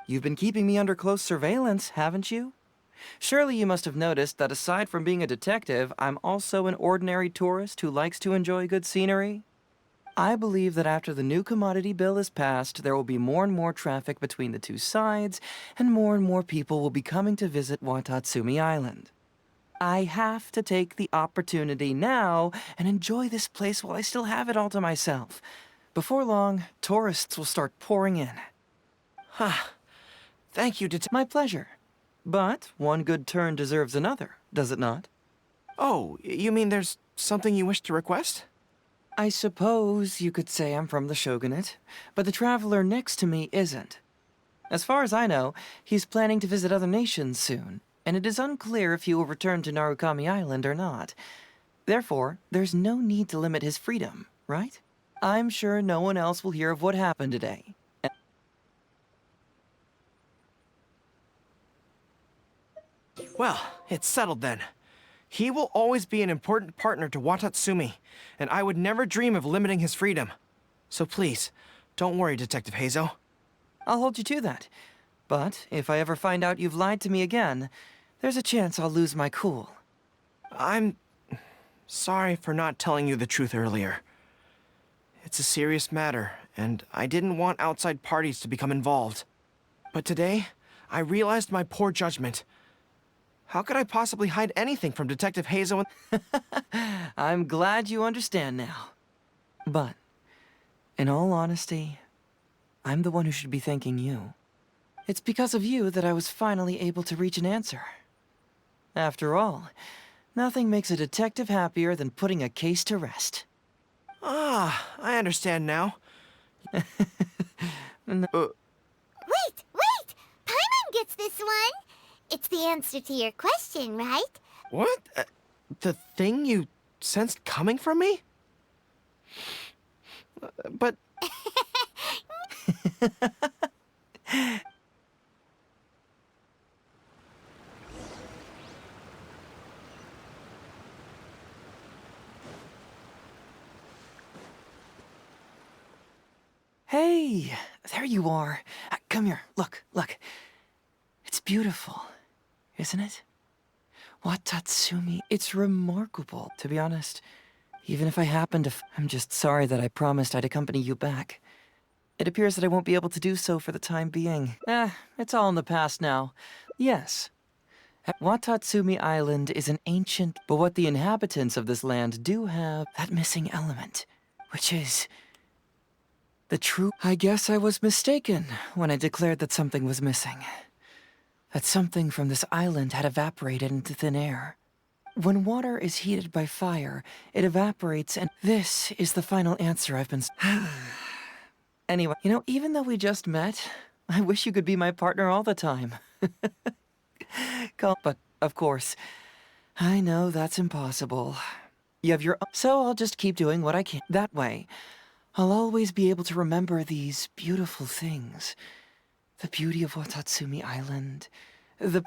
You've been keeping me under close surveillance, haven't you? Surely you must have noticed that aside from being a detective, I'm also an ordinary tourist who likes to enjoy good scenery. I believe that after the new commodity bill is passed, there will be more and more traffic between the two sides, and more people will be coming to visit Watatsumi Island. I have to take the opportunity now and enjoy this place while I still have it all to myself. Before long, tourists will start pouring in. Thank you, My pleasure. But one good turn deserves another, does it not? Oh, you mean there's something you wish to request? I suppose you could say I'm from the Shogunate, but the traveler next to me isn't. As far as I know, he's planning to visit other nations soon, and it is unclear if he will return to Narukami Island or not. Therefore, there's no need to limit his freedom, right? I'm sure no one else will hear of what happened today. Well, it's settled then. He will always be an important partner to Watatsumi, and I would never dream of limiting his freedom. So please, don't worry, Detective Hazo. I'll hold you to that. But if I ever find out you've lied to me again, there's a chance I'll lose my cool. I'm sorry for not telling you the truth earlier. It's a serious matter, and I didn't want outside parties to become involved. But today, I realized my poor judgment. How could I possibly hide anything from Detective Hazo and... I'm glad you understand now. But, in all honesty, I'm the one who should be thanking you. It's because of you that I was finally able to reach an answer. After all, nothing makes a detective happier than putting a case to rest. Ah, I understand now. Wait! Paimon gets this one! It's the answer to your question, right? What? The thing you sensed coming from me? But... Hey, there you are. Come here, look. It's beautiful, isn't it? Watatsumi, it's remarkable, to be honest. Even if I happen to... I'm just sorry that I promised I'd accompany you back. It appears that I won't be able to do so for the time being. It's all in the past now. Yes. Watatsumi Island is an ancient... But what the inhabitants of this land do have, that missing element, which is... the true... I guess I was mistaken when I declared that something was missing. That something from this island had evaporated into thin air. When water is heated by fire, it evaporates, and this is the final answer I've been... Anyway, you know, even though we just met, I wish you could be my partner all the time. But, of course, I know that's impossible. You have your... So I'll just keep doing what I can. That way, I'll always be able to remember these beautiful things. The beauty of Watatsumi Island, the...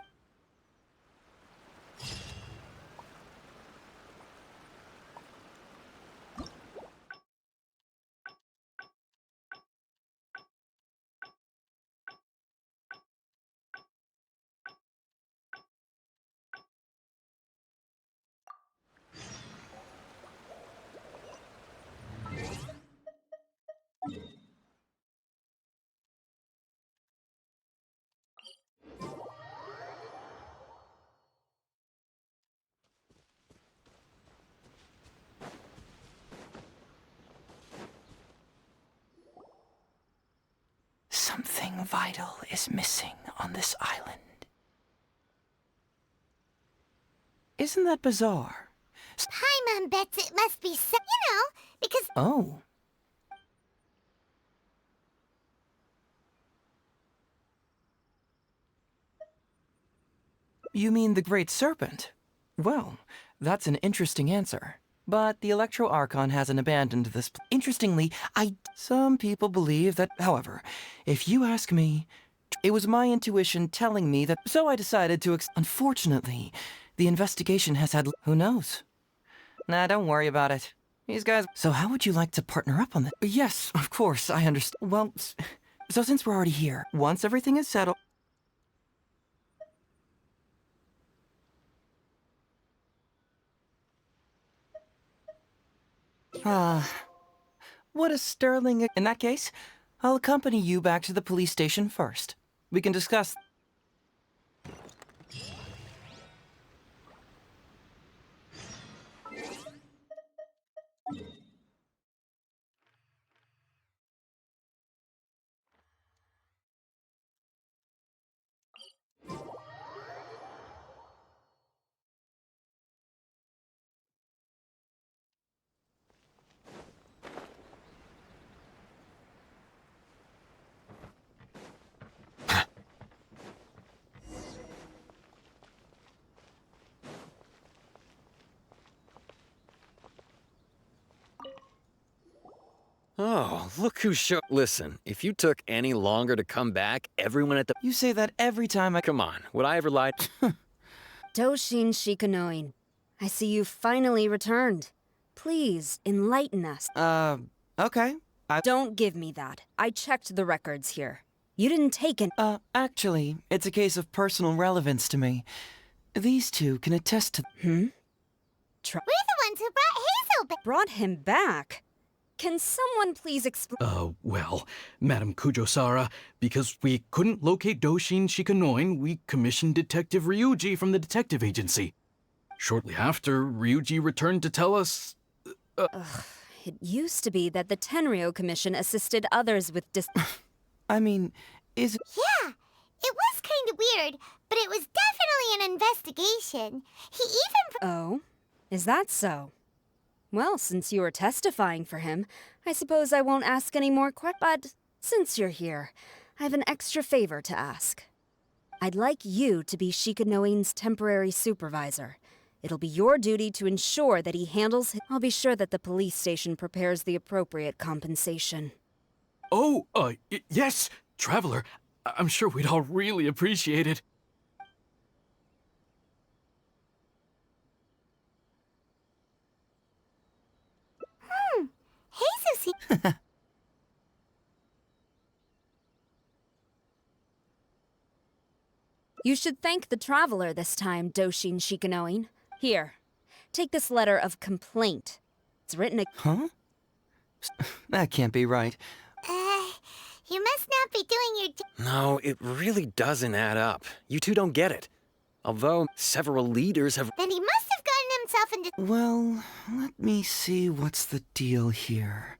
Something vital is missing on this island. Isn't that bizarre? Paimon bets it must be because... Oh. You mean the Great Serpent? Well, that's an interesting answer. But the Electro Archon hasn't abandoned this. Interestingly, some people believe that, however, if you ask me, it was my intuition telling me that, so I decided to unfortunately, the investigation has had, who knows? Nah, don't worry about it. These guys... So how would you like to partner up on this? Yes, of course, I understand. Well, so since we're already here, once everything is settled... What a sterling... In that case, I'll accompany you back to the police station first. We can discuss... Oh, look who Listen, if you took any longer to come back, everyone at the— You say that every time I— Come on, would I ever lie? Doshin Shikanoin, I see you finally returned. Please, enlighten us. Okay. Don't give me that. I checked the records here. You didn't take an— Actually, it's a case of personal relevance to me. These two can attest to— We're the ones who brought Hazel back. Brought him back? Can someone please explain? Well, Madam Kujo-Sara, because we couldn't locate Doshin Shikanoin, we commissioned Detective Ryuji from the detective agency. Shortly after, Ryuji returned to tell us... It used to be that the Tenryo Commission assisted others with I mean, is... Yeah, it was kind of weird, but it was definitely an investigation. He even... Oh? Is that so? Well, since you are testifying for him, I suppose I won't ask any more questions. But since you're here, I have an extra favor to ask. I'd like you to be Shikanoin's temporary supervisor. It'll be your duty to ensure that he handles... I'll be sure that the police station prepares the appropriate compensation. Oh, yes, Traveler. I'm sure we'd all really appreciate it. Hazel You should thank the Traveler this time, Doshin Shikanoin. Here, take this letter of complaint. It's written... Huh? That can't be right. You must not be doing your... No, it really doesn't add up. You two don't get it. Although several leaders have... Then he must have gotten himself into... Well, let me see what's the deal here.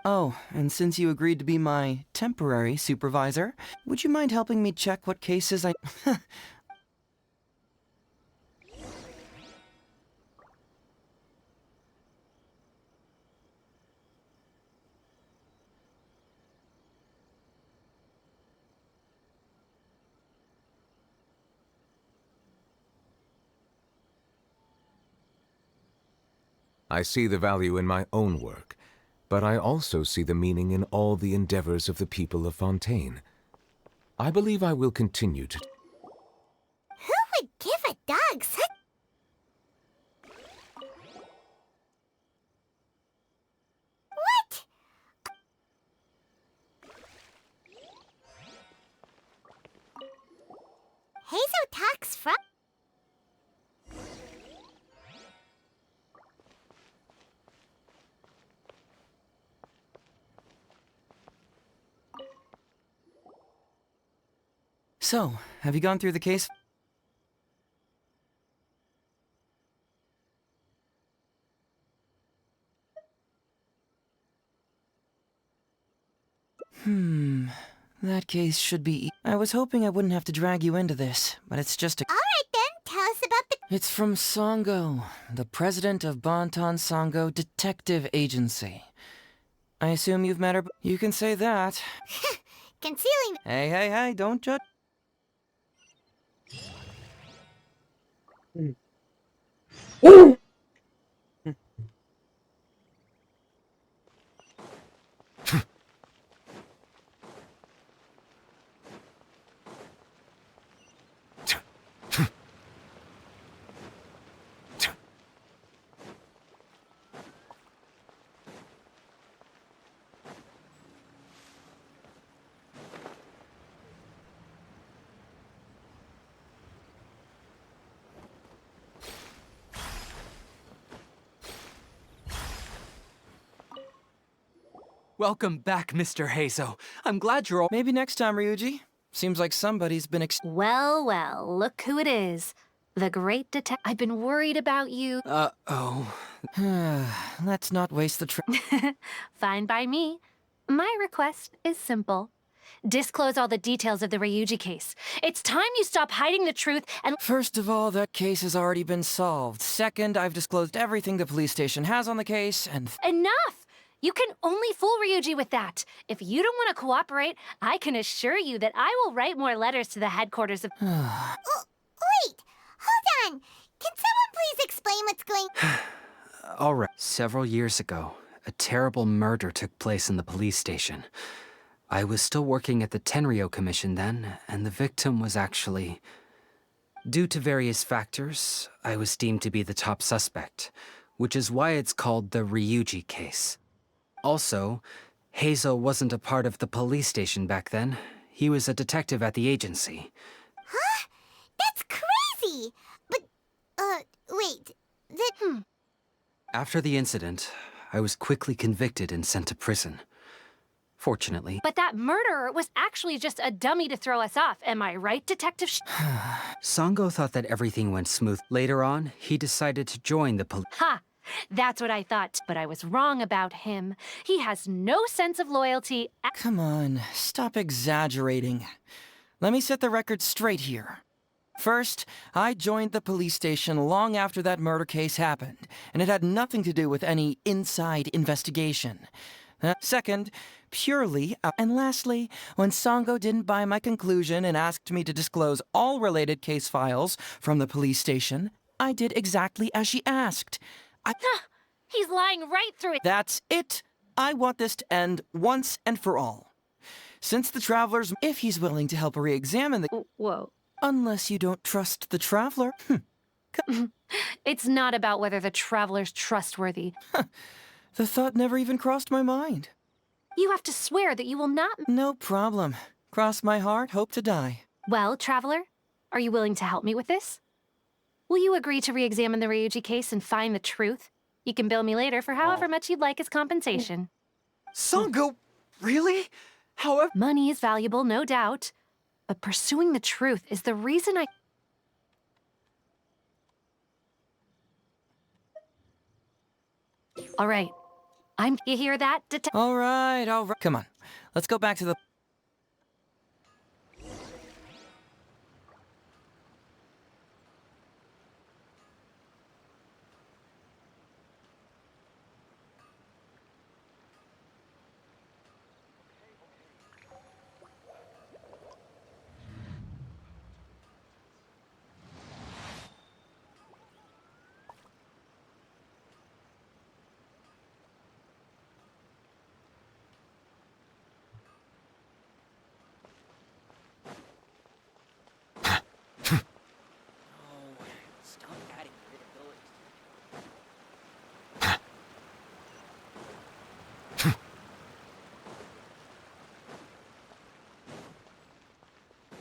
Oh, and since you agreed to be my temporary supervisor, would you mind helping me check what cases I... I see the value in my own work, but I also see the meaning in all the endeavors of the people of Fontaine. I believe I will continue to... Who would give a dog such... What? Hazel talks from... So, have you gone through the case? That case should be... I was hoping I wouldn't have to drag you into this, but it's just a... Alright then, tell us about the... It's from Songo, the president of Bonton Songo Detective Agency. I assume you've met her... You can say that. Concealing... Hey, don't judge... Welcome back, Mr. Hazo. I'm glad you're all... Maybe next time, Ryuji. Seems like somebody's been Well, look who it is. The great detective. I've been worried about you. Uh-oh. Let's not waste the trip. Fine by me. My request is simple. Disclose all the details of the Ryuji case. It's time you stop hiding the truth and— First of all, that case has already been solved. Second, I've disclosed everything the police station has on the case, and... Enough! You can only fool Ryuji with that. If you don't want to cooperate, I can assure you that I will write more letters to the headquarters of— Wait! Hold on! Can someone please explain what's going... All right. Several years ago, a terrible murder took place in the police station. I was still working at the Tenryo Commission then, and the victim was actually... Due to various factors, I was deemed to be the top suspect, which is why it's called the Ryuji case. Also, Hazel wasn't a part of the police station back then. He was a detective at the agency. Huh? That's crazy! But, wait, that... After the incident, I was quickly convicted and sent to prison. Fortunately... But that murderer was actually just a dummy to throw us off. Am I right, Detective Songo thought that everything went smooth. Later on, he decided to join the police... Ha! That's what I thought, but I was wrong about him. He has no sense of loyalty. Come on, stop exaggerating. Let me set the record straight here. First, I joined the police station long after that murder case happened, and it had nothing to do with any inside investigation. Second, purely, and lastly, when Songo didn't buy my conclusion and asked me to disclose all related case files from the police station, I did exactly as she asked. He's lying right through it. That's it. I want this to end once and for all. Since the Traveler's... If he's willing to help re-examine the... Whoa. Unless you don't trust the Traveler. It's not about whether the Traveler's trustworthy. The thought never even crossed my mind. You have to swear that you will not... No problem. Cross my heart, hope to die. Well, Traveler, are you willing to help me with this? Will you agree to re-examine the Ryuji case and find the truth? You can bill me later for however much you'd like as compensation. Songo, really? However... Money is valuable, no doubt. But pursuing the truth is the reason I... All right. You hear that, All right. Come on. Let's go back to the...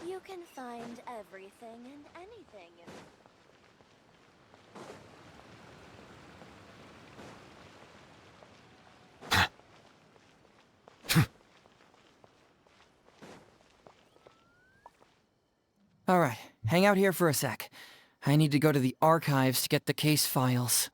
You can find everything and anything in... All right. Hang out here for a sec. I need to go to the archives to get the case files.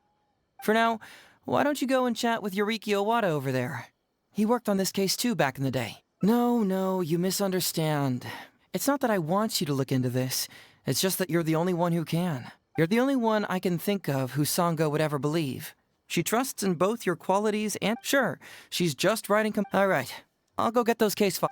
For now, why don't you go and chat with Yoriki Owada over there? He worked on this case too back in the day. No, you misunderstand. It's not that I want you to look into this. It's just that you're the only one who can. You're the only one I can think of who Sango would ever believe. She trusts in both your qualities and... Sure, she's just writing All right, I'll go get those case files.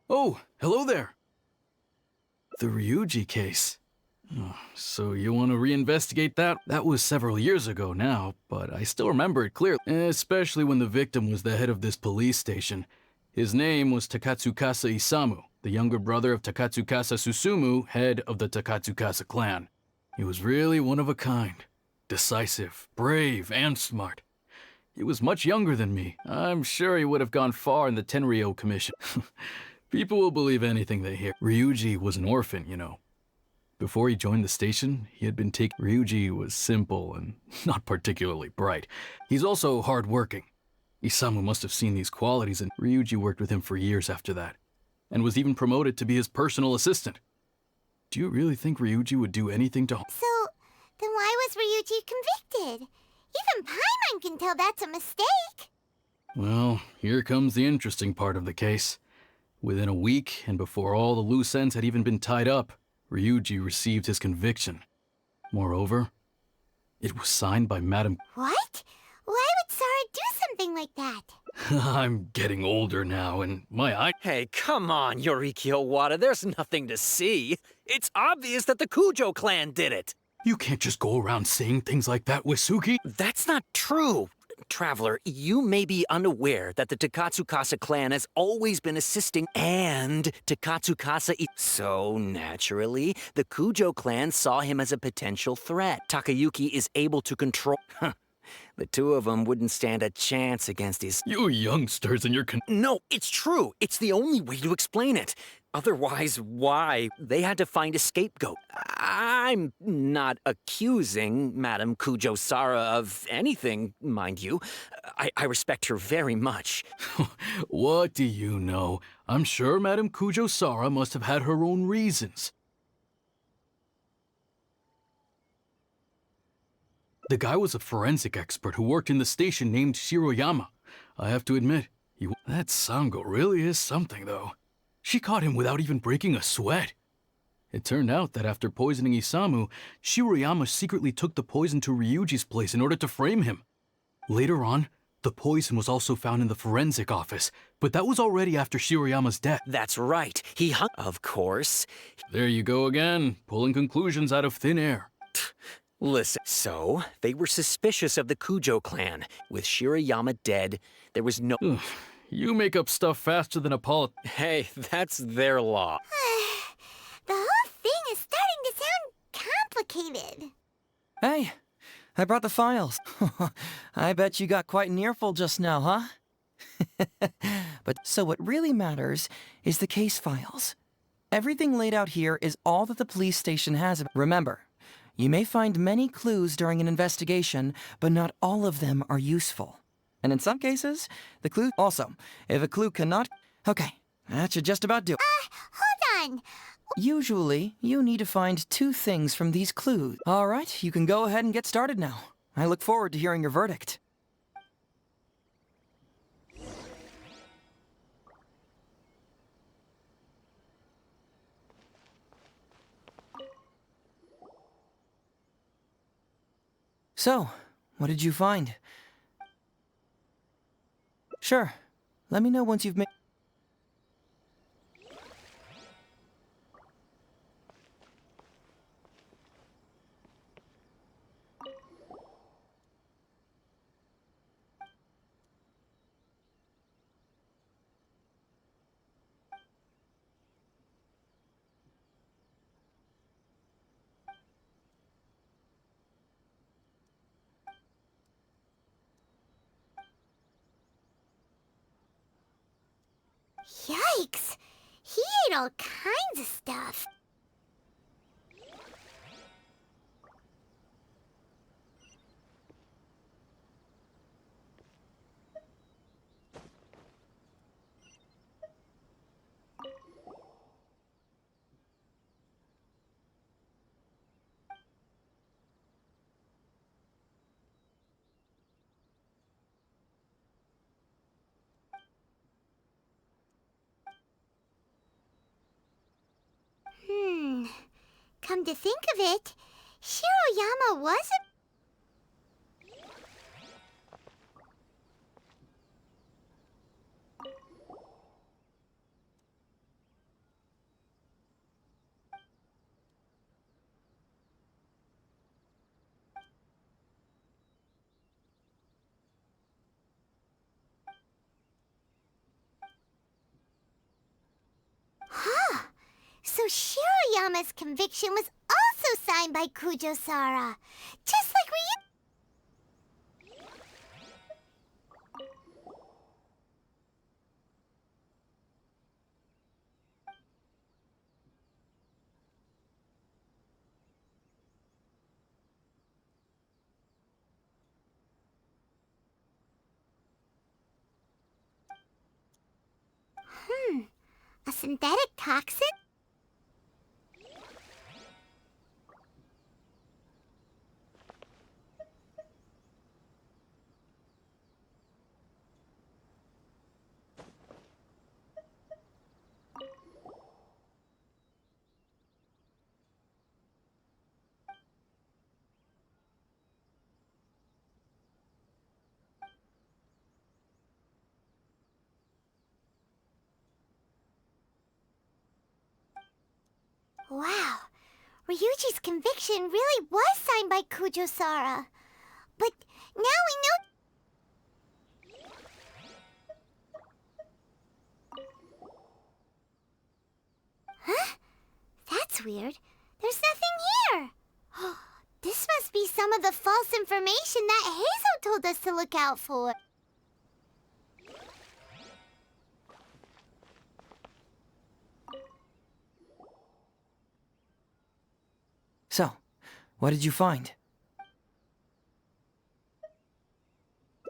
Oh, hello there. The Ryuji case. Oh, so you want to reinvestigate that? That was several years ago now, but I still remember it clearly, especially when the victim was the head of this police station. His name was Takatsukasa Isamu, the younger brother of Takatsukasa Susumu, head of the Takatsukasa clan. He was really one of a kind. Decisive, brave, and smart. He was much younger than me. I'm sure he would have gone far in the Tenryo Commission. People will believe anything they hear. Ryuji was an orphan, you know. Before he joined the station, he had been taken. Ryuji was simple and not particularly bright. He's also hardworking. Isamu must have seen these qualities, and Ryuji worked with him for years after that, and was even promoted to be his personal assistant. Do you really think Ryuji would do anything to... So, then why was Ryuji convicted? Even Paimon can tell that's a mistake. Well, here comes the interesting part of the case. Within a week, and before all the loose ends had even been tied up, Ryuji received his conviction. Moreover, it was signed by Madame... What? Why would Sara do something like that? I'm getting older now, and my eye... Hey, come on, Yoriki Owada, there's nothing to see. It's obvious that the Kujo clan did it. You can't just go around saying things like that, Wisuki. That's not true. Traveler, you may be unaware that the Takatsukasa clan has always been assisting and So, naturally, the Kujo clan saw him as a potential threat. Takayuki is able to control... The two of them wouldn't stand a chance against his... You youngsters and your... No, it's true. It's the only way to explain it. Otherwise, why? They had to find a scapegoat. I'm not accusing Madame Kujo Sara of anything, mind you. I respect her very much. What do you know? I'm sure Madame Kujo Sara must have had her own reasons. The guy was a forensic expert who worked in the station named Shiroyama. I have to admit, that Sango really is something, though. She caught him without even breaking a sweat. It turned out that after poisoning Isamu, Shiroyama secretly took the poison to Ryuji's place in order to frame him. Later on, the poison was also found in the forensic office, but that was already after Shiroyama's death. That's right. He hung... Of course. There you go again, pulling conclusions out of thin air. Listen, so they were suspicious of the Kujo clan. With Shiroyama dead, there was no... You make up stuff faster than a Hey, that's their law. The whole thing is starting to sound complicated. Hey, I brought the files. I bet you got quite an earful just now, huh? But so what really matters is the case files. Everything laid out here is all that the police station has. Remember, you may find many clues during an investigation, but not all of them are useful. And in some cases, the clue... Also, if a clue cannot... Okay, that should just about do it. Hold on. Usually, you need to find 2 things from these clues. All right, you can go ahead and get started now. I look forward to hearing your verdict. So, what did you find? Sure. Let me know once you've made... Yikes! He ate all kinds of stuff. Come to think of it, Shiroyama was a... Huh. So Shiroyama's conviction was also signed by Kujo-Sara, just like a synthetic toxin? Wow, Ryuji's conviction really was signed by Kujo-Sara. But now we know... Huh? That's weird. There's nothing here. This must be some of the false information that Hazel told us to look out for. So, what did you find?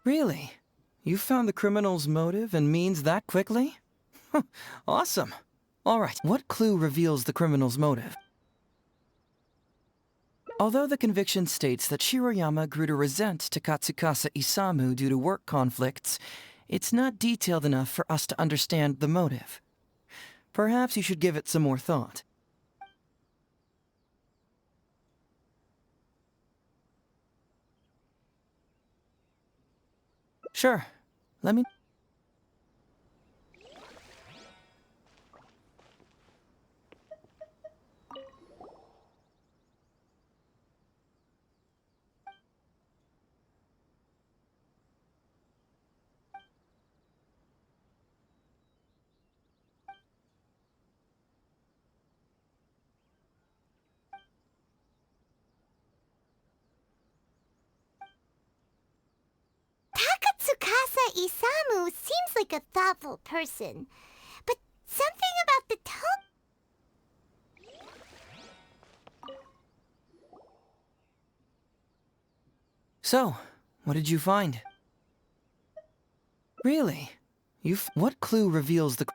Really? You found the criminal's motive and means that quickly? Awesome. All right, what clue reveals the criminal's motive? Although the conviction states that Shiroyama grew to resent Takatsukasa Isamu due to work conflicts, it's not detailed enough for us to understand the motive. Perhaps you should give it some more thought. Sure. Let me... Takatsukasa Isamu seems like a thoughtful person, but something about the tone... So, what did you find? Really? What clue reveals the...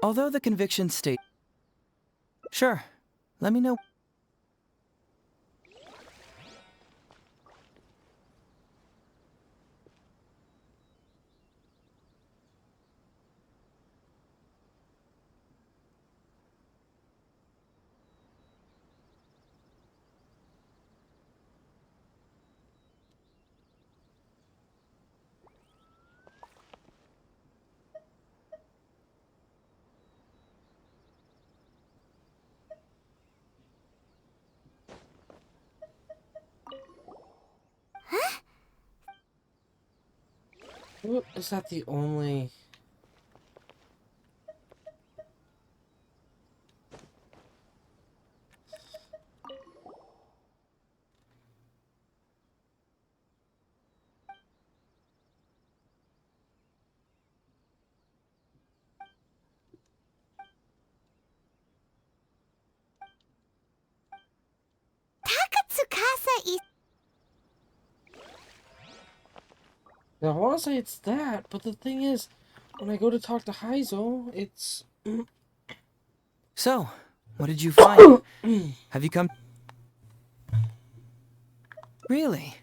Although the conviction state... Sure. Let me know... Is that the only... Takatsukasa Isamu... Now, I want to say it's that, but the thing is, when I go to talk to Heizo, it's... So, what did you find? Have you come... Really?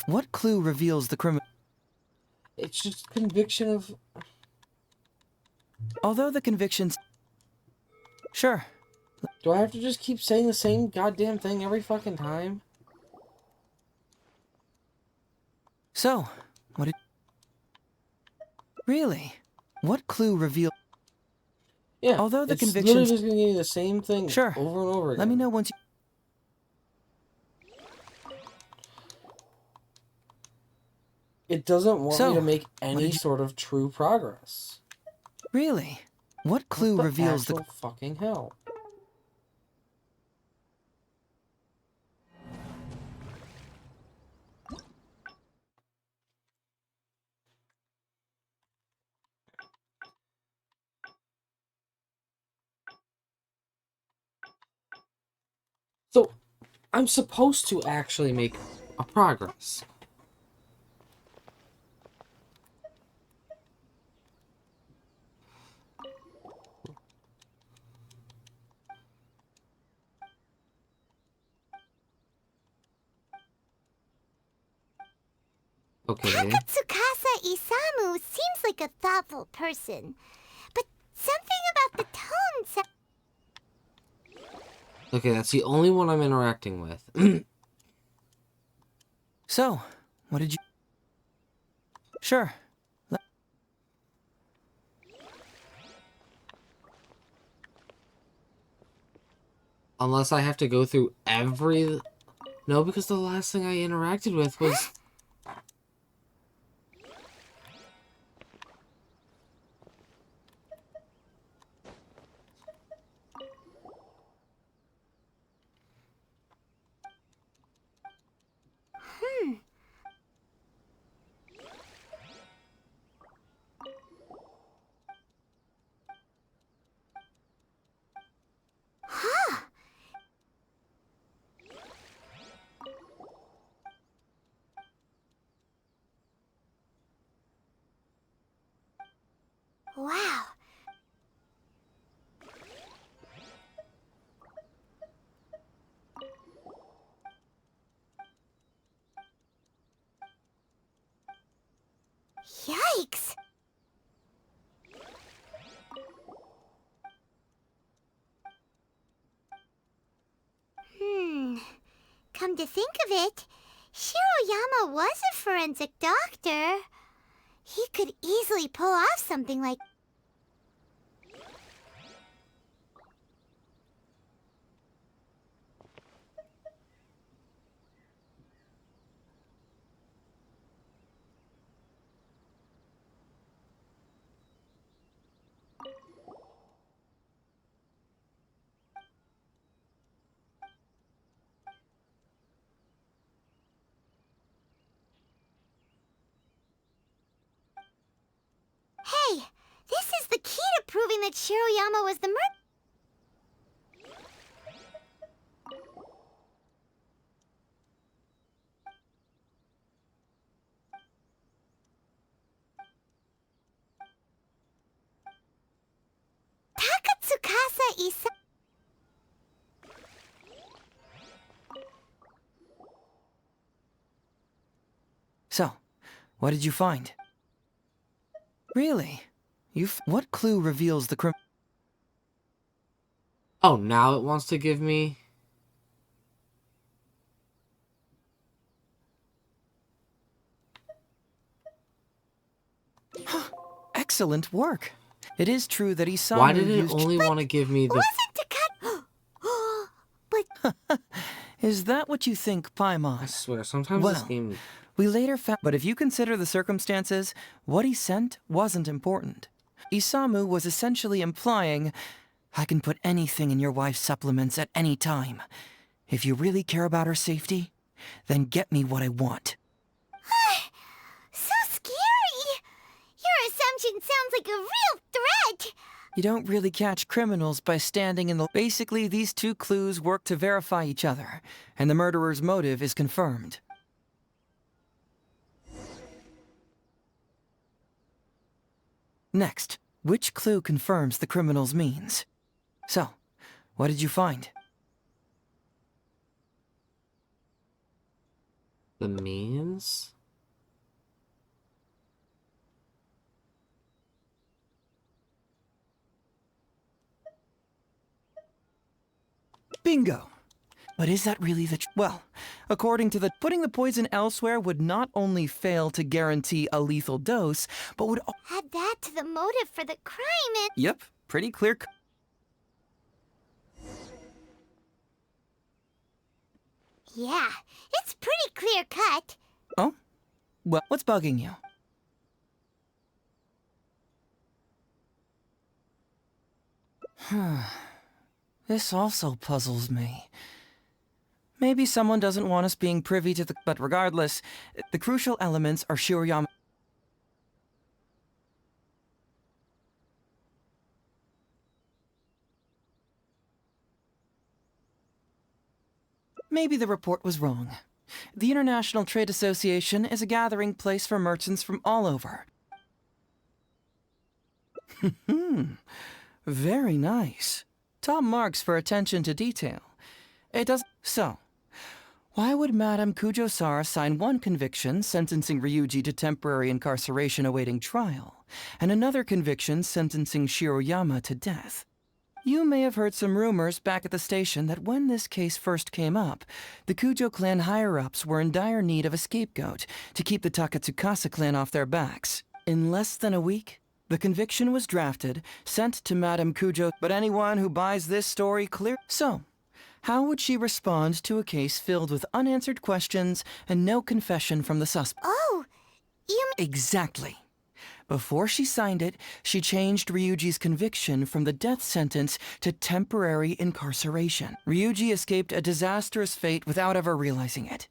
What clue reveals the criminal... It's just conviction of... Although the convictions... Sure. Do I have to just keep saying the same goddamn thing every fucking time? So, what did... Really? What clue revealed... Yeah, although the it's literally convictions... just gonna give you the same thing Sure. over and over again. Let me know once you... It doesn't want me So, to make what any did you... sort of true progress. Really? What clue What the reveals actual fucking hell? So, I'm supposed to actually make a progress. Okay. Takatsukasa Isamu seems like a thoughtful person, but something about the tone Okay, that's the only one I'm interacting with. So, what did you... Sure. Unless I have to go through every... No, because the last thing I interacted with was... Huh. Wow. Yikes. Come to think of it, Shiroyama was a forensic doctor. He could easily pull off something like... Hey, this is the key to proving that Shiroyama was the murderer. Takatsukasa Isa... So, what did you find? Really? What clue reveals the crim... Oh, now it wants to give me... Excellent work. It is true that Isamu Why did it used... only want to give me the... Is that what you think, Paimon? I swear, sometimes well, this game... we later found... But if you consider the circumstances, what he sent wasn't important. Isamu was essentially implying, I can put anything in your wife's supplements at any time. If you really care about her safety, then get me what I want. So scary! Your assumption sounds like a real threat! You don't really catch criminals by standing in the... Basically, these two clues work to verify each other, and the murderer's motive is confirmed. Next, which clue confirms the criminal's means? So, what did you find? The means? Bingo. But is that really well, according to putting the poison elsewhere would not only fail to guarantee a lethal dose, but would Add that to the motive for the crime and... Yep, pretty clear. Yeah, it's pretty clear cut. Oh? Well, what's bugging you? This also puzzles me. Maybe someone doesn't want us being privy to but regardless, the crucial elements are Shiroyama. Maybe the report was wrong. The International Trade Association is a gathering place for merchants from all over. Very nice. Top marks for attention to detail. It does... So, why would Madame Kujo-Sara sign one conviction sentencing Ryuji to temporary incarceration awaiting trial, and another conviction sentencing Shiroyama to death? You may have heard some rumors back at the station that when this case first came up, the Kujo clan higher-ups were in dire need of a scapegoat to keep the Takatsukasa clan off their backs. In less than a week, the conviction was drafted, sent to Madame Kujo, but anyone who buys this story clear... So, how would she respond to a case filled with unanswered questions and no confession from the suspect? Oh, you... Exactly. Before she signed it, she changed Ryuji's conviction from the death sentence to temporary incarceration. Ryuji escaped a disastrous fate without ever realizing it.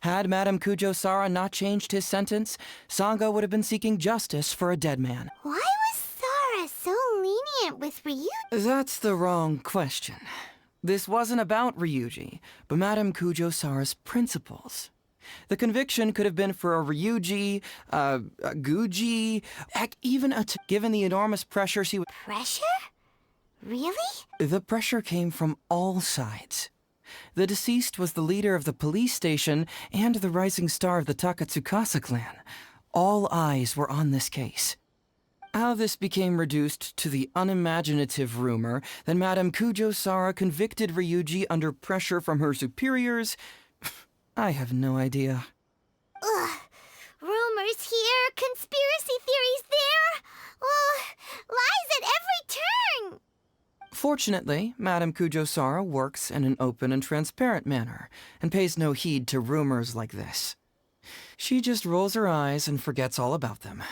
Had Madame Kujo-Sara not changed his sentence, Sango would have been seeking justice for a dead man. Why was Sara so lenient with Ryuji? That's the wrong question. This wasn't about Ryuji, but Madame Kujo-Sara's principles. The conviction could have been for a Ryuji, a Guji, heck, even given the enormous pressure she would... Pressure? Really? The pressure came from all sides. The deceased was the leader of the police station and the rising star of the Takatsukasa clan. All eyes were on this case. How this became reduced to the unimaginative rumor that Madame Kujo-Sara convicted Ryuji under pressure from her superiors... I have no idea. Ugh. Rumors here, conspiracy theories there. Lies at every turn. Fortunately, Madame Kujo-Sara works in an open and transparent manner and pays no heed to rumors like this. She just rolls her eyes and forgets all about them.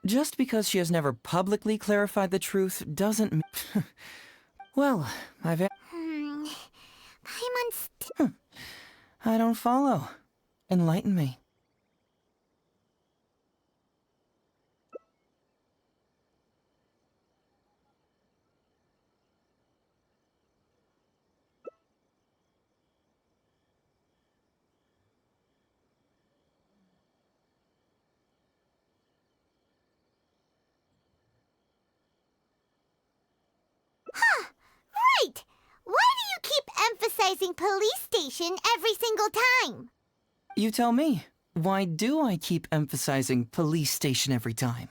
Just because she has never publicly clarified the truth doesn't mean... Well, I've... Paimon's... I don't follow. Enlighten me. Right! Why do you keep emphasizing police station every single time? You tell me. Why do I keep emphasizing police station every time?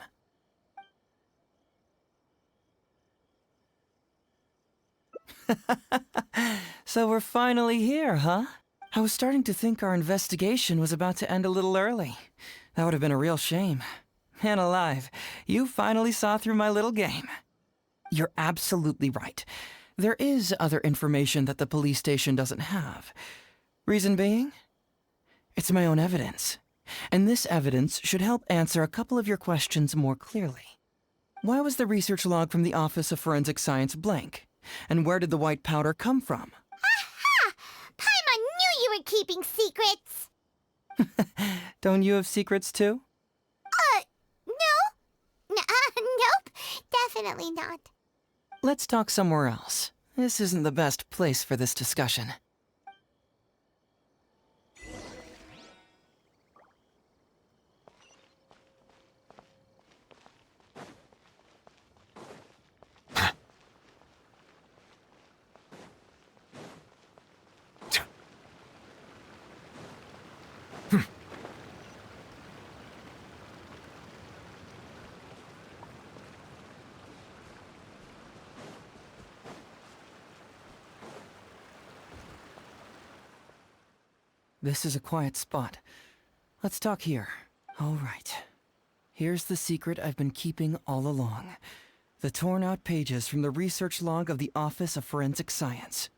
So we're finally here, huh? I was starting to think our investigation was about to end a little early. That would have been a real shame. Man alive, you finally saw through my little game. You're absolutely right. There is other information that the police station doesn't have. Reason being? It's my own evidence. And this evidence should help answer a couple of your questions more clearly. Why was the research log from the Office of Forensic Science blank? And where did the white powder come from? Aha! Paimon knew you were keeping secrets! Don't you have secrets too? No. No, definitely not. Let's talk somewhere else. This isn't the best place for this discussion. This is a quiet spot. Let's talk here. All right. Here's the secret I've been keeping all along. The torn out pages from the research log of the Office of Forensic Science.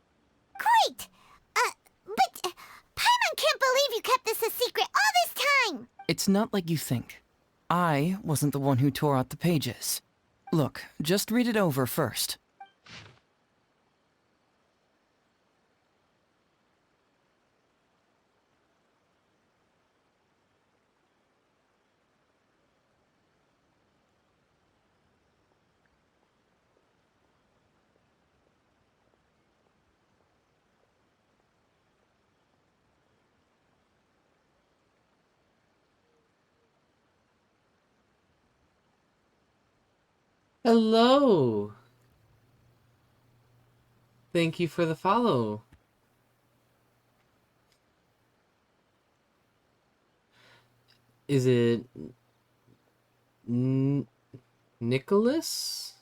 Great! But Paimon can't believe you kept this a secret all this time! It's not like you think. I wasn't the one who tore out the pages. Look, just read it over first. Hello! Thank you for the follow. Is it Nicholas?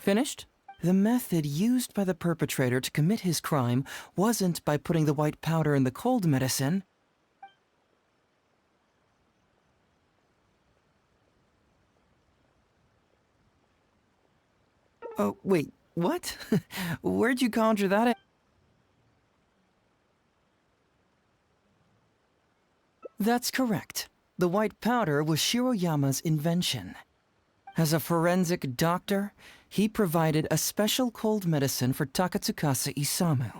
Finished? The method used by the perpetrator to commit his crime wasn't by putting the white powder in the cold medicine. Oh, wait, what? Where'd you conjure that in? That's correct. The white powder was Shiroyama's invention. As a forensic doctor, he provided a special cold medicine for Takatsukasa Isamu.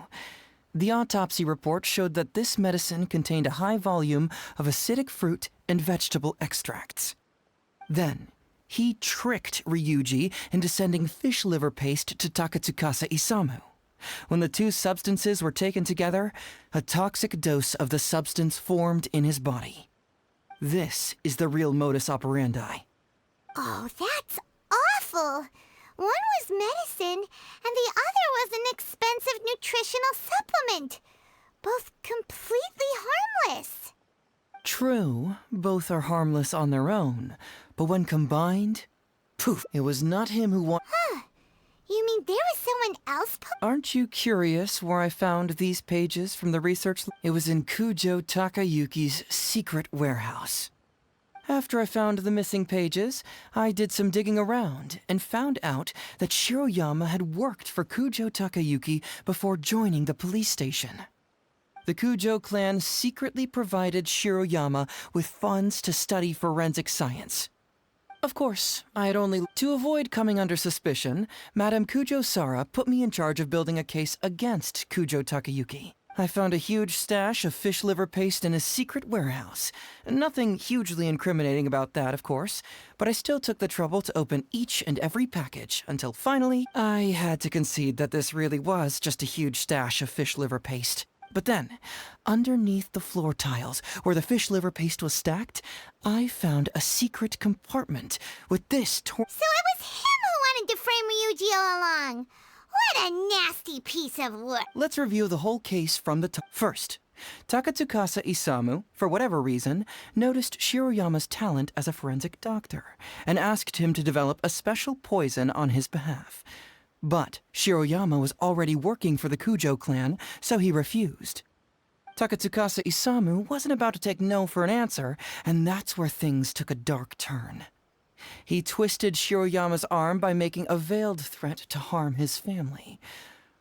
The autopsy report showed that this medicine contained a high volume of acidic fruit and vegetable extracts. Then, he tricked Ryuji into sending fish liver paste to Takatsukasa Isamu. When the two substances were taken together, a toxic dose of the substance formed in his body. This is the real modus operandi. Oh, that's awful! One was medicine, and the other was an expensive nutritional supplement. Both completely harmless. True, both are harmless on their own, but when combined, poof, it was not him who Huh. You mean there was someone else? Aren't you curious where I found these pages from the research? It was in Kujo Takayuki's secret warehouse. After I found the missing pages, I did some digging around and found out that Shiroyama had worked for Kujo Takayuki before joining the police station. The Kujo clan secretly provided Shiroyama with funds to study forensic science. Of course, I had only... To avoid coming under suspicion, Madame Kujo Sara put me in charge of building a case against Kujo Takayuki. I found a huge stash of fish liver paste in his secret warehouse. Nothing hugely incriminating about that, of course, but I still took the trouble to open each and every package until finally I had to concede that this really was just a huge stash of fish liver paste. But then, underneath the floor tiles where the fish liver paste was stacked, I found a secret compartment with this So it was him who wanted to frame Ryuji all along. What a nasty piece of work. Let's review the whole case from the top. First, Takatsukasa Isamu, for whatever reason, noticed Shiroyama's talent as a forensic doctor and asked him to develop a special poison on his behalf. But Shiroyama was already working for the Kujo clan, so he refused. Takatsukasa Isamu wasn't about to take no for an answer, and that's where things took a dark turn. He twisted Shiroyama's arm by making a veiled threat to harm his family.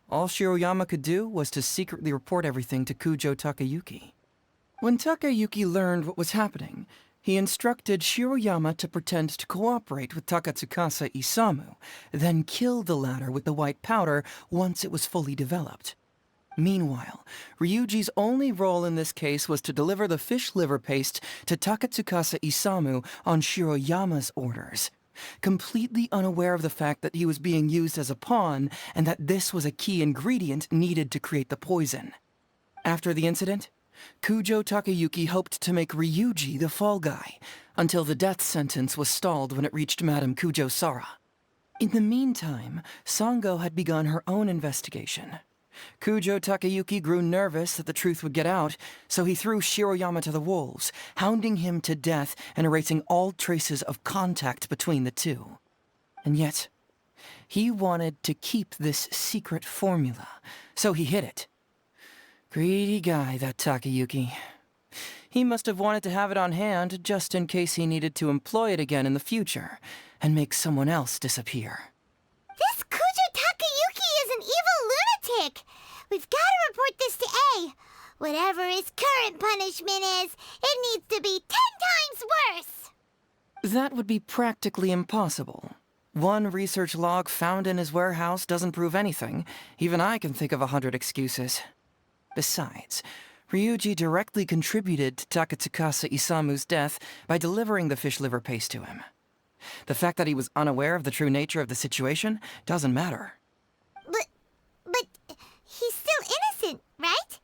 All Shiroyama could do was to secretly report everything to Kujo Takayuki. When Takayuki learned what was happening, he instructed Shiroyama to pretend to cooperate with Takatsukasa Isamu, then kill the latter with the white powder once it was fully developed. Meanwhile, Ryuji's only role in this case was to deliver the fish liver paste to Takatsukasa Isamu on Shiroyama's orders, completely unaware of the fact that he was being used as a pawn and that this was a key ingredient needed to create the poison. After the incident, Kujo Takayuki hoped to make Ryuji the fall guy, until the death sentence was stalled when it reached Madame Kujo Sara. In the meantime, Sango had begun her own investigation. Kujo Takayuki grew nervous that the truth would get out, so he threw Shiroyama to the wolves, hounding him to death and erasing all traces of contact between the two. And yet, he wanted to keep this secret formula, so he hid it. Greedy guy, that Takayuki. He must have wanted to have it on hand just in case he needed to employ it again in the future, and make someone else disappear. This Kujo Takayuki is an evil lunatic! We've got to report this to A. Whatever his current punishment is, it needs to be 10 times worse! That would be practically impossible. One research log found in his warehouse doesn't prove anything. Even I can think of 100 excuses. Besides, Ryuji directly contributed to Takatsukasa Isamu's death by delivering the fish liver paste to him. The fact that he was unaware of the true nature of the situation doesn't matter. But he's still innocent, right?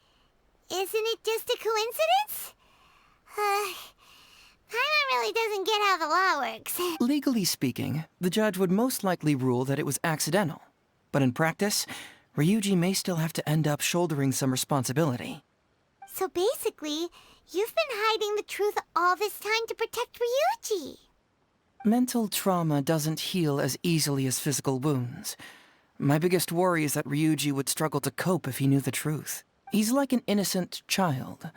Isn't it just a coincidence? Paimon really doesn't get how the law works. Legally speaking, the judge would most likely rule that it was accidental. But in practice, Ryuji may still have to end up shouldering some responsibility. So basically, you've been hiding the truth all this time to protect Ryuji. Mental trauma doesn't heal as easily as physical wounds. My biggest worry is that Ryuji would struggle to cope if he knew the truth. He's like an innocent child.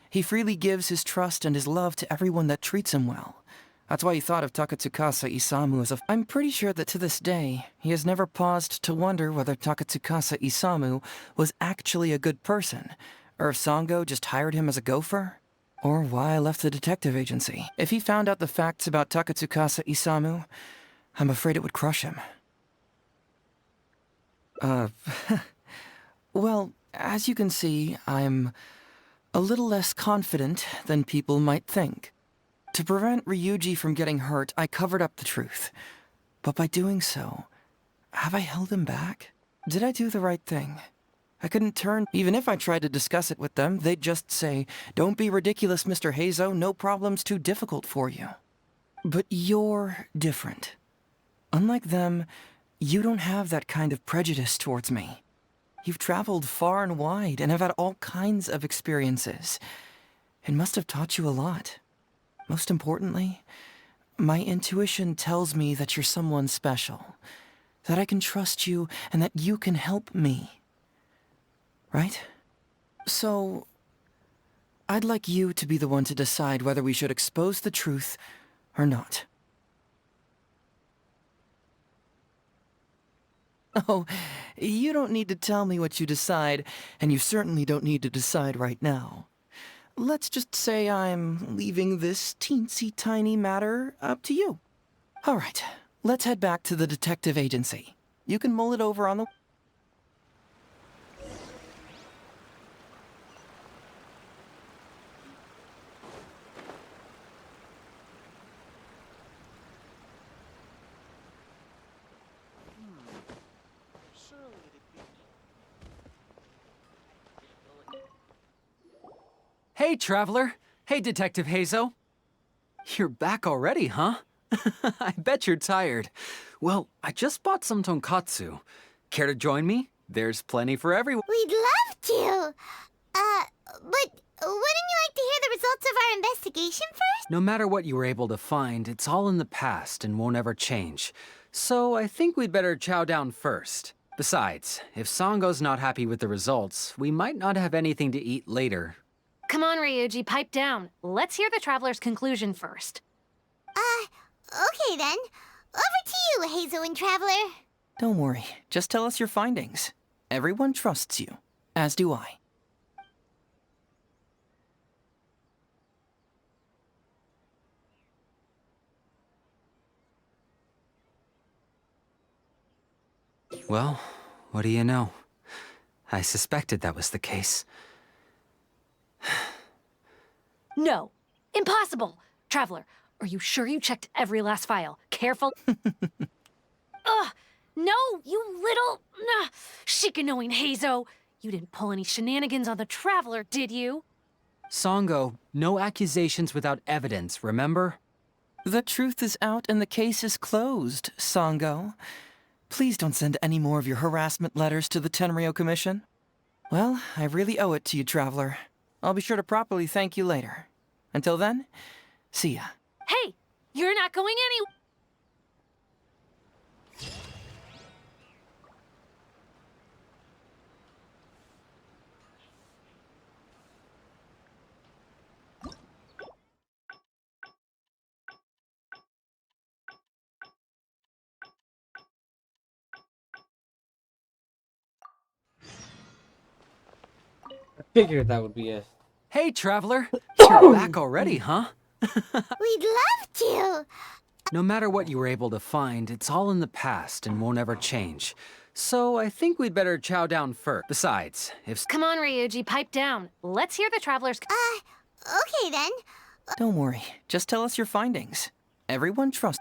He freely gives his trust and his love to everyone that treats him well. That's why he thought of Takatsukasa Isamu as I'm pretty sure that to this day, he has never paused to wonder whether Takatsukasa Isamu was actually a good person, or if Sango just hired him as a gopher, or why I left the detective agency. If he found out the facts about Takatsukasa Isamu, I'm afraid it would crush him. Well, as you can see, I'm a little less confident than people might think. To prevent Ryuji from getting hurt, I covered up the truth. But by doing so, have I held him back? Did I do the right thing? I couldn't turn. Even if I tried to discuss it with them, they'd just say, "Don't be ridiculous, Mr. Heizo, no problem's too difficult for you." But you're different. Unlike them, you don't have that kind of prejudice towards me. You've traveled far and wide and have had all kinds of experiences. It must have taught you a lot. Most importantly, my intuition tells me that you're someone special, that I can trust you and that you can help me. Right? So, I'd like you to be the one to decide whether we should expose the truth or not. Oh, you don't need to tell me what you decide, and you certainly don't need to decide right now. Let's just say I'm leaving this teensy-tiny matter up to you. All right, let's head back to the detective agency. You can mull it over on the... Hey, Traveler. Hey, Detective Heizo. You're back already, huh? I bet you're tired. Well, I just bought some tonkatsu. Care to join me? There's plenty for everyone. We'd love to. But wouldn't you like to hear the results of our investigation first? No matter what you were able to find, it's all in the past and won't ever change. So I think we'd better chow down first. Besides, if Sango's not happy with the results, we might not have anything to eat later. Come on, Ryuji, pipe down. Let's hear the traveler's conclusion first. Okay then. Over to you, Hazel and Traveler. Don't worry, just tell us your findings. Everyone trusts you, as do I. Well, what do you know? I suspected that was the case. No, impossible. Traveler, are you sure you checked every last file? Careful. Ugh, no, you little chicken-knowing Hazo. You didn't pull any shenanigans on the Traveler, did you? Sango, no accusations without evidence, remember? The truth is out and the case is closed, Sango. Please don't send any more of your harassment letters to the Tenryo Commission. Well, I really owe it to you, Traveler. I'll be sure to properly thank you later. Until then, see ya. Hey, you're not going anywhere. I figured that would be a... Hey, Traveler! You're back already, huh? We'd love to. No matter what you were able to find, it's all in the past and won't ever change. So I think we'd better chow down first. Besides, if... Come on, Ryuji, pipe down. Let's hear the traveler's... Okay then. Don't worry, just tell us your findings. Everyone trusts...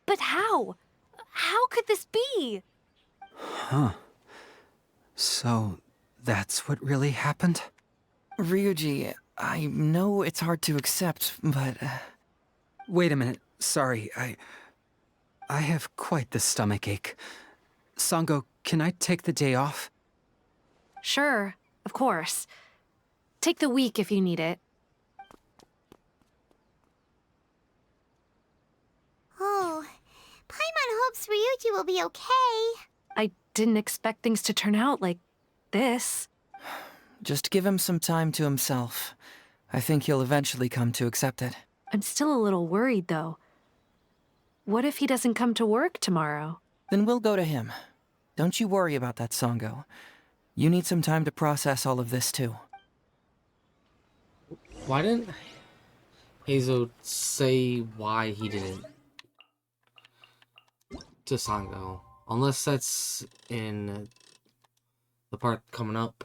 But how? How could this be? Huh. So, that's what really happened? Ryuji, I know it's hard to accept, but... Wait a minute. Sorry, I have quite the stomachache. Sango, can I take the day off? Sure, of course. Take the week if you need it. Oh, Paimon hopes Ryuji will be okay. I didn't expect things to turn out like this. Just give him some time to himself. I think he'll eventually come to accept it. I'm still a little worried, though. What if he doesn't come to work tomorrow? Then we'll go to him. Don't you worry about that, Sango. You need some time to process all of this, too. Why didn't Hazo say why he didn't to Sango? Unless that's in the part coming up.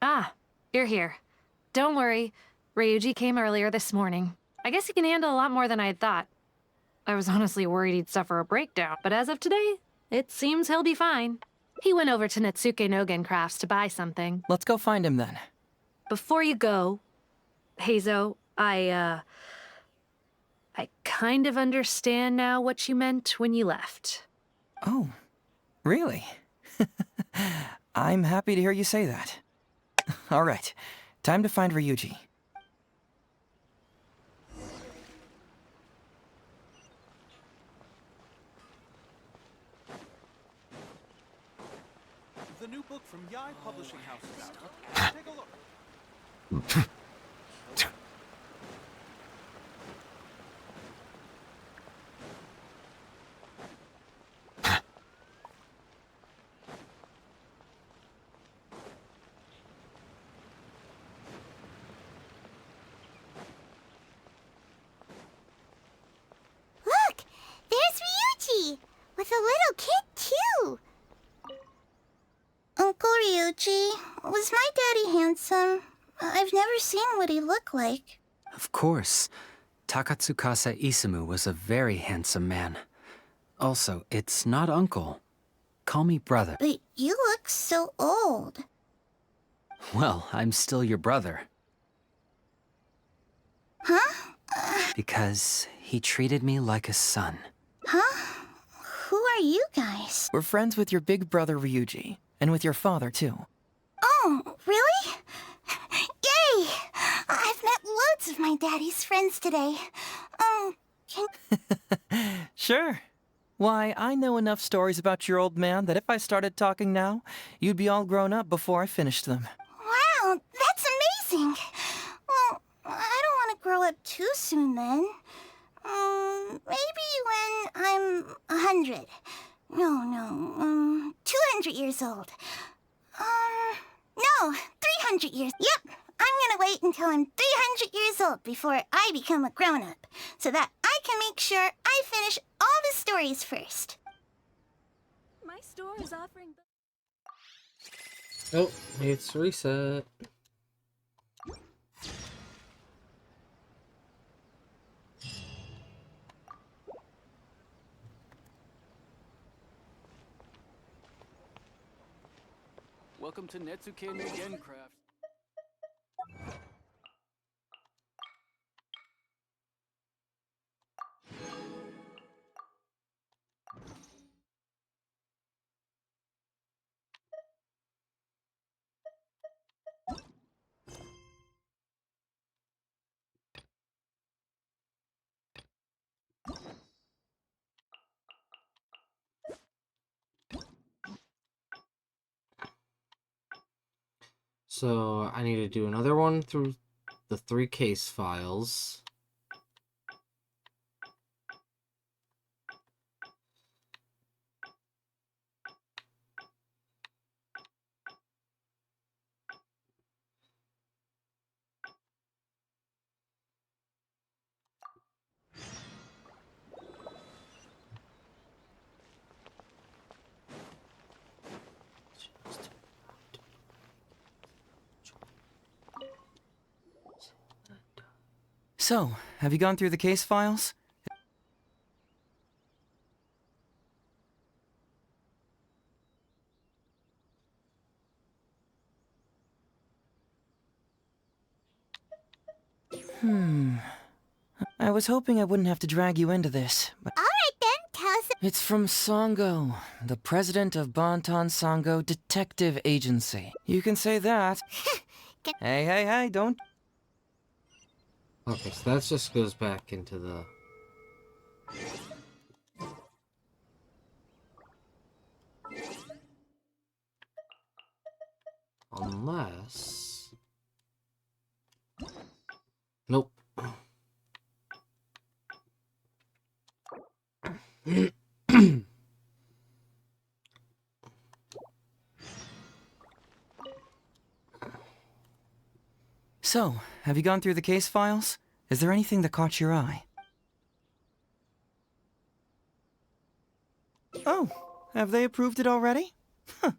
Ah, you're here. Don't worry. Ryuji came earlier this morning. I guess he can handle a lot more than I had thought. I was honestly worried he'd suffer a breakdown, but as of today, it seems he'll be fine. He went over to Natsuke Nogen Crafts to buy something. Let's go find him then. Before you go, Hazo, I kind of understand now what you meant when you left. Oh, really? I'm happy to hear you say that. All right, time to find Ryuji. The new book from Yai Publishing House is out. Take a look. Look, there's Ryuji with a little kid too. Uncle Ryuji, Was my daddy handsome? I've never seen what he looked like. Of course. Takatsukasa Isamu was a very handsome man. Also, it's not uncle. Call me brother. But you look so old. Well, I'm still your brother. Huh? Because he treated me like a son. Huh? Who are you guys? We're friends with your big brother Ryuji, and with your father, too. Oh, really? Yay! I've met loads of my daddy's friends today. Can... Sure. Why, I know enough stories about your old man that if I started talking now, you'd be all grown up before I finished them. Wow, that's amazing! Well, I don't want to grow up too soon then. Maybe when I'm 100. No, 200 years old. No, 300 years. Yep, I'm gonna wait until I'm 300 years old before I become a grown-up, so that I can make sure I finish all the stories first. My store is offering... Oh, it's reset. Welcome to Netsuke no Gencraft. So I need to do another one through the 3 case files. So, have you gone through the case files? I was hoping I wouldn't have to drag you into this, but... Alright then, tell us... It's from Sango, the president of Bantan Sango Detective Agency. You can say that. Hey, don't... Okay, so that just goes back into the... Unless... Nope. So, have you gone through the case files? Is there anything that caught your eye? Oh, have they approved it already? So,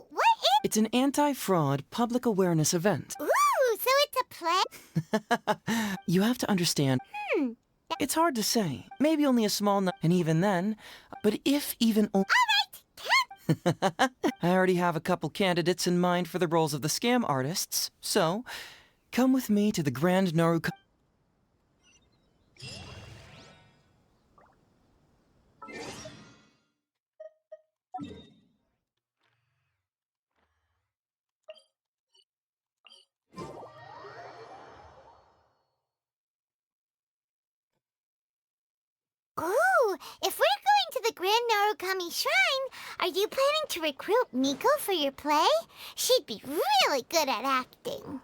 what is... It's an anti-fraud public awareness event. Ooh, so it's a play? You have to understand, it's hard to say. Maybe only a small and even then, but if even Alright, I already have a couple candidates in mind for the roles of the scam artists, so come with me to the Grand Naru... Ooh, if we're going to the Grand Narukami Shrine, are you planning to recruit Miko for your play? She'd be really good at acting.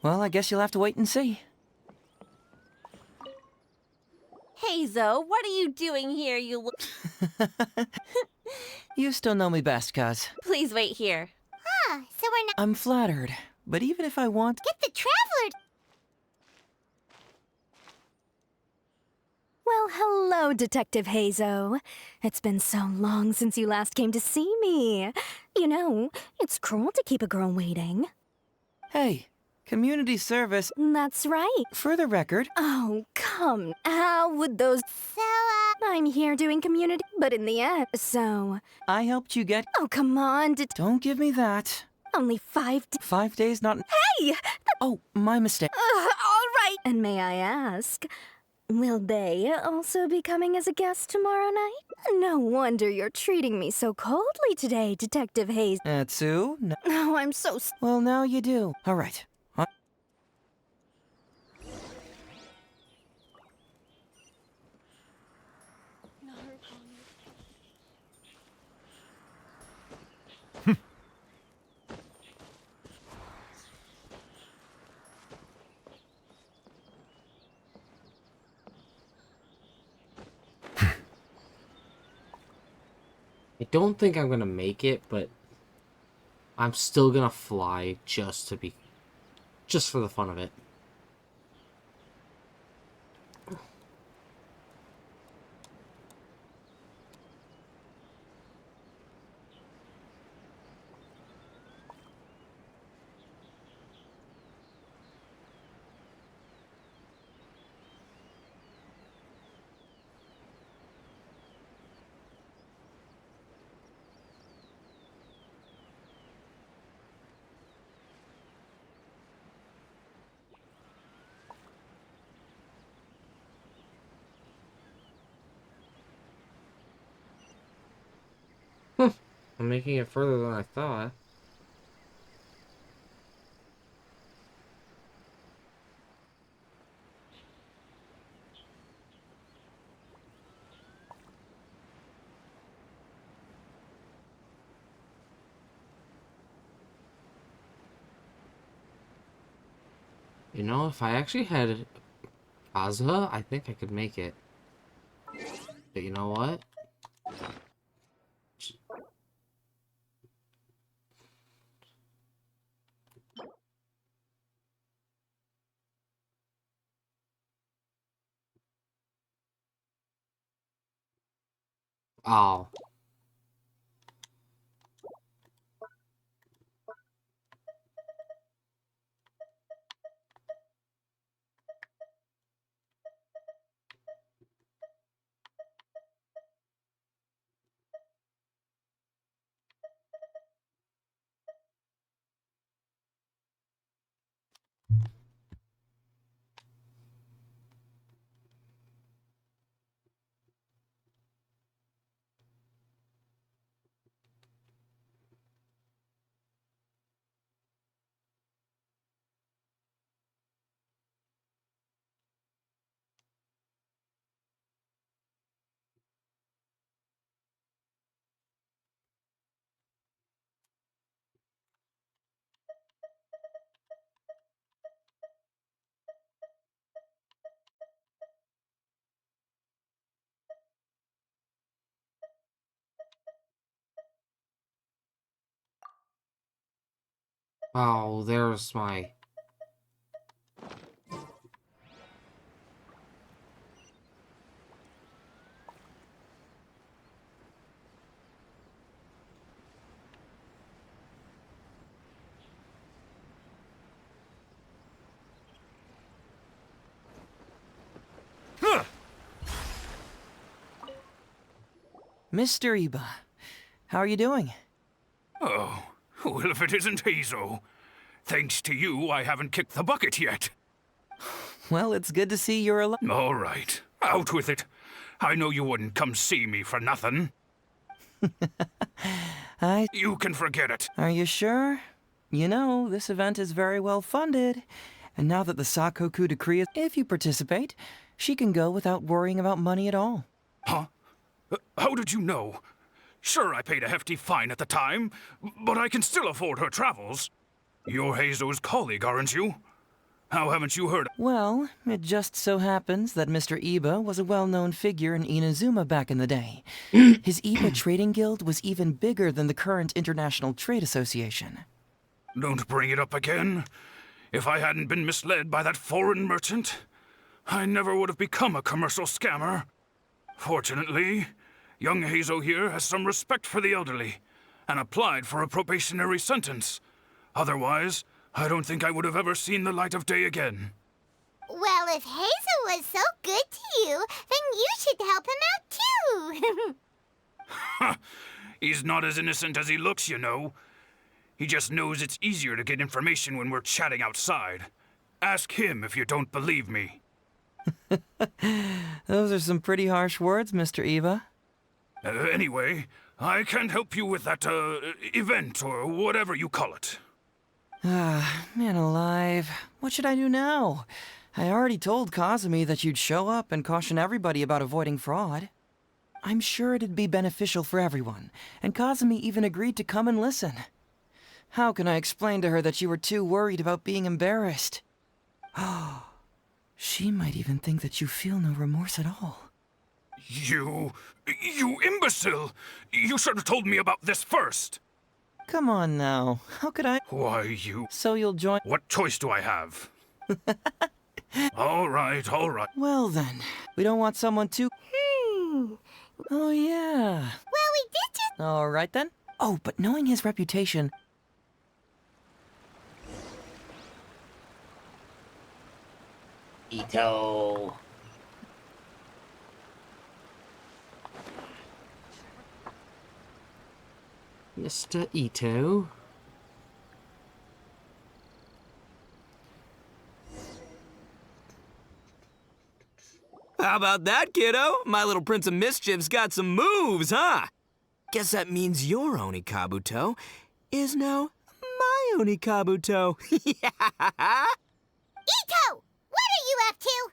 Well, I guess you'll have to wait and see. Hey, Zoe, what are you doing here, you You still know me best, cuz. Please wait here. Huh, so we're not... I'm flattered, but even if I want... Get the Traveler... Well, hello, Detective Hazo. It's been so long since you last came to see me. You know, it's cruel to keep a girl waiting. Hey, community service. That's right. For the record. Oh, come. How would those... So, I'm here doing community, but in the end, so... I helped you get... Oh, come on, Don't give me that. Only 5 days, not... Hey! Oh, my mistake. All right. And may I ask, will they also be coming as a guest tomorrow night? No wonder you're treating me so coldly today, Detective Hayes. Sue? No. Oh, I'm so... Well, now you do. All right. I don't think I'm gonna make it, but I'm still gonna fly just for the fun of it. I'm making it further than I thought. You know, if I actually had Kaza, I think I could make it. But you know what? Oh. Oh, there's my... Mr. Iba, how are you doing? Oh, well, if it isn't Hazel. Thanks to you, I haven't kicked the bucket yet. Well, it's good to see you're alive. All right, out with it. I know you wouldn't come see me for nothing. You can forget it. Are you sure? You know, this event is very well funded. And now that the Sakoku decree is... If you participate, she can go without worrying about money at all. Huh? How did you know? Sure, I paid a hefty fine at the time, but I can still afford her travels. You're Hazo's colleague, aren't you? How haven't you heard? Well, it just so happens that Mr. Iba was a well-known figure in Inazuma back in the day. His Iba Trading Guild was even bigger than the current International Trade Association. Don't bring it up again. If I hadn't been misled by that foreign merchant, I never would have become a commercial scammer. Fortunately, young Hazo here has some respect for the elderly and applied for a probationary sentence. Otherwise, I don't think I would have ever seen the light of day again. Well, if Hazel was so good to you, then you should help him out too. He's not as innocent as he looks, you know. He just knows it's easier to get information when we're chatting outside. Ask him if you don't believe me. Those are some pretty harsh words, Mr. Eva. Anyway, I can't help you with that, event or whatever you call it. Ah, man alive. What should I do now? I already told Kazumi that you'd show up and caution everybody about avoiding fraud. I'm sure it'd be beneficial for everyone, and Kazumi even agreed to come and listen. How can I explain to her that you were too worried about being embarrassed? Oh, she might even think that you feel no remorse at all. You imbecile! You should have told me about this first! Come on now, how could I— Why, you— So you'll join— What choice do I have? All right, all right. Well then, we don't want someone to— Oh yeah. Well, we did just— All right then. Oh, but knowing his reputation— Ito. Mr. Ito? How about that, kiddo? My little Prince of Mischief's got some moves, huh? Guess that means your Onikabuto is now my Onikabuto. Ito! What are you up to?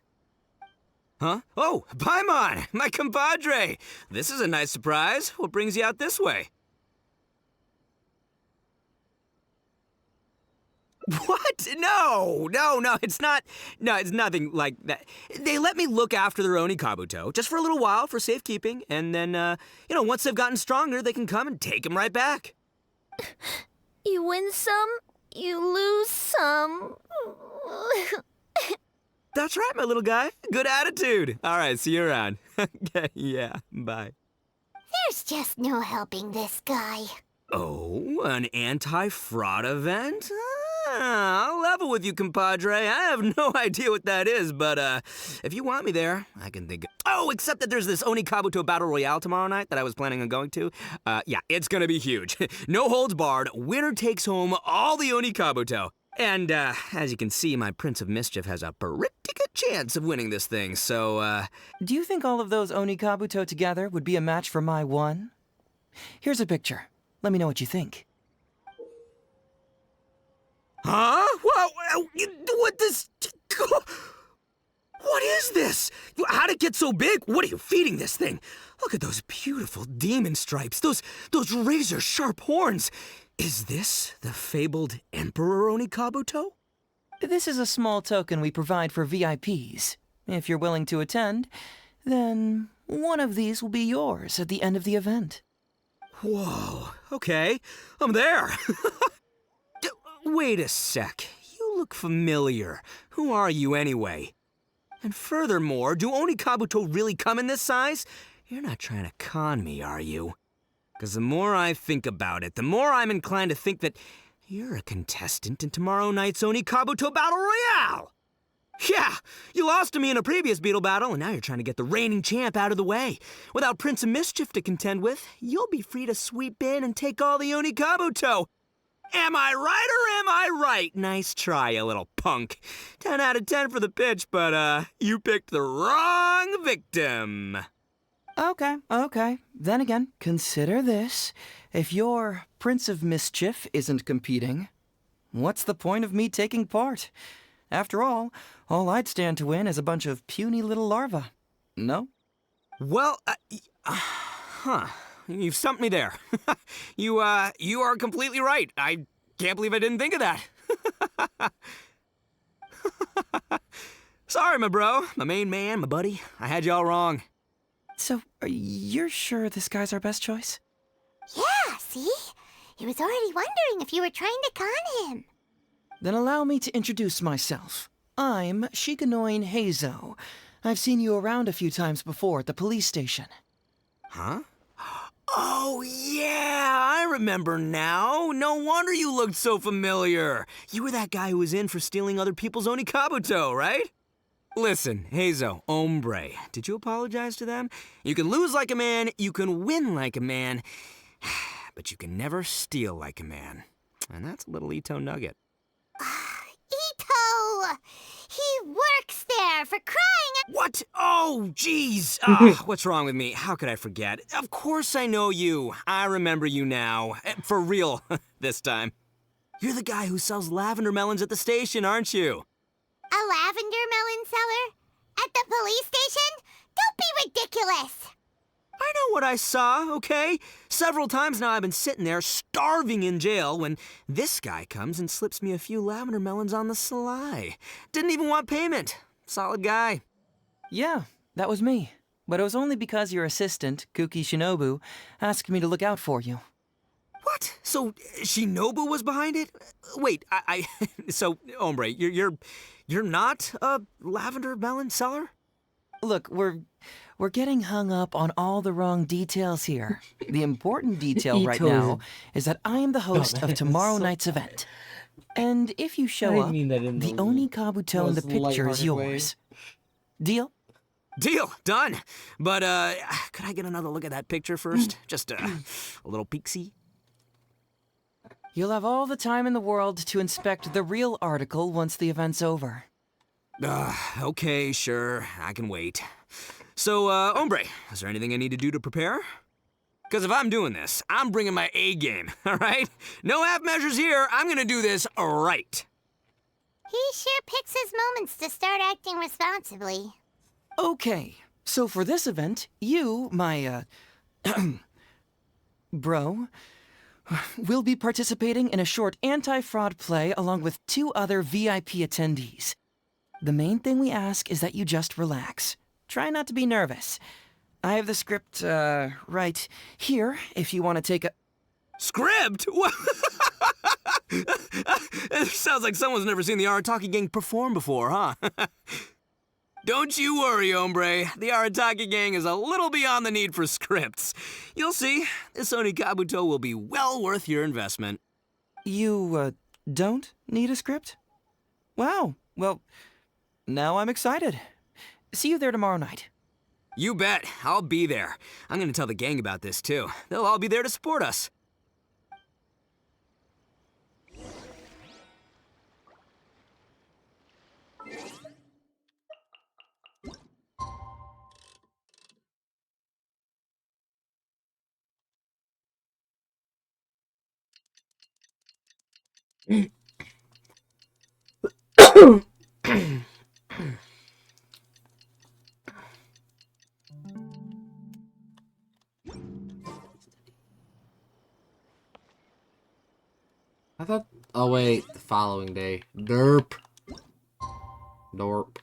Huh? Oh, Paimon, my compadre. This is a nice surprise. What brings you out this way? What? No, it's not. No, it's nothing like that. They let me look after their Onikabuto just for a little while for safekeeping, and then, once they've gotten stronger, they can come and take them right back. You win some, you lose some. That's right, my little guy. Good attitude. All right, see you around. Okay, yeah, bye. There's just no helping this guy. Oh, an anti-fraud event? I'll level with you, compadre. I have no idea what that is, but if you want me there, I can think of— Oh, except that there's this Onikabuto Battle Royale tomorrow night that I was planning on going to. Yeah, it's gonna be huge. No holds barred. Winner takes home all the Onikabuto. And, as you can see, my Prince of Mischief has a pretty good chance of winning this thing, so, Do you think all of those Onikabuto together would be a match for my one? Here's a picture. Let me know what you think. Huh? What this? What is this? How'd it get so big? What are you feeding this thing? Look at those beautiful demon stripes, those razor-sharp horns. Is this the fabled Emperor Onikabuto? This is a small token we provide for VIPs. If you're willing to attend, then one of these will be yours at the end of the event. Whoa, okay, I'm there. Wait a sec, you look familiar. Who are you anyway? And furthermore, do Onikabuto really come in this size? You're not trying to con me, are you? Because the more I think about it, the more I'm inclined to think that you're a contestant in tomorrow night's Onikabuto Battle Royale! Yeah, you lost to me in a previous Beetle battle, and now you're trying to get the reigning champ out of the way. Without Prince of Mischief to contend with, you'll be free to sweep in and take all the Onikabuto. Am I right or am I right? Nice try, you little punk. 10 out of 10 for the pitch, but, you picked the wrong victim. Okay. Then again, consider this. If your Prince of Mischief isn't competing, what's the point of me taking part? After all I'd stand to win is a bunch of puny little larvae. No? Well, you've stumped me there. You are completely right. I can't believe I didn't think of that. Sorry, my bro, my main man, my buddy. I had you all wrong. So, you're sure this guy's our best choice? Yeah, see? He was already wondering if you were trying to con him. Then allow me to introduce myself. I'm Shikanoin Heizo. I've seen you around a few times before at the police station. Huh? Oh, yeah, I remember now. No wonder you looked so familiar. You were that guy who was in for stealing other people's Onikabuto, right? Listen, Heizo, hombre, did you apologize to them? You can lose like a man, you can win like a man, but you can never steal like a man. And that's a little Ito nugget. Ito! He works there, for crying out— What? Oh, jeez. What's wrong with me? How could I forget? Of course I know you. I remember you now. For real, this time. You're the guy who sells lavender melons at the station, aren't you? A lavender melon seller? At the police station? Don't be ridiculous! I know what I saw, okay? Several times now I've been sitting there starving in jail when this guy comes and slips me a few lavender melons on the sly. Didn't even want payment. Solid guy. Yeah, that was me. But it was only because your assistant, Kuki Shinobu, asked me to look out for you. What? So Shinobu was behind it? Wait, so hombre, you're not a lavender melon seller? Look, we're getting hung up on all the wrong details here. The important detail right now is that I am the host of tomorrow night's event. And if you show up, the Onikabuto in the picture is yours. Deal? Deal, done. But could I get another look at that picture first? Just a little peek-see. You'll have all the time in the world to inspect the real article once the event's over. Okay, sure. I can wait. So, hombre, is there anything I need to do to prepare? Because if I'm doing this, I'm bringing my A game, all right? No half measures here. I'm gonna do this right. He sure picks his moments to start acting responsibly. Okay, so for this event, you, my, bro, will be participating in a short anti-fraud play along with 2 other VIP attendees. The main thing we ask is that you just relax. Try not to be nervous. I have the script, right here, if you want to take a... Script? It sounds like someone's never seen the Arataki Gang perform before, huh? Don't you worry, hombre. The Arataki Gang is a little beyond the need for scripts. You'll see, this Onikabuto will be well worth your investment. You, don't need a script? Wow, well, now I'm excited. See you there tomorrow night. You bet. I'll be there. I'm gonna tell the gang about this, too. They'll all be there to support us. I thought... Oh, wait. The following day. Derp. Dorp.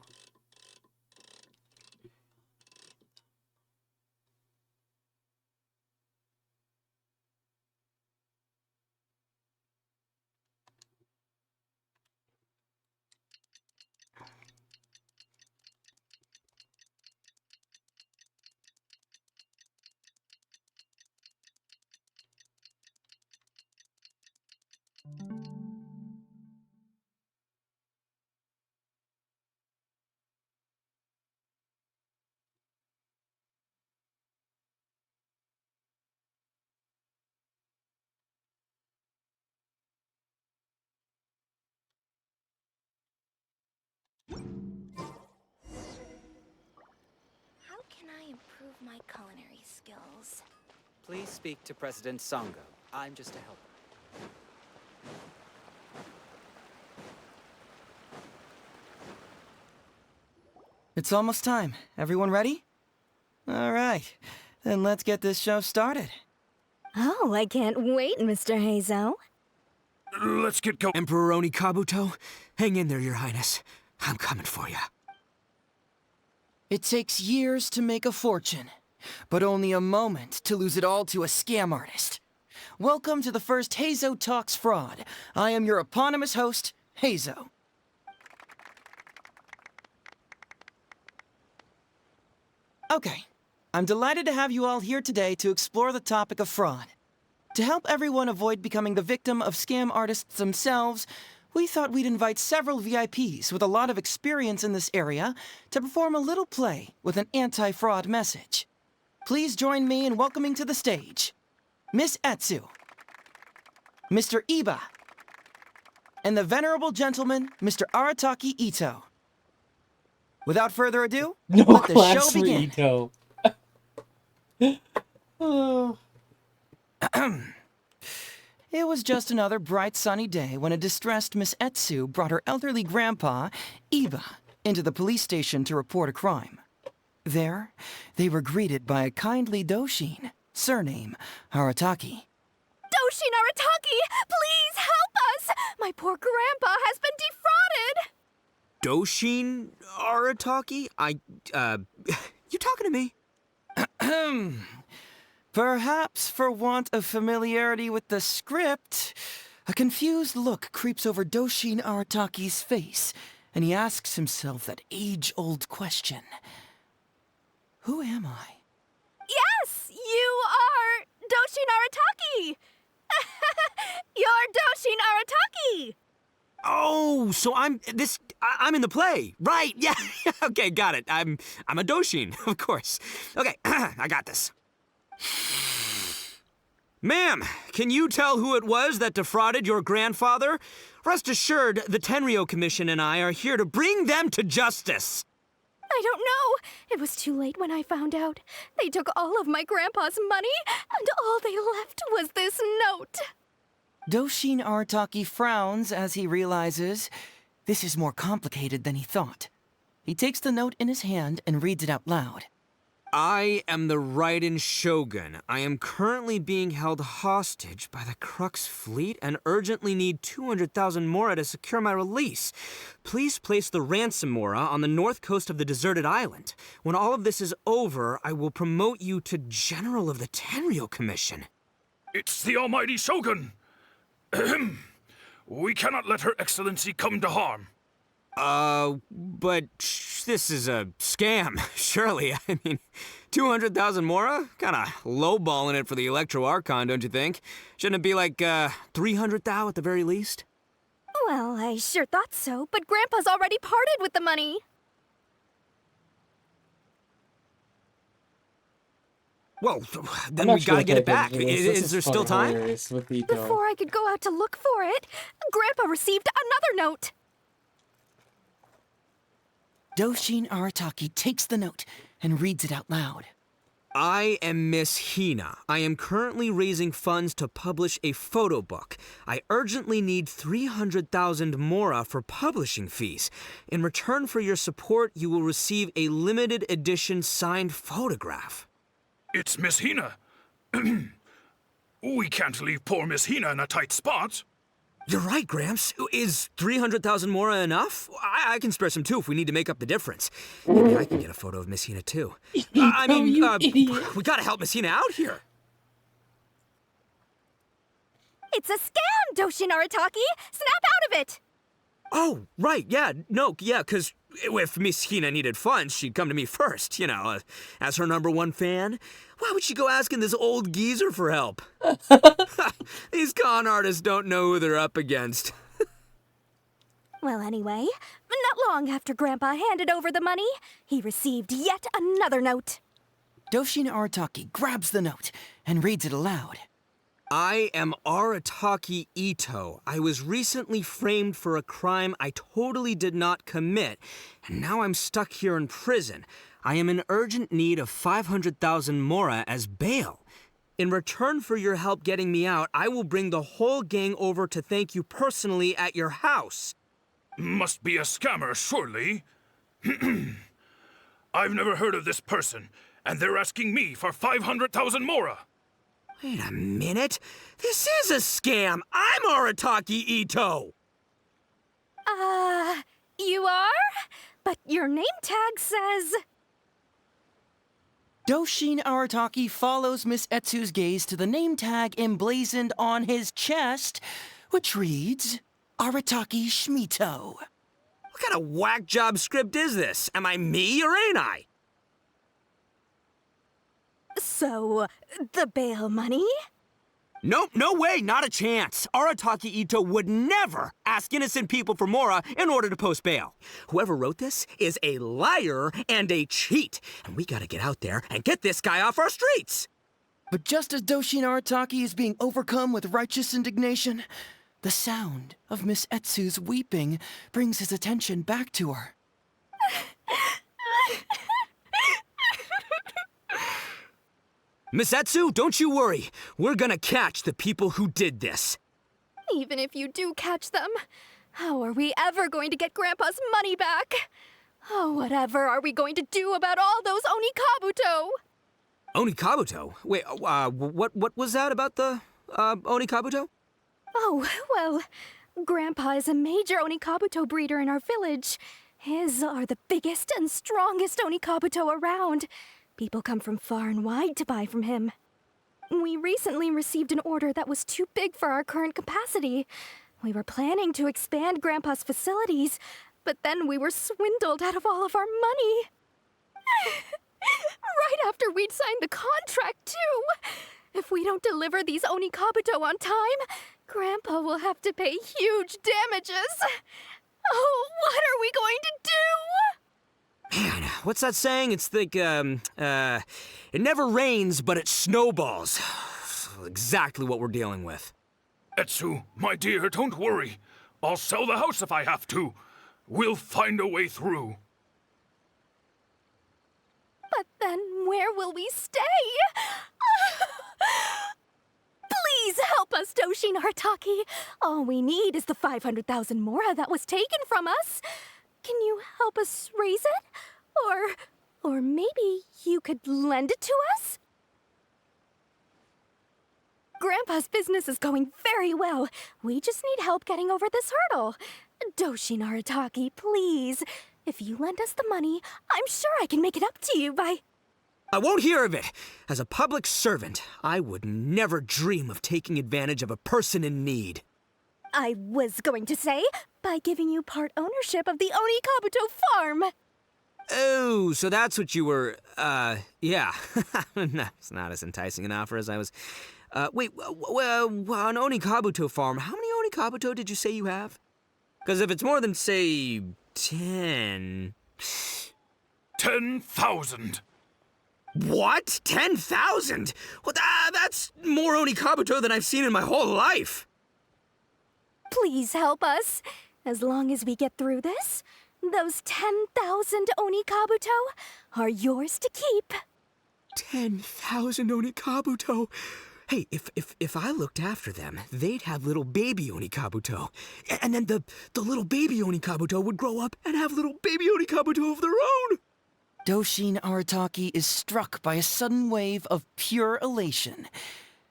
How can I improve my culinary skills? Please speak to President Sango. I'm just a helper. It's almost time. Everyone ready? All right, then let's get this show started. Oh, I can't wait, Mr. Heizo. Let's get going. Emperor Onikabuto, hang in there, Your Highness. I'm coming for you. It takes years to make a fortune, but only a moment to lose it all to a scam artist. Welcome to the first Heizo Talks Fraud. I am your eponymous host, Heizo. Okay, I'm delighted to have you all here today to explore the topic of fraud. To help everyone avoid becoming the victim of scam artists themselves, we thought we'd invite several VIPs with a lot of experience in this area to perform a little play with an anti-fraud message. Please join me in welcoming to the stage Miss Etsu, Mr. Iba, and the venerable gentleman, Mr. Arataki Ito. Without further ado, No let the show claps for begin. Ito. Oh. It was just another bright sunny day when a distressed Miss Etsu brought her elderly grandpa, Iba, into the police station to report a crime. There, they were greeted by a kindly Doshin, surname Arataki. Doshin Arataki, please help us! My poor grandpa has been defrauded! Doshin Arataki? You talking to me? Perhaps for want of familiarity with the script, a confused look creeps over Doshin Arataki's face, and he asks himself that age-old question. Who am I? Yes, you are Doshin Arataki! You're Doshin Arataki! Oh, so I'm in the play. Right, yeah. Okay, got it. I'm a Doshin, of course. Okay, I got this. Ma'am, can you tell who it was that defrauded your grandfather? Rest assured, the Tenryo Commission and I are here to bring them to justice. I don't know. It was too late when I found out. They took all of my grandpa's money, and all they left was this note. Doshin Arataki frowns as he realizes this is more complicated than he thought. He takes the note in his hand and reads it out loud. I am the Raiden Shogun. I am currently being held hostage by the Crux fleet and urgently need 200,000 mora to secure my release. Please place the ransom mora on the north coast of the deserted island. When all of this is over, I will promote you to General of the Tenryo Commission. It's the almighty Shogun! We cannot let Her Excellency come to harm. But this is a scam, surely. I mean, 200,000 mora? Kinda lowballing it for the Electro Archon, don't you think? Shouldn't it be like, 300 thou at the very least? Well, I sure thought so, but Grandpa's already parted with the money. Well, then we gotta get it back. Is there still time? Before I could go out to look for it, Grandpa received another note. Doshin Arataki takes the note and reads it out loud. I am Miss Hina. I am currently raising funds to publish a photo book. I urgently need 300,000 mora for publishing fees. In return for your support, you will receive a limited edition signed photograph. It's Miss Hina. We can't leave poor Miss Hina in a tight spot. You're right, Gramps. Is 300,000 mora enough? I can spare some too if we need to make up the difference. Maybe I can get a photo of Miss Hina too. We gotta help Miss Hina out here. It's a scam, Doshin Arataki! Snap out of it! Oh, right, yeah, because if Miss Hina needed funds, she'd come to me first, you know, as her #1 fan. Why would she go asking this old geezer for help? These con artists don't know who they're up against. Well, anyway, not long after Grandpa handed over the money, he received yet another note. Doshin Arataki grabs the note and reads it aloud. I am Arataki Ito. I was recently framed for a crime I totally did not commit, and now I'm stuck here in prison. I am in urgent need of 500,000 mora as bail. In return for your help getting me out, I will bring the whole gang over to thank you personally at your house. Must be a scammer, surely. I've never heard of this person, and they're asking me for 500,000 mora. Wait a minute. This is a scam. I'm Arataki Ito. You are? But your name tag says... Doshin Arataki follows Miss Etsu's gaze to the name tag emblazoned on his chest, which reads, Arataki Shmito. What kind of whack job script is this? Am I me or ain't I? So, the bail money? Nope, no way, not a chance. Arataki Ito would never ask innocent people for Mora in order to post bail. Whoever wrote this is a liar and a cheat, and we gotta get out there and get this guy off our streets. But just as Doshin Arataki is being overcome with righteous indignation, the sound of Miss Etsu's weeping brings his attention back to her. Miss Etsu, don't you worry. We're gonna catch the people who did this. Even if you do catch them, how are we ever going to get Grandpa's money back? Oh, whatever are we going to do about all those Onikabuto? Onikabuto? Wait, what was that about the, Onikabuto? Oh, well, Grandpa is a major Onikabuto breeder in our village. His are the biggest and strongest Onikabuto around. People come from far and wide to buy from him. We recently received an order that was too big for our current capacity. We were planning to expand Grandpa's facilities, but then we were swindled out of all of our money. Right after we'd signed the contract, too. If we don't deliver these Onikabuto on time, Grandpa will have to pay huge damages. Oh, what are we going to do? Man, what's that saying? It's like, it never rains, but it snowballs. Exactly what we're dealing with. Etsu, my dear, don't worry. I'll sell the house if I have to. We'll find a way through. But then where will we stay? Please help us, Doshin Arataki. All we need is the 500,000 mora that was taken from us. Can you help us raise it? Or maybe you could lend it to us? Grandpa's business is going very well. We just need help getting over this hurdle. Doshin Arataki, please. If you lend us the money, I'm sure I can make it up to you by... I won't hear of it. As a public servant, I would never dream of taking advantage of a person in need. I was going to say, by giving you part ownership of the Onikabuto farm. Oh, so that's what you were, yeah. It's not as enticing an offer as I was... wait, an Onikabuto farm, how many Onikabuto did you say you have? Because if it's more than, say, 10... 10,000. What? 10,000? Well, that's more Onikabuto than I've seen in my whole life. Please help us. As long as we get through this, those 10,000 Onikabuto are yours to keep. 10,000 Onikabuto? Hey, if I looked after them, they'd have little baby Onikabuto. And then the little baby Onikabuto would grow up and have little baby Onikabuto of their own. Doshin Arataki is struck by a sudden wave of pure elation.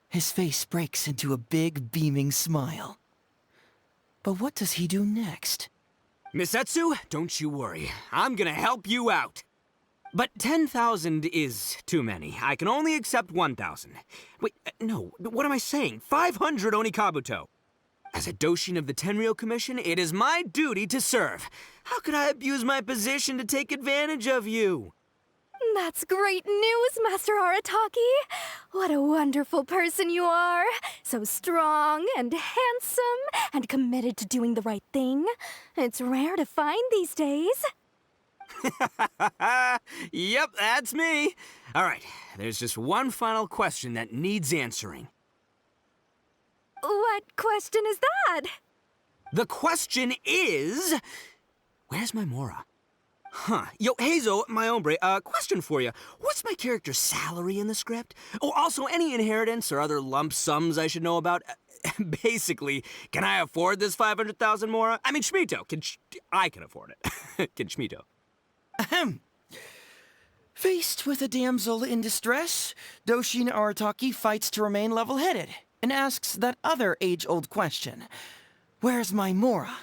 His face breaks into a big, beaming smile. But what does he do next? Miss Etsu, don't you worry. I'm gonna help you out. But 10,000 is too many. I can only accept 1,000. Wait, no, what am I saying? 500 Onikabuto. As a Doshin of the Tenryou Commission, it is my duty to serve. How could I abuse my position to take advantage of you? That's great news, Master Arataki. What a wonderful person you are. So strong and handsome and committed to doing the right thing. It's rare to find these days. Yep, that's me. All right, there's just one final question that needs answering. What question is that? The question is... Where's my Mora? Huh. Yo, Heizo, my hombre, question for you. What's my character's salary in the script? Oh, also, any inheritance or other lump sums I should know about? Basically, can I afford this 500,000 Mora? I mean, Shmito, I can afford it. Can Shmito? Ahem. Faced with a damsel in distress, Doshin Arataki fights to remain level-headed and asks that other age-old question. Where's my Mora?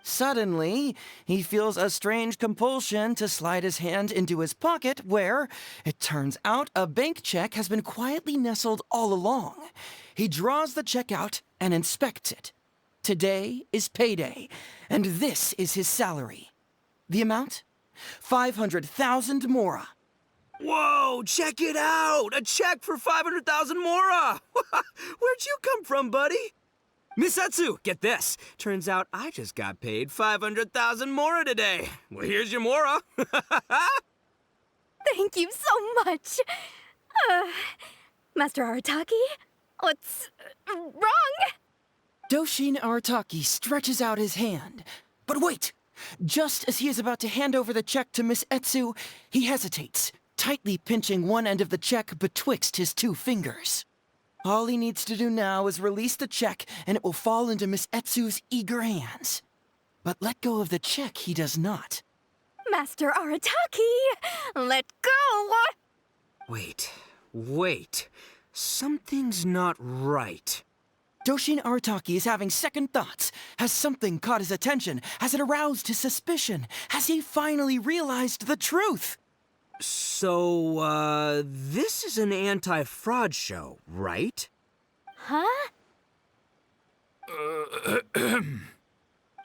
Suddenly, he feels a strange compulsion to slide his hand into his pocket where, it turns out, a bank check has been quietly nestled all along. He draws the check out and inspects it. Today is payday, and this is his salary. The amount? 500,000 Mora. Whoa, check it out! A check for 500,000 mora! Where'd you come from, buddy? Misetsu, get this. Turns out I just got paid 500,000 mora today. Well, here's your mora. Thank you so much. Master Arataki, what's wrong? Doshin Arataki stretches out his hand. But wait! Just as he is about to hand over the check to Miss Etsu, he hesitates, tightly pinching one end of the check betwixt his two fingers. All he needs to do now is release the check, and it will fall into Miss Etsu's eager hands. But let go of the check he does not. Master Arataki, let go! Wait. Something's not right. Doshin Arataki is having second thoughts. Has something caught his attention? Has it aroused his suspicion? Has he finally realized the truth? So, this is an anti-fraud show, right? Huh?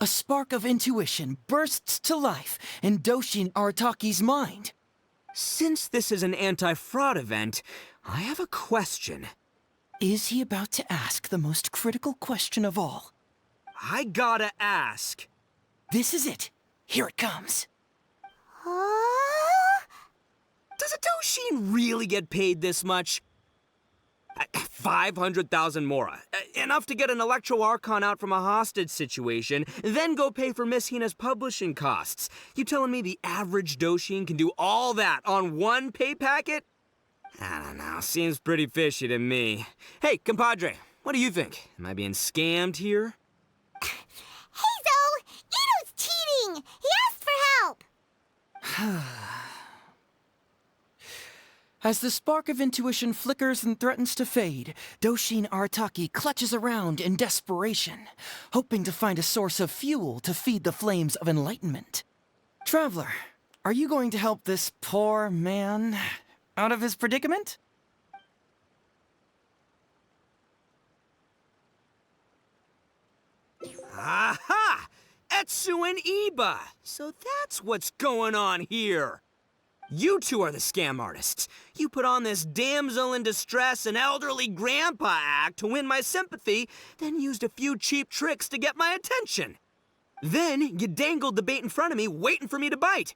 A spark of intuition bursts to life in Doshin Arataki's mind. Since this is an anti-fraud event, I have a question. Is he about to ask the most critical question of all? I gotta ask. This is it. Here it comes. Does a Doshin really get paid this much? 500,000 mora. Enough to get an Electro Archon out from a hostage situation, then go pay for Miss Hina's publishing costs. You telling me the average Doshin can do all that on one pay packet? I don't know, seems pretty fishy to me. Hey, compadre, what do you think? Am I being scammed here? Hey, Zo! Ito's cheating! He asked for help! As the spark of intuition flickers and threatens to fade, Doshin Arataki clutches around in desperation, hoping to find a source of fuel to feed the flames of enlightenment. Traveler, are you going to help this poor man out of his predicament? Aha! Etsu and Iba! So that's what's going on here! You two are the scam artists. You put on this damsel in distress and elderly grandpa act to win my sympathy, then used a few cheap tricks to get my attention. Then you dangled the bait in front of me, waiting for me to bite.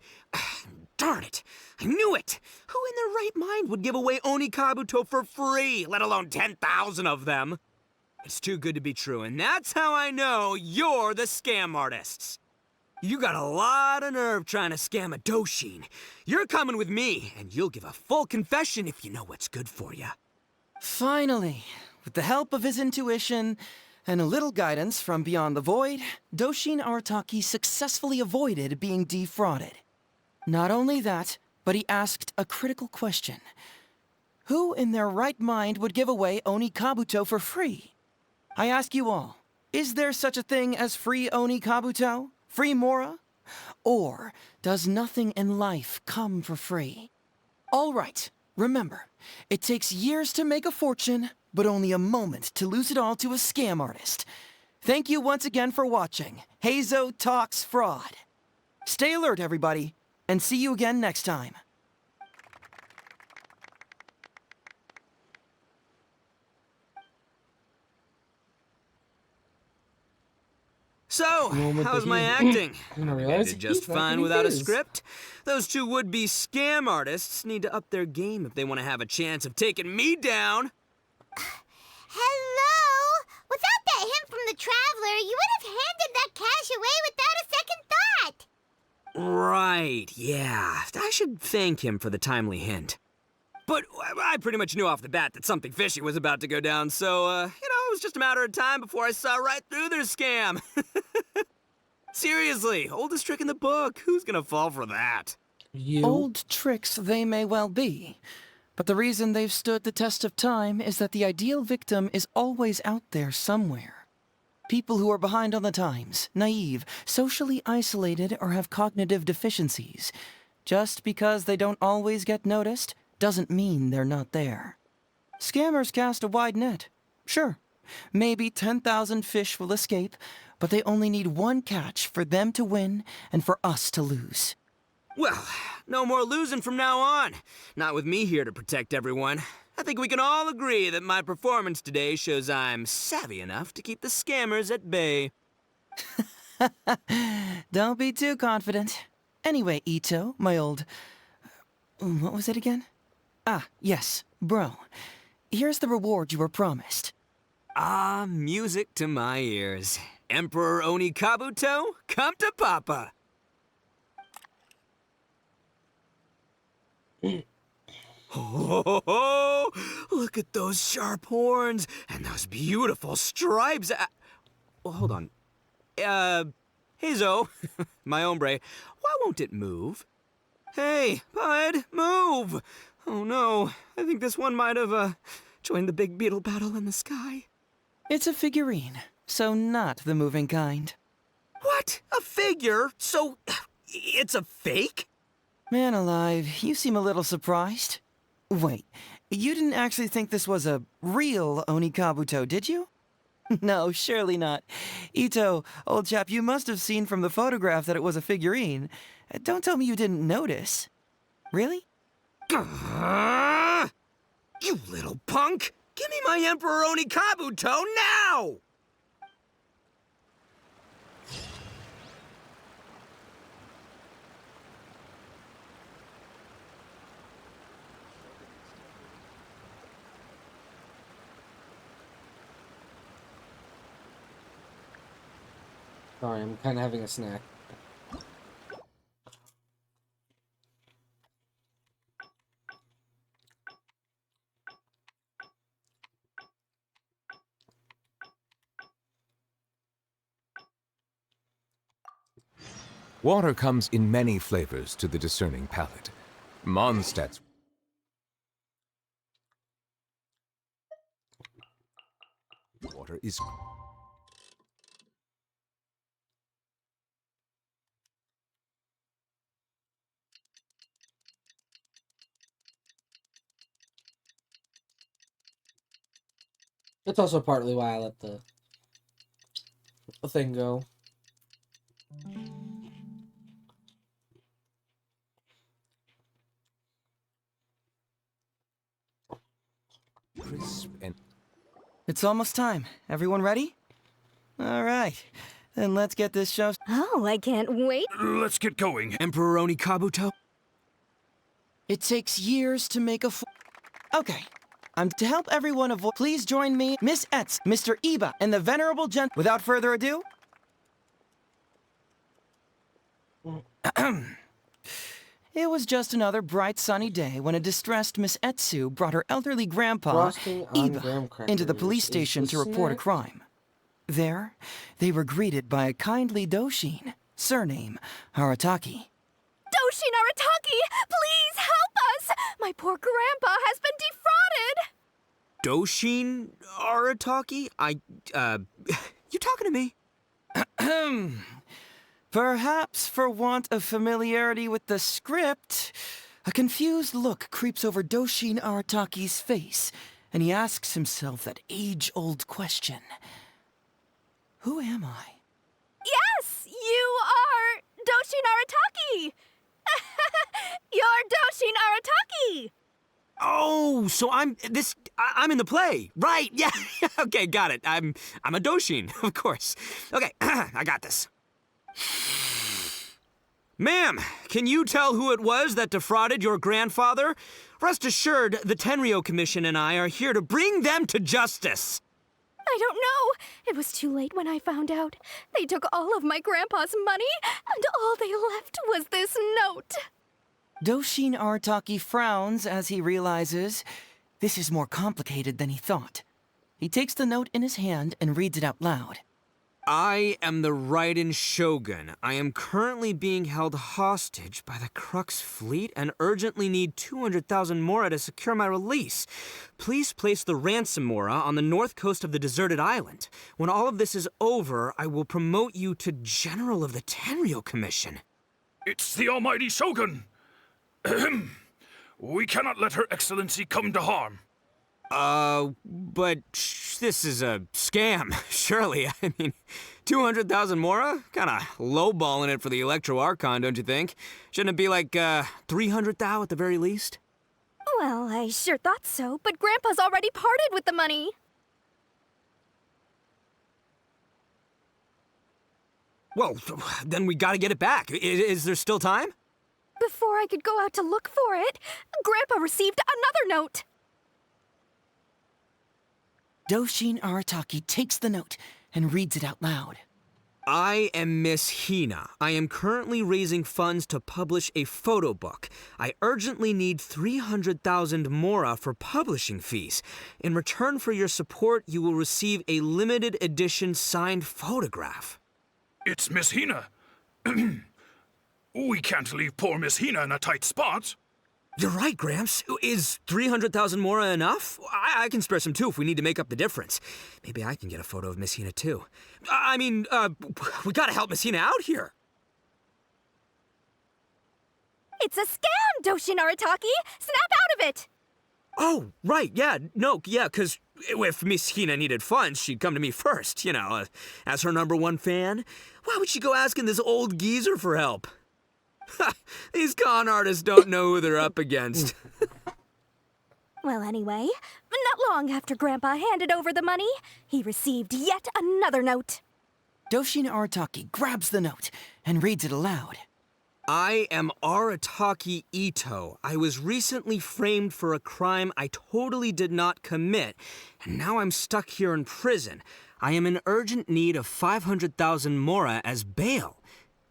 Darn it! I knew it! Who in their right mind would give away Oni Kabuto for free, let alone 10,000 of them? It's too good to be true, and that's how I know you're the scam artists. You got a lot of nerve trying to scam a Doshin. You're coming with me, and you'll give a full confession if you know what's good for you. Finally, with the help of his intuition and a little guidance from beyond the void, Doshin Arataki successfully avoided being defrauded. Not only that, but he asked a critical question. Who in their right mind would give away Oni Kabuto for free? I ask you all, is there such a thing as free Oni Kabuto? Free mora? Or does nothing in life come for free? All right, remember, it takes years to make a fortune, but only a moment to lose it all to a scam artist. Thank you once again for watching Heizo Talks Fraud. Stay alert, everybody, and see you again next time. So, how's my acting? I did just fine without a script. Those two would-be scam artists need to up their game if they want to have a chance of taking me down. Hello? Without that hint from the Traveler, you would have handed that cash away without a second thought. Right, yeah. I should thank him for the timely hint. But I pretty much knew off the bat that something fishy was about to go down, so, it was just a matter of time before I saw right through their scam. Seriously, oldest trick in the book. Who's gonna fall for that? Old tricks they may well be, but the reason they've stood the test of time is that the ideal victim is always out there somewhere. People who are behind on the times, naive, socially isolated, or have cognitive deficiencies. Just because they don't always get noticed doesn't mean they're not there. Scammers cast a wide net. Sure, maybe 10,000 fish will escape, but they only need one catch for them to win and for us to lose. Well, no more losing from now on. Not with me here to protect everyone. I think we can all agree that my performance today shows I'm savvy enough to keep the scammers at bay. Don't be too confident. Anyway, Ito, my old... What was it again? Ah, yes, bro. Here's the reward you were promised. Ah, music to my ears. Emperor Oni Kabuto, come to Papa. Oh, look at those sharp horns and those beautiful stripes. Well, hold on. Hazo, my hombre, why won't it move? Hey, bud, move! Oh no, I think this one might have, joined the big beetle battle in the sky. It's a figurine, so not the moving kind. What? A figure? So, it's a fake? Man alive, you seem a little surprised. Wait, you didn't actually think this was a real Oni Kabuto, did you? No, surely not. Ito, old chap, you must have seen from the photograph that it was a figurine. Don't tell me you didn't notice. Really? You little punk! Give me my Emperor Oni Kabuto now! Sorry, I'm kind of having a snack. Water comes in many flavors to the discerning palate. Mondstadt's water is That's also partly why I let the thing go. crisp and... It's almost time. Everyone ready? All right. Then let's get this show... Oh, I can't wait. Let's get going. Emperor Oni Kabuto? It takes years to make a Okay. I'm to help everyone avoid... Please join me, Miss Etz, Mr. Iba, and the Venerable Gent... Without further ado... It was just another bright sunny day when a distressed Miss Etsu brought her elderly grandpa, Frosting on graham Iba, into the crackers police is station the to report a snack. crime. There, they were greeted by a kindly Doshin, surname Harataki. Doshin Arataki, please help us! My poor grandpa has been defrauded! Doshin Arataki? You talking to me? Perhaps for want of familiarity with the script, a confused look creeps over Doshin Arataki's face, and he asks himself that age-old question. Who am I? Yes! You are Doshin Arataki! You're Doshin Arataki! Oh, so I'm in the play. Right, yeah. Okay, got it. I'm a Doshin, of course. Okay, I got this. Ma'am, can you tell who it was that defrauded your grandfather? Rest assured, the Tenryo Commission and I are here to bring them to justice. I don't know. It was too late when I found out. They took all of my grandpa's money, and all they left was this note. Doshin Arataki frowns as he realizes this is more complicated than he thought. He takes the note in his hand and reads it out loud. I am the Raiden Shogun. I am currently being held hostage by the Crux fleet and urgently need 200,000 mora to secure my release. Please place the ransom mora on the north coast of the deserted island. When all of this is over, I will promote you to General of the Tenryo Commission. It's the almighty Shogun. We cannot let Her Excellency come to harm. But this is a scam, surely. I mean, 200,000 mora? Kinda lowballing it for the Electro Archon, don't you think? Shouldn't it be like, 300,000 at the very least? Well, I sure thought so, but Grandpa's already parted with the money. Well, then we gotta get it back. Is there still time? Before I could go out to look for it, Grandpa received another note. Doshin Arataki takes the note and reads it out loud. I am Miss Hina. I am currently raising funds to publish a photo book. I urgently need 300,000 mora for publishing fees. In return for your support, you will receive a limited edition signed photograph. It's Miss Hina. We can't leave poor Miss Hina in a tight spot. You're right, Gramps. Is 300,000 mora enough? I can spare some too if we need to make up the difference. Maybe I can get a photo of Miss Hina too. I mean, we gotta help Miss Hina out here. It's a scam, Doshin Arataki! Snap out of it! Oh, right, yeah, because if Miss Hina needed funds, she'd come to me first, as her #1 fan. Why would she go asking this old geezer for help? These con artists don't know who they're up against. Well, anyway, not long after Grandpa handed over the money, he received yet another note. Doshin Arataki grabs the note and reads it aloud. I am Arataki Ito. I was recently framed for a crime I totally did not commit, and now I'm stuck here in prison. I am in urgent need of 500,000 mora as bail.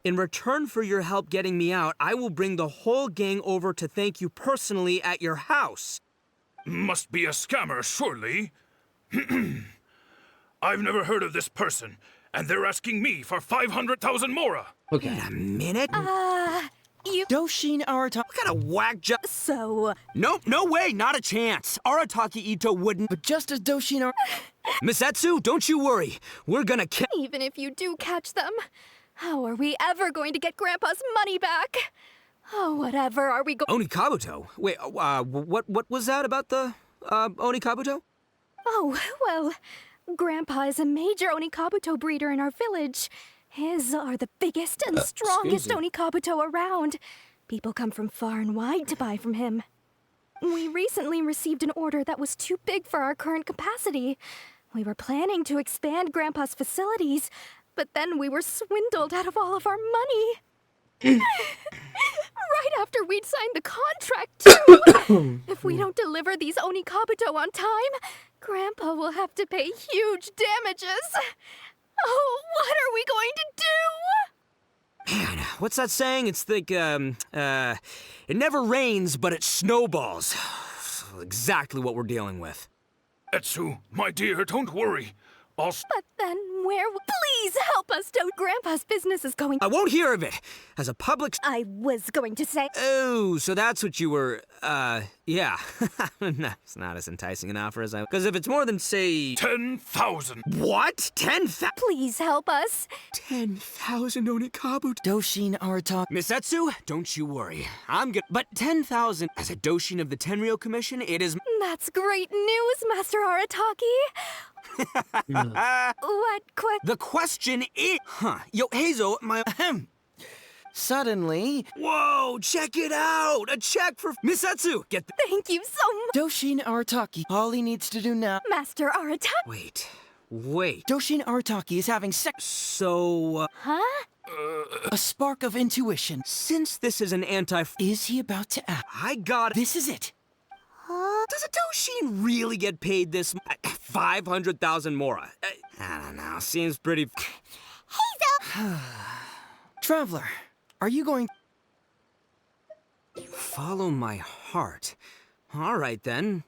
In return for your help getting me out, I will bring the whole gang over to thank you personally at your house. Must be a scammer, surely. I've never heard of this person, and they're asking me for 500,000 mora. Okay. Wait a minute. You... Doshin Arataki... What kind of whack job? So... No way, not a chance. Arataki Ito wouldn't... But just as Doshin Misetsu, don't you worry. We're gonna Even if you do catch them, how are we ever going to get Grandpa's money back? Oh, whatever are we going... Onikabuto? Wait, what was that about the, Onikabuto? Oh, well, Grandpa is a major Onikabuto breeder in our village. His are the biggest and strongest Onikabuto around. People come from far and wide to buy from him. We recently received an order that was too big for our current capacity. We were planning to expand Grandpa's facilities, but then we were swindled out of all of our money. Right after we'd signed the contract, too! If we don't deliver these Onikabuto on time, Grandpa will have to pay huge damages. Oh, what are we going to do? Man, what's that saying? It's like, it never rains, but it snowballs. Exactly what we're dealing with. Etsu, my dear, don't worry. But then where... Please help us, Grandpa's business is going... I won't hear of it. As a public... I was going to say... Oh, so that's what you were, yeah. It's not as enticing an offer as I... Because if it's more than, say... 10,000. What? 10,000? Please help us. 10,000 Onikabuto. Doshin Arataki... Misetsu, don't you worry. I'm good. But 10,000 as a Doshin of the Tenryo Commission, it is... That's great news, Master Arataki. The question is... Yo, Heizo, my... Suddenly... Whoa, check it out! A check for... Misetsu, get the... Thank you so much. Doshin Arataki. All he needs to do now... Master Arataki... Wait. Doshin Arataki is having sex... So, Huh? A spark of intuition. Since this is an anti... Is he about to act? I got it. This is it. Does a Doshin really get paid this 500,000 mora? I don't know. Seems pretty... Hazel! Traveler, are you going... Follow my heart. All right, then.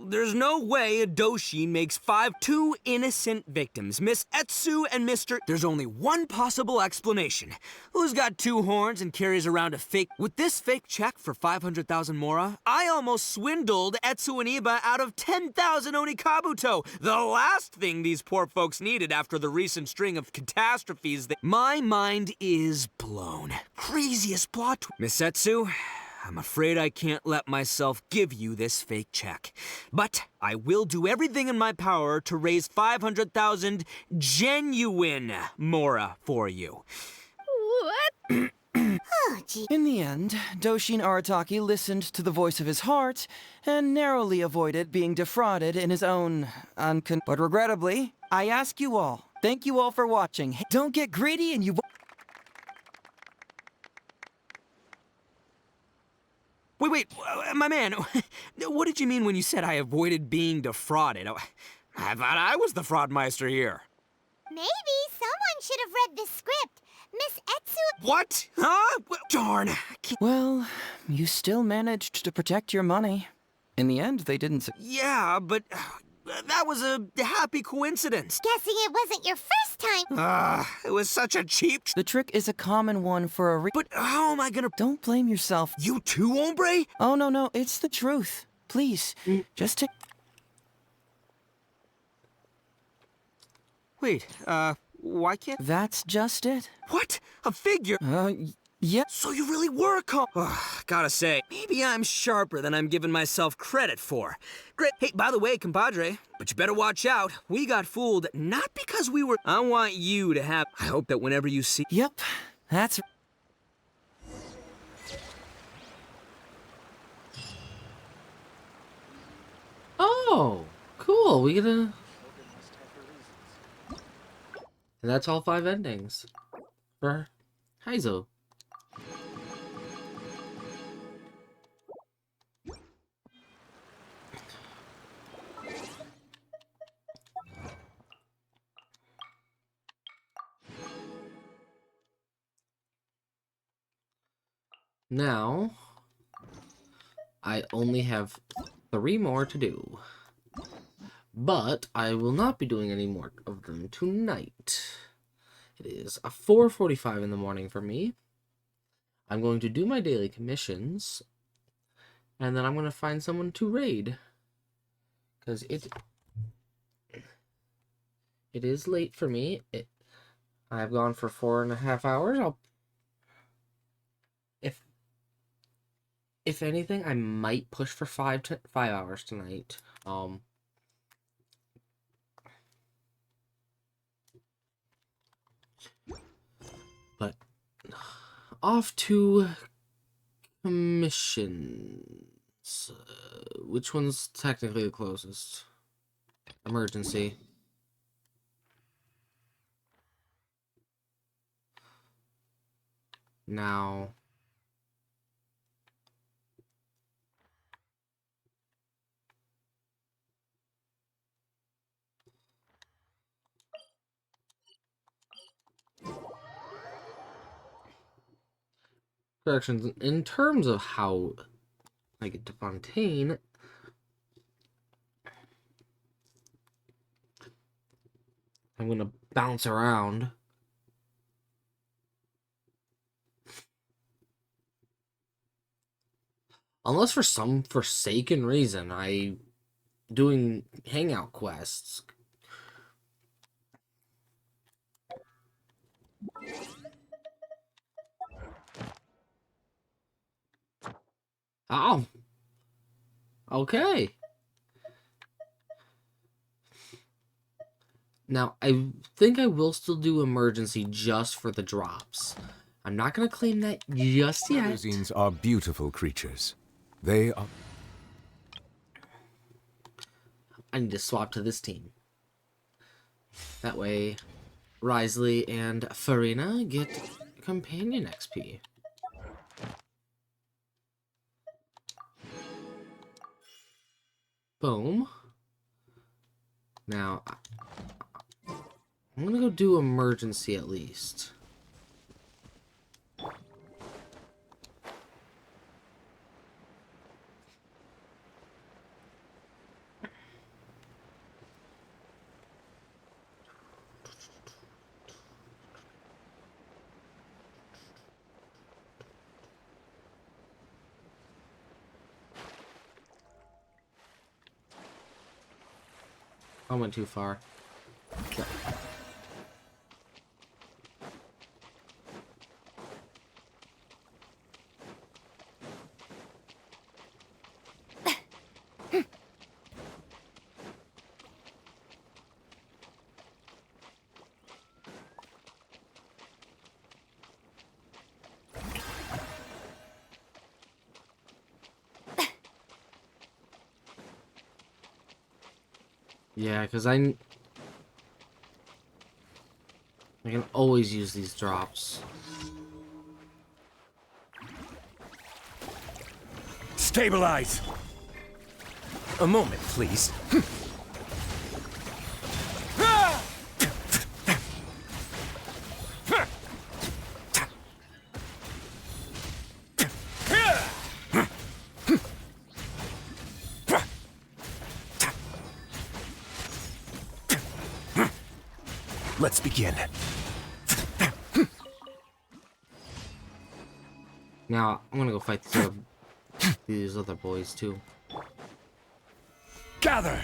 There's no way a Doshin makes two innocent victims, Miss Etsu and Mr. There's only one possible explanation. Who's got 2 horns and carries around a fake... With this fake check for 500,000 mora, I almost swindled Etsu and Iba out of 10,000 Onikabuto, the last thing these poor folks needed after the recent string of catastrophes. My mind is blown. Craziest plot... Miss Etsu... I'm afraid I can't let myself give you this fake check. But I will do everything in my power to raise 500,000 genuine Mora for you. What? Oh, gee. In the end, Doshin Arataki listened to the voice of his heart and narrowly avoided being defrauded in his own But regrettably, I ask you all, thank you all for watching. Don't get greedy and you... Wait, my man, what did you mean when you said I avoided being defrauded? I thought I was the fraudmeister here. Maybe someone should have read the script. Miss Etsu... What? Huh? Darn. Well, you still managed to protect your money. In the end, they didn't... Yeah, but that was a happy coincidence. Guessing it wasn't your first time. It was such a cheap... The trick is a common one for a But how am I gonna... Don't blame yourself. You too, hombre? Oh, no, it's the truth. Please, just take... Wait, why can't... That's just it. What? A figure? Yeah. So you really were gotta say, maybe I'm sharper than I'm giving myself credit for. Great. Hey, by the way, compadre, but you better watch out. We got fooled, not because we were... I want you to have... I hope that whenever you see... Yep, that's... Oh, cool. We get a... And that's all 5 endings for Heizo. Now, I only have 3 more to do. But I will not be doing any more of them tonight. It is a 4:45 in the morning for me. I'm going to do my daily commissions, and then I'm going to find someone to raid. Because it is late for me. I've gone for 4.5 hours. If anything, I might push for 5 hours tonight. But off to commissions. Which one's technically the closest? Emergency. Now... Corrections. In terms of how I get to Fontaine, I'm gonna bounce around. Unless for some forsaken reason I doing hangout quests. Oh. Okay. Now, I think I will still do emergency just for the drops. I'm not going to claim that just yet. Limousines are beautiful creatures. They are... I need to swap to this team. That way, Risley and Farina get companion XP. Boom. Now, I'm gonna go do emergency at least. I went too far. Okay. Yeah, because I can always use these drops. Stabilize! A moment, please. Let's begin. Now, I'm gonna go fight these other boys, too. Gather!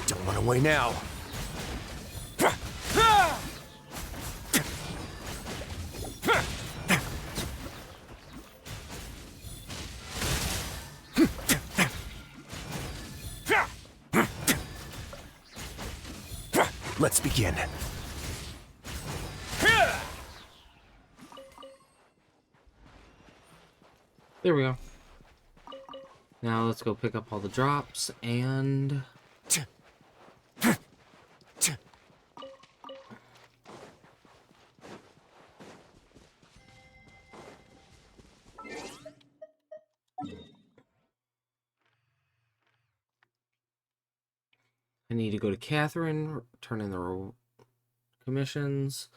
Don't run away now. Let's begin. There we go. Now let's go pick up all the drops and... I need to go to Catherine, turn in the commissions.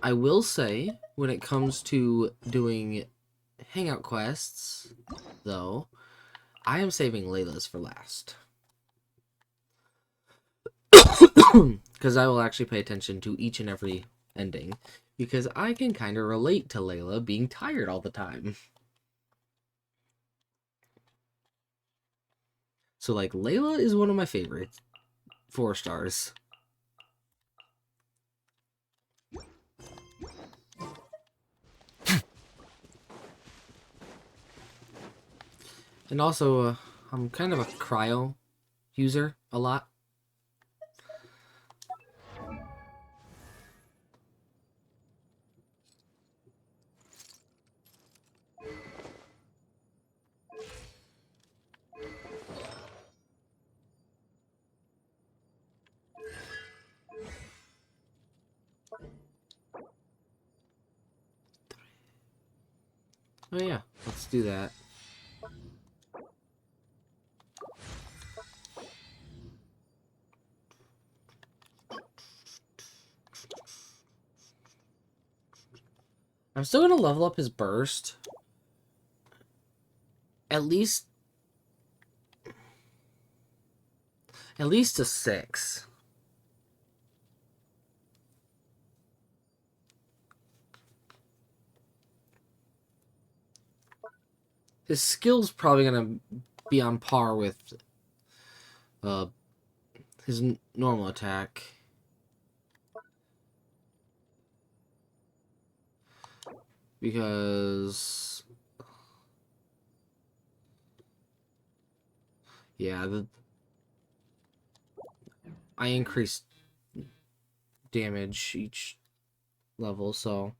I will say, when it comes to doing hangout quests, though, I am saving Layla's for last. Because I will actually pay attention to each and every ending. Because I can kind of relate to Layla being tired all the time. So, like, Layla is one of my favorites. 4 stars. And also, I'm kind of a cryo user a lot. Oh yeah, let's do that. I'm still gonna level up his burst. At least to 6. His skill's probably gonna be on par with his normal attack. Because yeah, I increased damage each level, so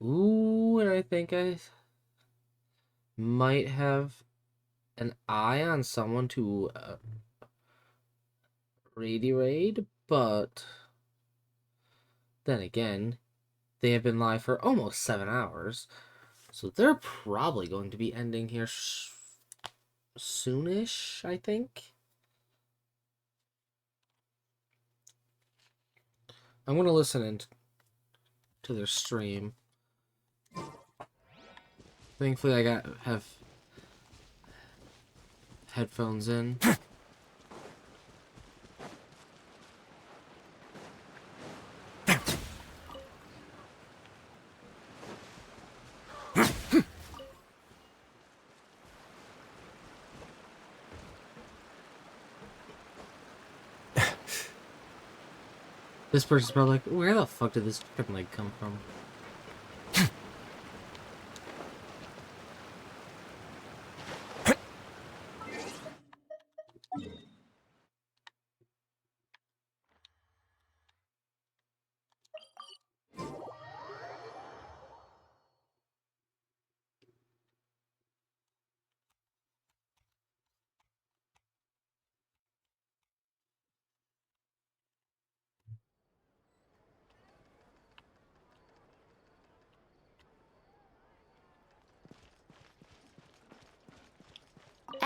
ooh, and I think I might have an eye on someone to raid, but then again, they have been live for almost 7 hours, so they're probably going to be ending here soonish, I think. I'm going to listen to their stream. Thankfully, I have headphones in. This person's probably like, where the fuck did this chicken leg come from?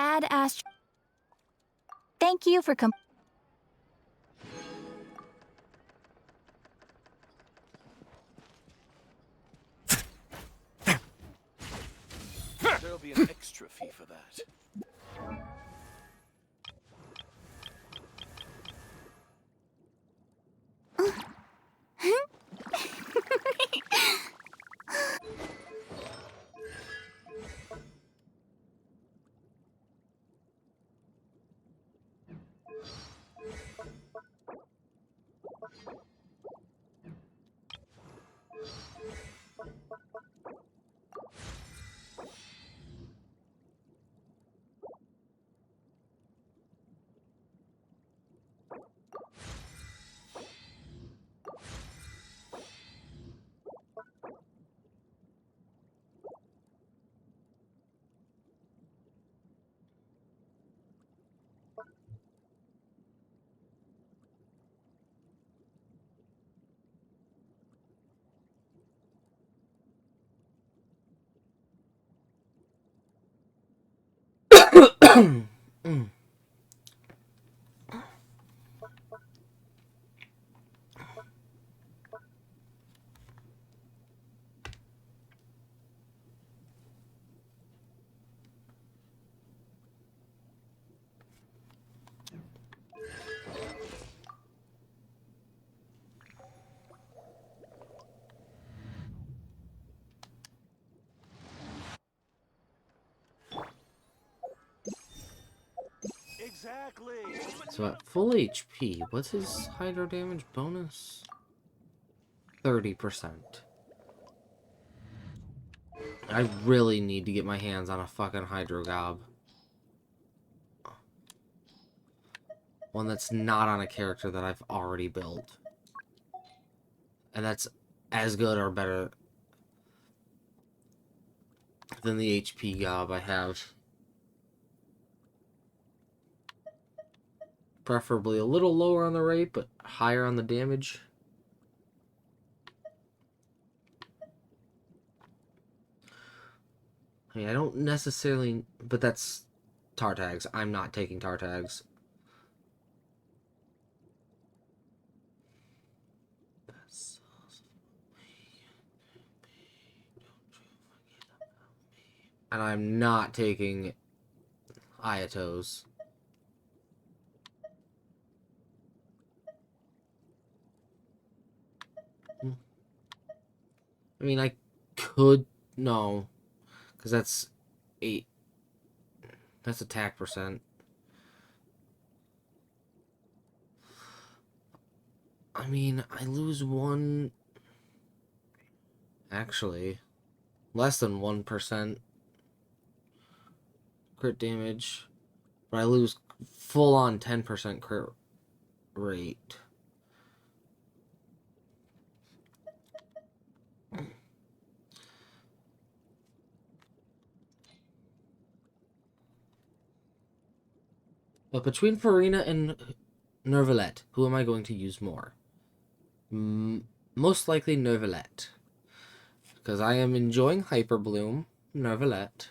Ad Ast. Thank you for There'll be an extra fee for that. Exactly. So at full HP, what's his hydro damage bonus? 30%. I really need to get my hands on a fucking hydro gob. One that's not on a character that I've already built. And that's as good or better than the HP gob I have. Preferably a little lower on the rate, but higher on the damage. I mean, I don't necessarily... But that's tar tags. I'm not taking tar tags. And I'm not taking Ayatos. I mean, I could... No. Because that's 8. That's attack percent. I mean, I lose 1... Actually, less than 1% crit damage. But I lose full-on 10% crit rate. But between Farina and Nervalette, who am I going to use more? Most likely Nervalette. Because I am enjoying Hyper Bloom, Nervalette.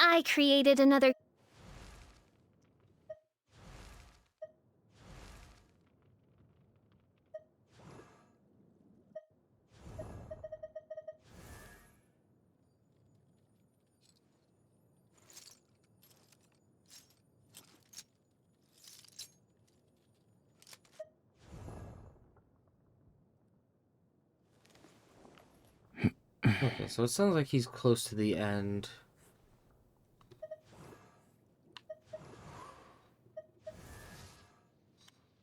I created another... Okay, so it sounds like he's close to the end.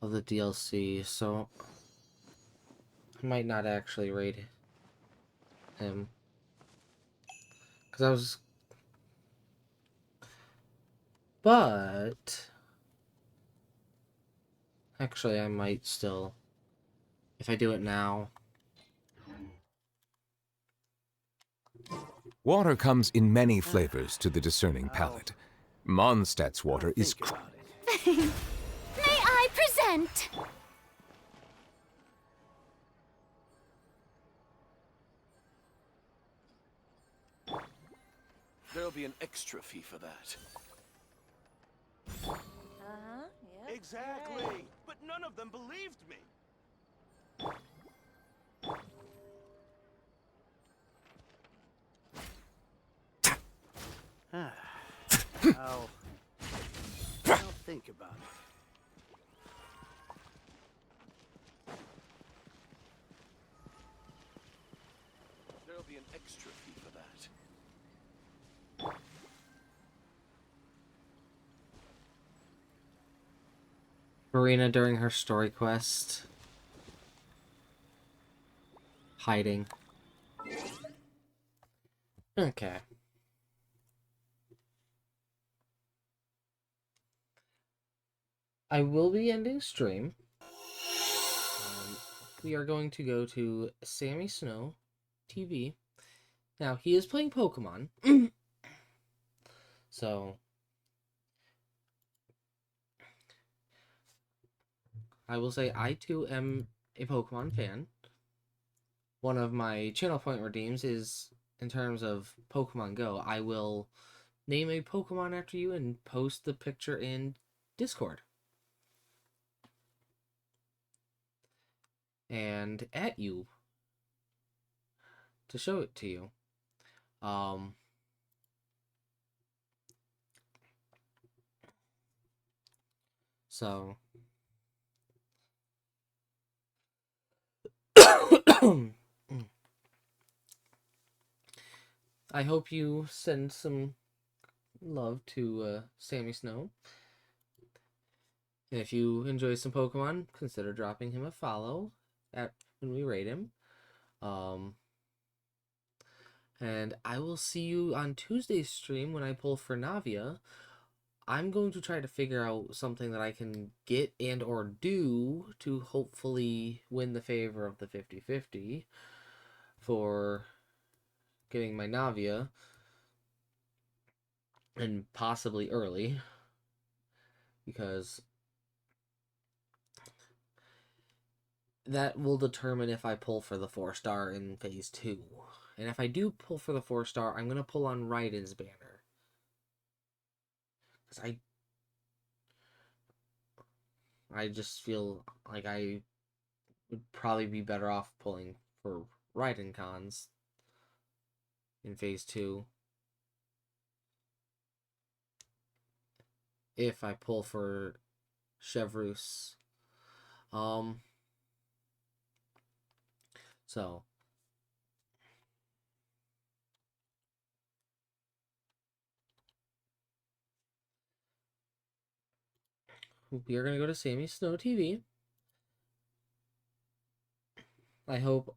Of the DLC, so I might not actually raid him. Because I was... But... Actually, I might still... If I do it now... Water comes in many flavors to the discerning palate. Mondstadt's water is May I present? There'll be an extra fee for that. Exactly. But none of them believed me. I'll think about it. There'll be an extra fee for that. Marina during her story quest. Hiding. Okay. I will be ending stream. We are going to go to Sammy Snow TV. Now, he is playing Pokemon. So, I will say I too am a Pokemon fan. One of my channel point redeems is, in terms of Pokemon Go, I will name a Pokemon after you and post the picture in Discord. And at you to show it to you. So I hope you send some love to Sammy Snow. And if you enjoy some Pokemon, consider dropping him a follow when we rate him. And I will see you on Tuesday's stream when I pull for Navia. I'm going to try to figure out something that I can get and or do to hopefully win the favor of the 50-50 for getting my Navia, and possibly early, because that will determine if I pull for the 4-star in Phase 2. And if I do pull for the 4-star, I'm going to pull on Raiden's banner. Because I just feel like I would probably be better off pulling for Raiden cons in Phase 2 if I pull for Chevreuse. So we are going to go to Sammy Snow TV. I hope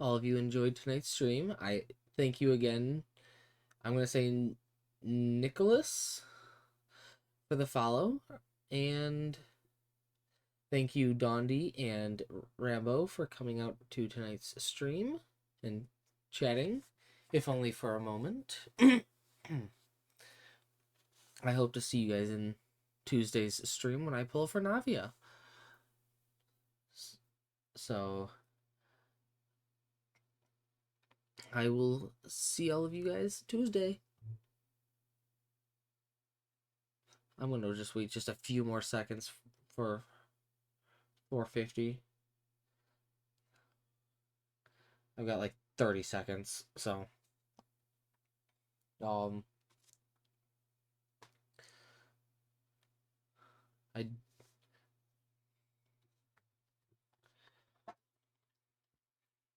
all of you enjoyed tonight's stream. I thank you again. I'm going to say Nicholas for the follow. And thank you, Dondi and Rambo, for coming out to tonight's stream and chatting, if only for a moment. I hope to see you guys in Tuesday's stream when I pull for Navia. So I will see all of you guys Tuesday. I'm going to just wait just a few more seconds for 450. I've got like 30 seconds, so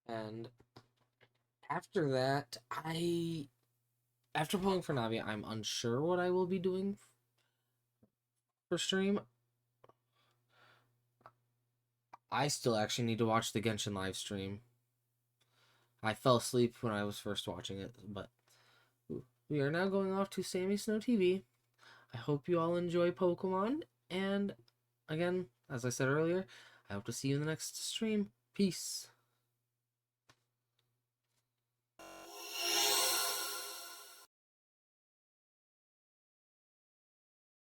and after that, after pulling for Navi, I'm unsure what I will be doing for stream. I still actually need to watch the Genshin live stream. I fell asleep when I was first watching it, but we are now going off to Sammy Snow TV. I hope you all enjoy Pokemon, and again, as I said earlier, I hope to see you in the next stream. Peace.